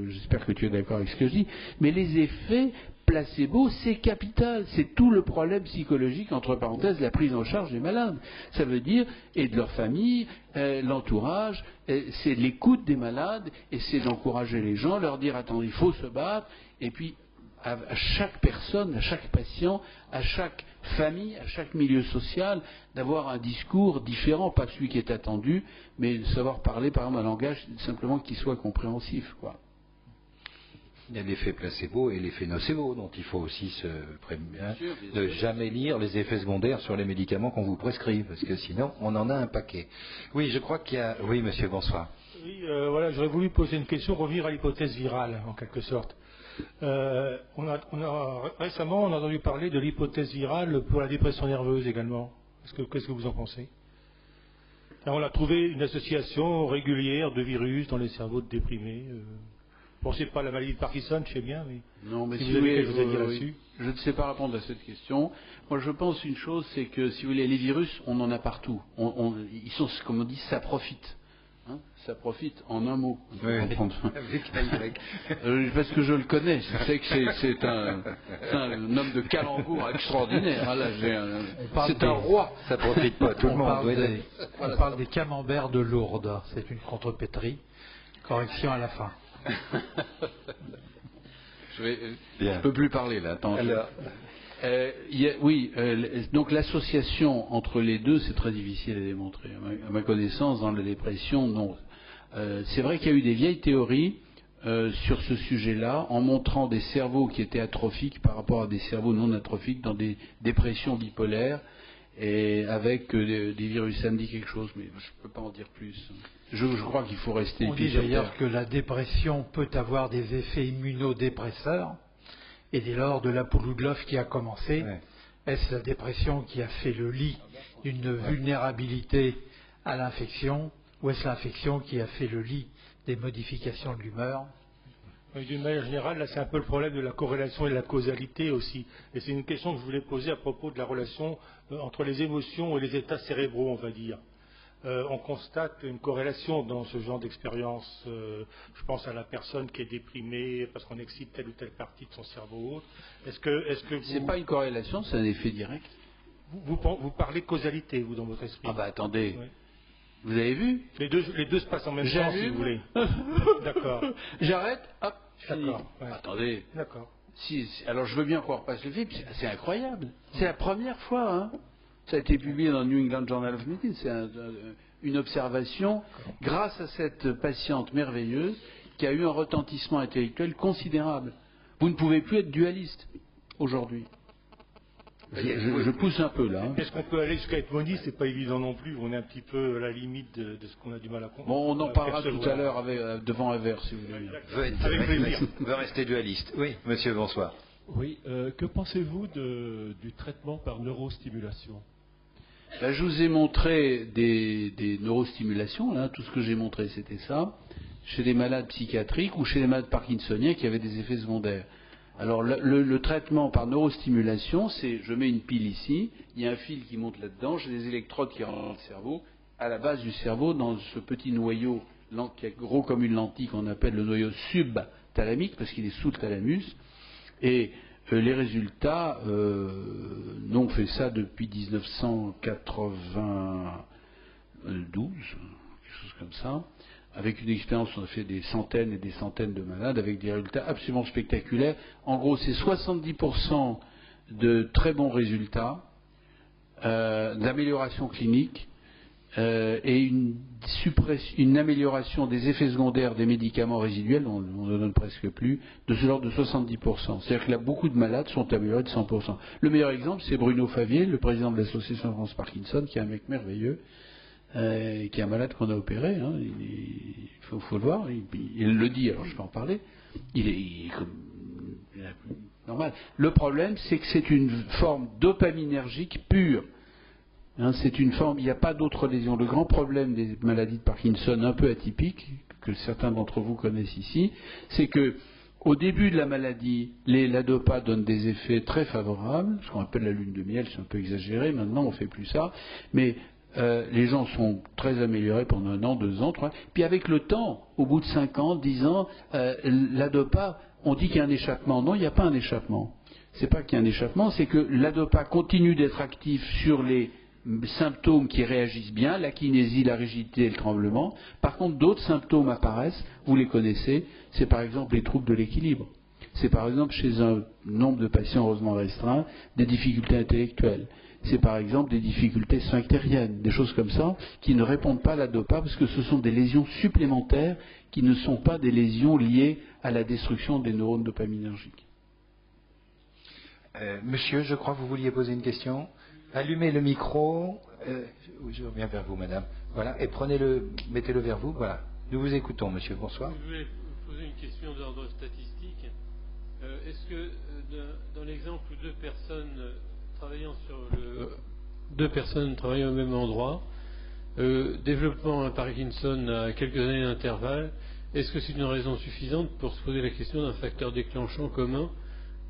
j'espère que tu es d'accord avec ce que je dis, mais les effets placebo, c'est capital, c'est tout le problème psychologique, entre parenthèses, la prise en charge des malades. Ça veut dire, et de leur famille, l'entourage, c'est l'écoute des malades, et c'est d'encourager les gens, leur dire, attendez, il faut se battre, et puis à chaque personne, à chaque patient, à chaque famille, à chaque milieu social, d'avoir un discours différent, pas celui qui est attendu, mais de savoir parler, par exemple, un langage simplement qui soit compréhensif, quoi. Il y a l'effet placebo et l'effet nocebo, dont il faut aussi se prémunir de jamais lire les effets secondaires sur les médicaments qu'on vous prescrit, parce que sinon, on en a un paquet. Oui, je crois qu'il y a... Oui, monsieur, bonsoir. Oui, voilà, j'aurais voulu poser une question, revenir à l'hypothèse virale, en quelque sorte. Récemment, on a entendu parler de l'hypothèse virale pour la dépression nerveuse également. Qu'est-ce que vous en pensez? Là, on a trouvé une association régulière de virus dans les cerveaux de déprimés. Bon, c'est pas la maladie de Parkinson, je sais bien, mais, non, mais si vous avez quelque chose à dire là-dessus. Je ne sais pas répondre à cette question. Moi, je pense une chose, c'est que, si vous voulez, les virus, on en a partout. Ils sont, comme on dit, ça profite. Hein, ça profite en un mot. Oui, parce que je le connais, je sais que c'est un homme de calembour extraordinaire. C'est un roi. Ça profite pas, tout le monde. On parle des camemberts de Lourdes. C'est une contrepétrie. Correction à la fin. Je ne peux plus parler là. Attends. Donc l'association entre les deux, c'est très difficile à démontrer. À ma connaissance, dans la dépression, non. C'est vrai qu'il y a eu des vieilles théories sur ce sujet-là, en montrant des cerveaux qui étaient atrophiques par rapport à des cerveaux non atrophiques dans des dépressions bipolaires, et avec des virus. Ça me dit quelque chose, mais je ne peux pas en dire plus. Je crois qu'il faut rester. On dit d'ailleurs que la dépression peut avoir des effets immunodépresseurs. Et dès lors de l'Apolloglove qui a commencé, est-ce la dépression qui a fait le lit d'une vulnérabilité à l'infection, ou est-ce l'infection qui a fait le lit des modifications de l'humeur? D'une manière générale, là c'est un peu le problème de la corrélation et de la causalité aussi. Et c'est une question que je voulais poser à propos de la relation entre les émotions et les états cérébraux, on va dire. On constate une corrélation dans ce genre d'expérience. Je pense à la personne qui est déprimée parce qu'on excite telle ou telle partie de son cerveau. Est-ce que vous... C'est pas une corrélation, c'est un effet direct. Vous parlez de causalité, vous, dans votre esprit. Ah bah attendez. Oui. Vous avez vu? Les deux se passent en même temps, si vous voulez. D'accord. J'arrête, hop, d'accord. Ouais. Attendez. D'accord. Alors je veux bien qu'on repasse le film, c'est incroyable. C'est la première fois, hein. Ça a été publié dans le New England Journal of Medicine. C'est une observation grâce à cette patiente merveilleuse qui a eu un retentissement intellectuel considérable. Vous ne pouvez plus être dualiste aujourd'hui. Je pousse un peu là. Hein. Est-ce qu'on peut aller jusqu'à être moniste? C'est pas évident non plus. On est un petit peu à la limite de ce qu'on a du mal à comprendre. Bon, on en parlera tout à l'heure devant un verre, si vous voulez. Avec plaisir. Veut rester dualiste. Oui, monsieur, bonsoir. Oui, que pensez-vous du traitement par neurostimulation? Là, je vous ai montré des neurostimulations, là, tout ce que j'ai montré c'était ça, chez des malades psychiatriques ou chez des malades parkinsoniens qui avaient des effets secondaires. Alors le traitement par neurostimulation, c'est je mets une pile ici, il y a un fil qui monte là-dedans, j'ai des électrodes qui rentrent dans le cerveau, à la base du cerveau, dans ce petit noyau qui est gros comme une lentille qu'on appelle le noyau subthalamique, parce qu'il est sous le thalamus, et les résultats, nous on fait ça depuis 1992, quelque chose comme ça. Avec une expérience, on a fait des centaines et des centaines de malades avec des résultats absolument spectaculaires. En gros, c'est 70% de très bons résultats, d'amélioration clinique et une amélioration des effets secondaires des médicaments résiduels, on ne donne presque plus, de ce genre de 70%. C'est-à-dire que là, beaucoup de malades sont améliorés de 100%. Le meilleur exemple, c'est Bruno Favier, le président de l'association France Parkinson, qui est un mec merveilleux, qui est un malade qu'on a opéré. Hein, il faut le voir, il le dit, alors je peux en parler. Il est comme... normal. Le problème, c'est que c'est une forme dopaminergique pure. Hein, c'est une forme, il n'y a pas d'autre lésion. Le grand problème des maladies de Parkinson un peu atypiques, que certains d'entre vous connaissent ici, c'est que au début de la maladie, la dopa donne des effets très favorables, ce qu'on appelle la lune de miel, c'est un peu exagéré, maintenant on ne fait plus ça, mais les gens sont très améliorés pendant 1 an, 2 ans, 3 ans. Puis avec le temps, au bout de 5 ans, 10 ans, la dopa, on dit qu'il y a un échappement. Non, il n'y a pas un échappement. C'est pas qu'il y a un échappement, c'est que la dopa continue d'être active sur les symptômes qui réagissent bien, la kinésie, la rigidité et le tremblement. Par contre, d'autres symptômes apparaissent, vous les connaissez, c'est par exemple les troubles de l'équilibre. C'est par exemple chez un nombre de patients heureusement restreint, des difficultés intellectuelles. C'est par exemple des difficultés sphinctériennes, des choses comme ça, qui ne répondent pas à la dopa parce que ce sont des lésions supplémentaires qui ne sont pas des lésions liées à la destruction des neurones dopaminergiques. Monsieur, je crois que vous vouliez poser une question. Allumez le micro. Je reviens vers vous, madame. Voilà, et mettez-le vers vous. Voilà. Nous vous écoutons, monsieur. Bonsoir. Je voulais poser une question d'ordre statistique. Est-ce que dans l'exemple où deux personnes travaillant au même endroit, développement à Parkinson à quelques années d'intervalle, est-ce que c'est une raison suffisante pour se poser la question d'un facteur déclenchant commun?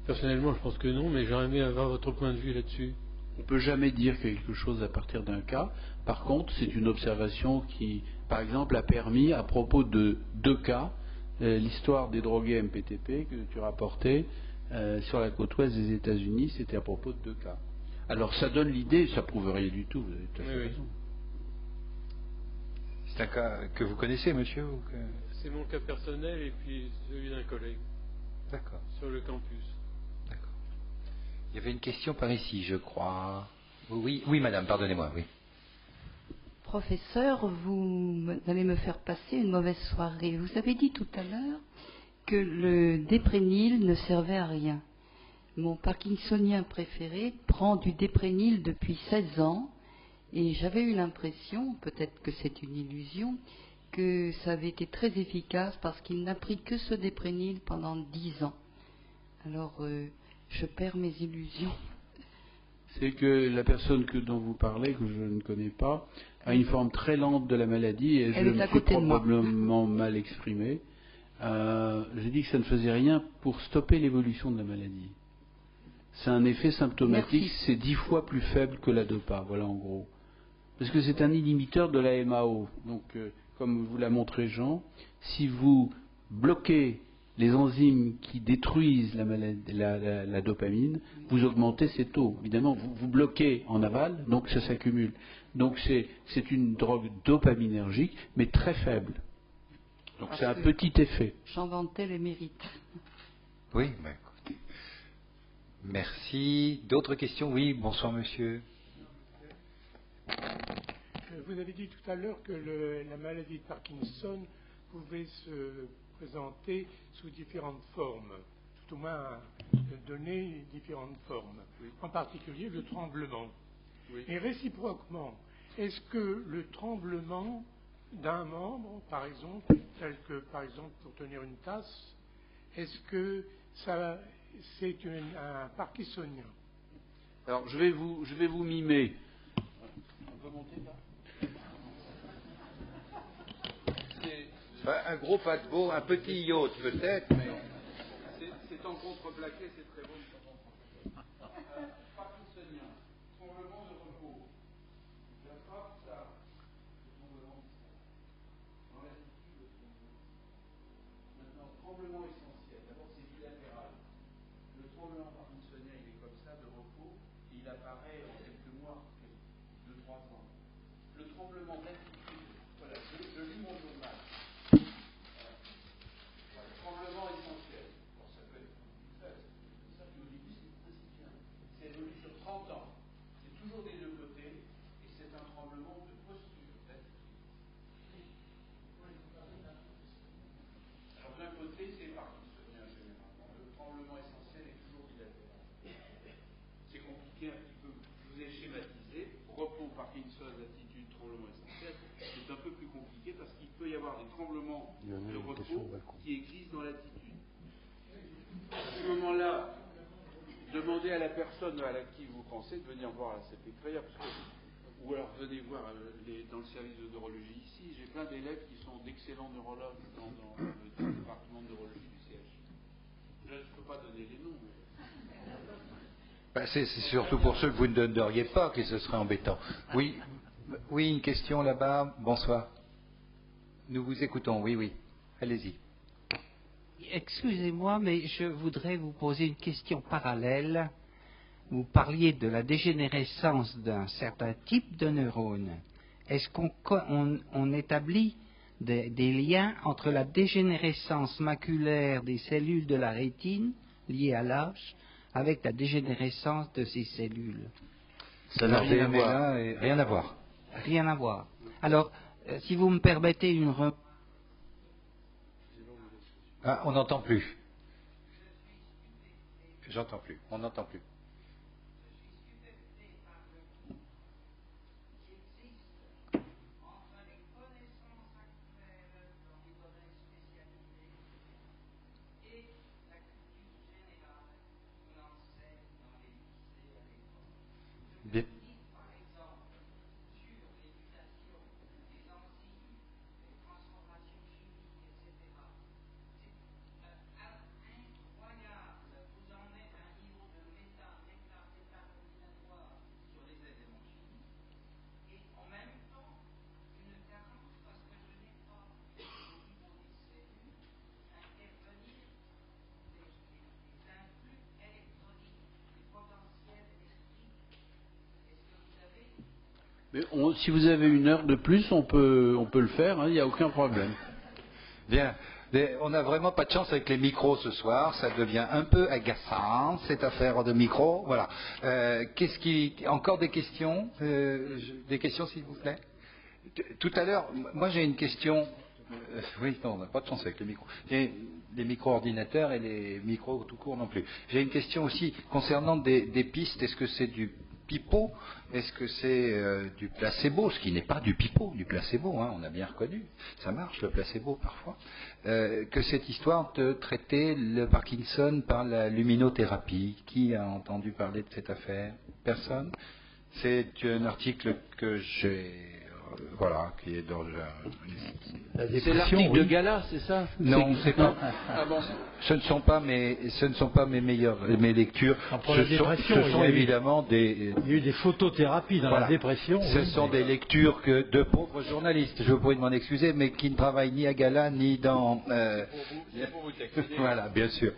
Personnellement, je pense que non, mais j'aurais aimé avoir votre point de vue là-dessus. On ne peut jamais dire quelque chose à partir d'un cas. Par contre, c'est une observation qui, par exemple, a permis, à propos de 2 cas, l'histoire des drogués MPTP que tu rapportais sur la côte ouest des États-Unis, c'était à propos de 2 cas. Alors ça donne l'idée, ça prouve rien du tout, vous avez tout à fait raison. C'est un cas que vous connaissez, monsieur ou que... C'est mon cas personnel et puis celui d'un collègue. D'accord. Sur le campus. D'accord. Il y avait une question par ici, je crois. Oui, madame, pardonnez-moi, oui. Professeur, vous allez me faire passer une mauvaise soirée. Vous avez dit tout à l'heure que le déprénil ne servait à rien. Mon parkinsonien préféré prend du déprénil depuis 16 ans et j'avais eu l'impression, peut-être que c'est une illusion, que ça avait été très efficace parce qu'il n'a pris que ce déprénil pendant 10 ans. Alors, je perds mes illusions. C'est que la personne dont vous parlez, que je ne connais pas, a une forme très lente de la maladie et je me suis probablement mal exprimé. J'ai dit que ça ne faisait rien pour stopper l'évolution de la maladie. C'est un effet symptomatique, c'est 10 fois plus faible que la dopa, voilà en gros. Parce que c'est un inhibiteur de la MAO. Donc, comme vous l'a montré Jean, si vous bloquez les enzymes qui détruisent la dopamine, vous augmentez ces taux. Évidemment, vous bloquez en aval, donc ça s'accumule. Donc c'est une drogue dopaminergique, mais très faible. Donc c'est un petit effet. J'en vantais les mérites. Oui, mais écoutez. Merci. D'autres questions? Oui, bonsoir monsieur. Vous avez dit tout à l'heure que la maladie de Parkinson pouvait se présenter sous différentes formes, tout au moins donner différentes formes, en particulier le tremblement. Oui. Et réciproquement, est-ce que le tremblement d'un membre, par exemple, tel que par exemple pour tenir une tasse, est-ce que ça c'est un parkinsonien? Alors je vais vous mimer. On peut monter là? Un gros paquebot, un petit yacht peut-être, mais... C'est en contreplaqué, c'est très bon. Parkinsonien, tremblement de repos. J'attrape ça. Tremblement dans l'attitude de tremblement. Maintenant, tremblement essentiel. D'abord, c'est bilatéral. Le tremblement parkinsonien, il est comme ça, de repos, et il apparaît en quelques mois, 2-3 ans. Le tremblement d'attitude, voilà, de l'humour normal. Tremblement essentiel. Bon, ça peut être plus faible, ça, mais au début c'est principien. C'est évolué sur 30 ans. C'est toujours des deux côtés, et c'est un tremblement de posture, d'attitude. Alors d'un côté, c'est parkinsonien généralement. Le tremblement essentiel est toujours bilatéral. C'est compliqué un petit peu. Je vous ai schématisé. Repos, Parkinson, attitude, tremblement essentiel. C'est un peu plus compliqué parce qu'il peut y avoir des tremblements de repos qui existent dans l'attitude. À ce moment-là, demandez à la personne à qui vous pensez de venir voir la CPFR, ou alors venez voir dans le service de neurologie ici. J'ai plein d'élèves qui sont d'excellents neurologues dans le département de neurologie du CHI. Je ne peux pas donner les noms. C'est surtout pour ceux que vous ne donneriez pas que ce serait embêtant. Oui, une question là-bas. Bonsoir. Nous vous écoutons. Oui. Allez-y. Excusez-moi, mais je voudrais vous poser une question parallèle. Vous parliez de la dégénérescence d'un certain type de neurones. Est-ce qu'on établit des liens entre la dégénérescence maculaire des cellules de la rétine liée à l'âge avec la dégénérescence de ces cellules? Ça n'a rien à voir. Rien à voir. Alors, si vous me permettez une remarque. Ah, on n'entend plus. J'entends plus. On n'entend plus. Bien. Si vous avez une heure de plus, on peut le faire, il n'y a aucun problème. Bien. On n'a vraiment pas de chance avec les micros ce soir, ça devient un peu agaçant, cette affaire de micro. Voilà. Encore des questions des questions, s'il vous plaît. Tout à l'heure, moi j'ai une question. Oui, non, on n'a pas de chance avec les micros. Les micro-ordinateurs et les micros tout court non plus. J'ai une question aussi concernant des pistes. Est-ce que c'est du pipeau? Est-ce que c'est du placebo? Ce qui n'est pas du pipeau, du placebo, on a bien reconnu. Ça marche, le placebo, parfois. Que cette histoire de traiter le Parkinson par la luminothérapie. Qui a entendu parler de cette affaire? Personne? C'est un article que j'ai... qui est dans c'est l'article de Gala, c'est ça? Non, c'est pas. Ah bon. Ce ne sont pas mes lectures. Ce sont évidemment des. Il y a eu des photothérapies dans la dépression. Ce sont des lectures que de pauvres journalistes, je vous prie de m'en excuser, mais qui ne travaillent ni à Gala ni dans. Voilà, bien sûr.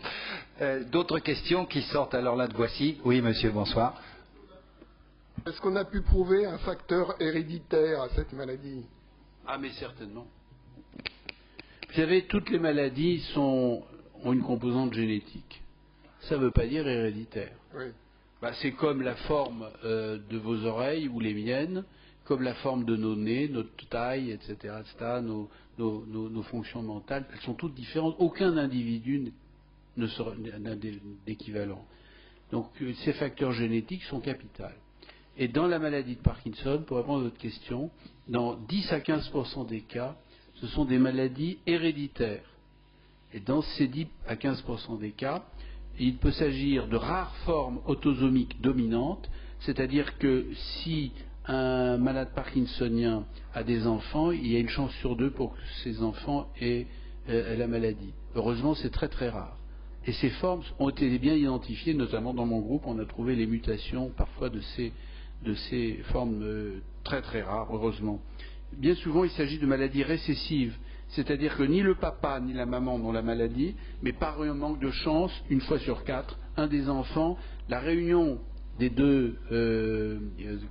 D'autres questions qui sortent alors là de voici. Oui, monsieur, bonsoir. Est-ce qu'on a pu prouver un facteur héréditaire à cette maladie? Ah, mais certainement. Vous savez, toutes les maladies ont une composante génétique. Ça ne veut pas dire héréditaire. Oui. C'est comme la forme de vos oreilles ou les miennes, comme la forme de nos nez, notre taille, etc., nos fonctions mentales. Elles sont toutes différentes. Aucun individu n'a d'équivalent. Donc, ces facteurs génétiques sont capitaux. Et dans la maladie de Parkinson, pour répondre à votre question, dans 10 à 15% des cas, ce sont des maladies héréditaires. Et dans ces 10 à 15% des cas, il peut s'agir de rares formes autosomiques dominantes, c'est-à-dire que si un malade parkinsonien a des enfants, il y a une chance sur 2 pour que ces enfants aient la maladie. Heureusement, c'est très très rare. Et ces formes ont été bien identifiées, notamment dans mon groupe, on a trouvé les mutations parfois de ces formes très très rares, heureusement. Bien souvent, il s'agit de maladies récessives, c'est-à-dire que ni le papa ni la maman n'ont la maladie, mais par un manque de chance, une fois sur 4, un des enfants, la réunion des 2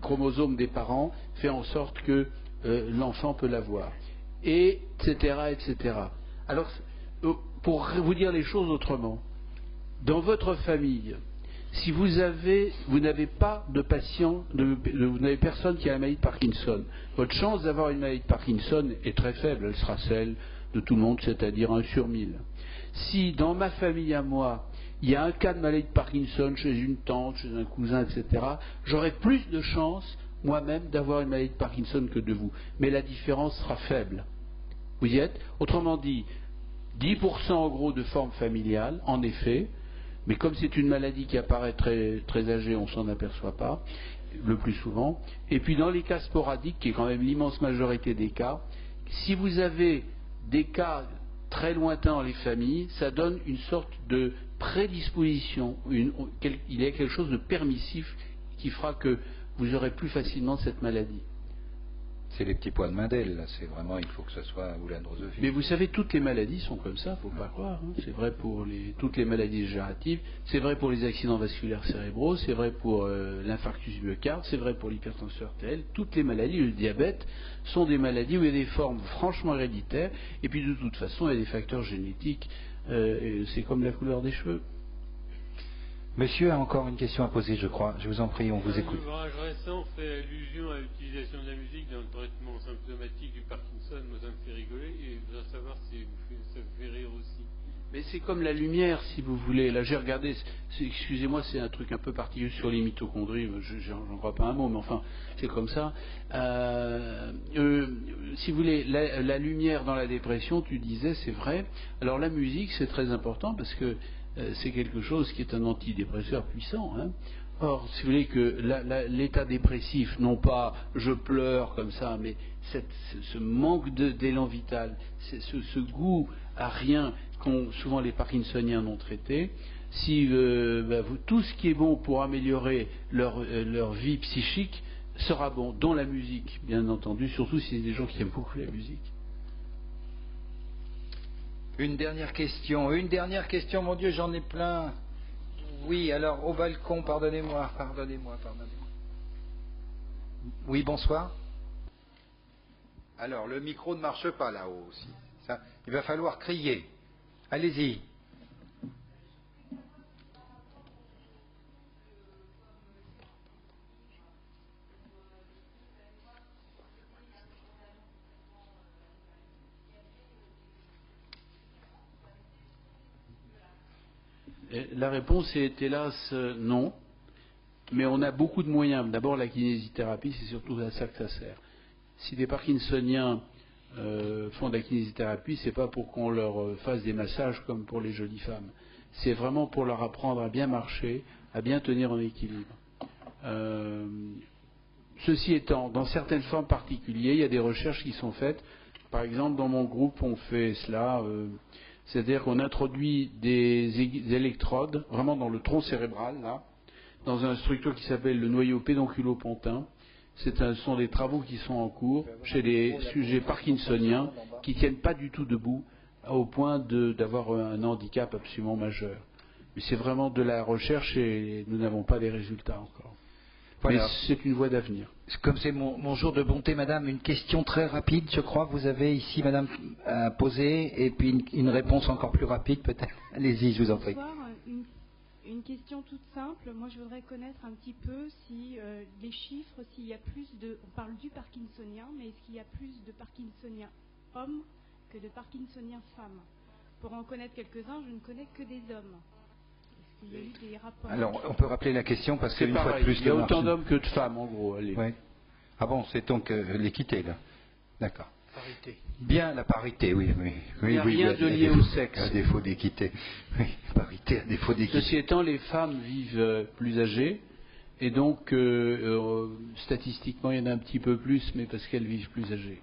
chromosomes des parents fait en sorte que l'enfant peut l'avoir, et etc., etc. Alors, pour vous dire les choses autrement, dans votre famille, si vous n'avez pas de patient, vous n'avez personne qui a la maladie de Parkinson, votre chance d'avoir une maladie de Parkinson est très faible, elle sera celle de tout le monde, c'est-à-dire 1 sur 1000. Si dans ma famille à moi, il y a un cas de maladie de Parkinson chez une tante, chez un cousin, etc., j'aurai plus de chance moi-même d'avoir une maladie de Parkinson que de vous. Mais la différence sera faible. Vous y êtes? Autrement dit, 10% en gros de forme familiale, en effet, Mais comme c'est une maladie qui apparaît très, très âgée, on ne s'en aperçoit pas, le plus souvent. Et puis dans les cas sporadiques, qui est quand même l'immense majorité des cas, si vous avez des cas très lointains dans les familles, ça donne une sorte de prédisposition, il y a quelque chose de permissif qui fera que vous aurez plus facilement cette maladie. C'est les petits points de Mendel, là. C'est vraiment, il faut que ce soit ou la drosophile. Mais vous savez, toutes les maladies sont comme ça, faut pas croire. Hein. C'est vrai pour toutes les maladies dégénératives, c'est vrai pour les accidents vasculaires cérébraux, c'est vrai pour l'infarctus du myocarde, c'est vrai pour l'hypertension artérielle. Toutes les maladies, le diabète, sont des maladies où il y a des formes franchement héréditaires, et puis de toute façon, il y a des facteurs génétiques. C'est comme la couleur des cheveux. Monsieur a encore une question à poser, je crois. Je vous en prie, on vous écoute. Un ouvrage récent fait allusion à l'utilisation de la musique dans le traitement symptomatique du Parkinson. Moi, ça me fait rigoler et je voudrais savoir si ça vous fait rire aussi. Mais c'est comme la lumière, si vous voulez. Là, j'ai regardé, excusez-moi, c'est un truc un peu particulier sur les mitochondries, j'en crois pas un mot, mais enfin, c'est comme ça. Si vous voulez, la lumière dans la dépression, tu disais, c'est vrai. Alors la musique, c'est très important parce que c'est quelque chose qui est un antidépresseur puissant. Hein. Or, si vous voulez que l'état dépressif, non pas je pleure comme ça, mais ce manque d'élan vital, ce goût à rien qu'ont souvent les Parkinsoniens non traités, si tout ce qui est bon pour améliorer leur vie psychique sera bon, dont la musique, bien entendu, surtout si c'est des gens qui aiment beaucoup la musique. Une dernière question, mon Dieu, j'en ai plein. Oui, alors, au balcon, pardonnez-moi. Oui, bonsoir. Alors, le micro ne marche pas là-haut aussi. Ça, il va falloir crier. Allez-y. La réponse est hélas non, mais on a beaucoup de moyens. D'abord la kinésithérapie, c'est surtout à ça que ça sert. Si des Parkinsoniens font de la kinésithérapie, c'est pas pour qu'on leur fasse des massages comme pour les jolies femmes. C'est vraiment pour leur apprendre à bien marcher, à bien tenir en équilibre. Ceci étant, dans certaines formes particulières, il y a des recherches qui sont faites. Par exemple, dans mon groupe, on fait cela. C'est-à-dire qu'on introduit des électrodes, vraiment dans le tronc cérébral, là, dans une structure qui s'appelle le noyau pédonculopontin. Ce sont des travaux qui sont en cours chez les sujets parkinsoniens qui ne tiennent pas du tout debout au point d'avoir un handicap absolument majeur. Mais c'est vraiment de la recherche et nous n'avons pas les résultats encore. Voilà. Mais c'est une voie d'avenir. Comme c'est mon jour de bonté, madame, une question très rapide, je crois. Vous avez ici, madame, à poser, et puis une réponse encore plus rapide, peut-être. Allez-y, je vous en prie. Bonsoir. Une question toute simple. Moi, je voudrais connaître un petit peu si les chiffres, s'il y a plus de... On parle du parkinsonien, mais est-ce qu'il y a plus de parkinsoniens hommes que de parkinsoniens femmes? Pour en connaître quelques-uns, je ne connais que des hommes. Il y a eu des rapports. Alors, on peut rappeler la question parce qu'une fois de plus... Il y a autant d'hommes que de femmes, en gros. Allez. Ouais. Ah bon, c'est donc l'équité, là. D'accord. Parité. Bien, la parité, oui. Il n'y a rien de lié au sexe. À défaut d'équité. Oui, parité à défaut d'équité. Ceci étant, les femmes vivent plus âgées, et donc, statistiquement, il y en a un petit peu plus, mais parce qu'elles vivent plus âgées.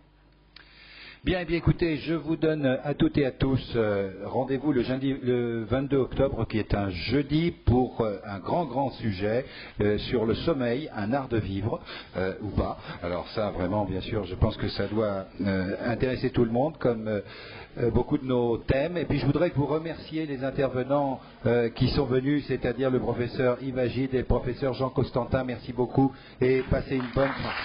Bien, eh bien, écoutez, je vous donne à toutes et à tous rendez-vous le 22 octobre, qui est un jeudi, pour un grand sujet sur le sommeil, un art de vivre, ou pas. Alors ça, vraiment, bien sûr, je pense que ça doit intéresser tout le monde, comme beaucoup de nos thèmes. Et puis, je voudrais que vous remerciez les intervenants qui sont venus, c'est-à-dire le professeur Yves Agide et le professeur Jean Costantin. Merci beaucoup et passez une bonne soirée.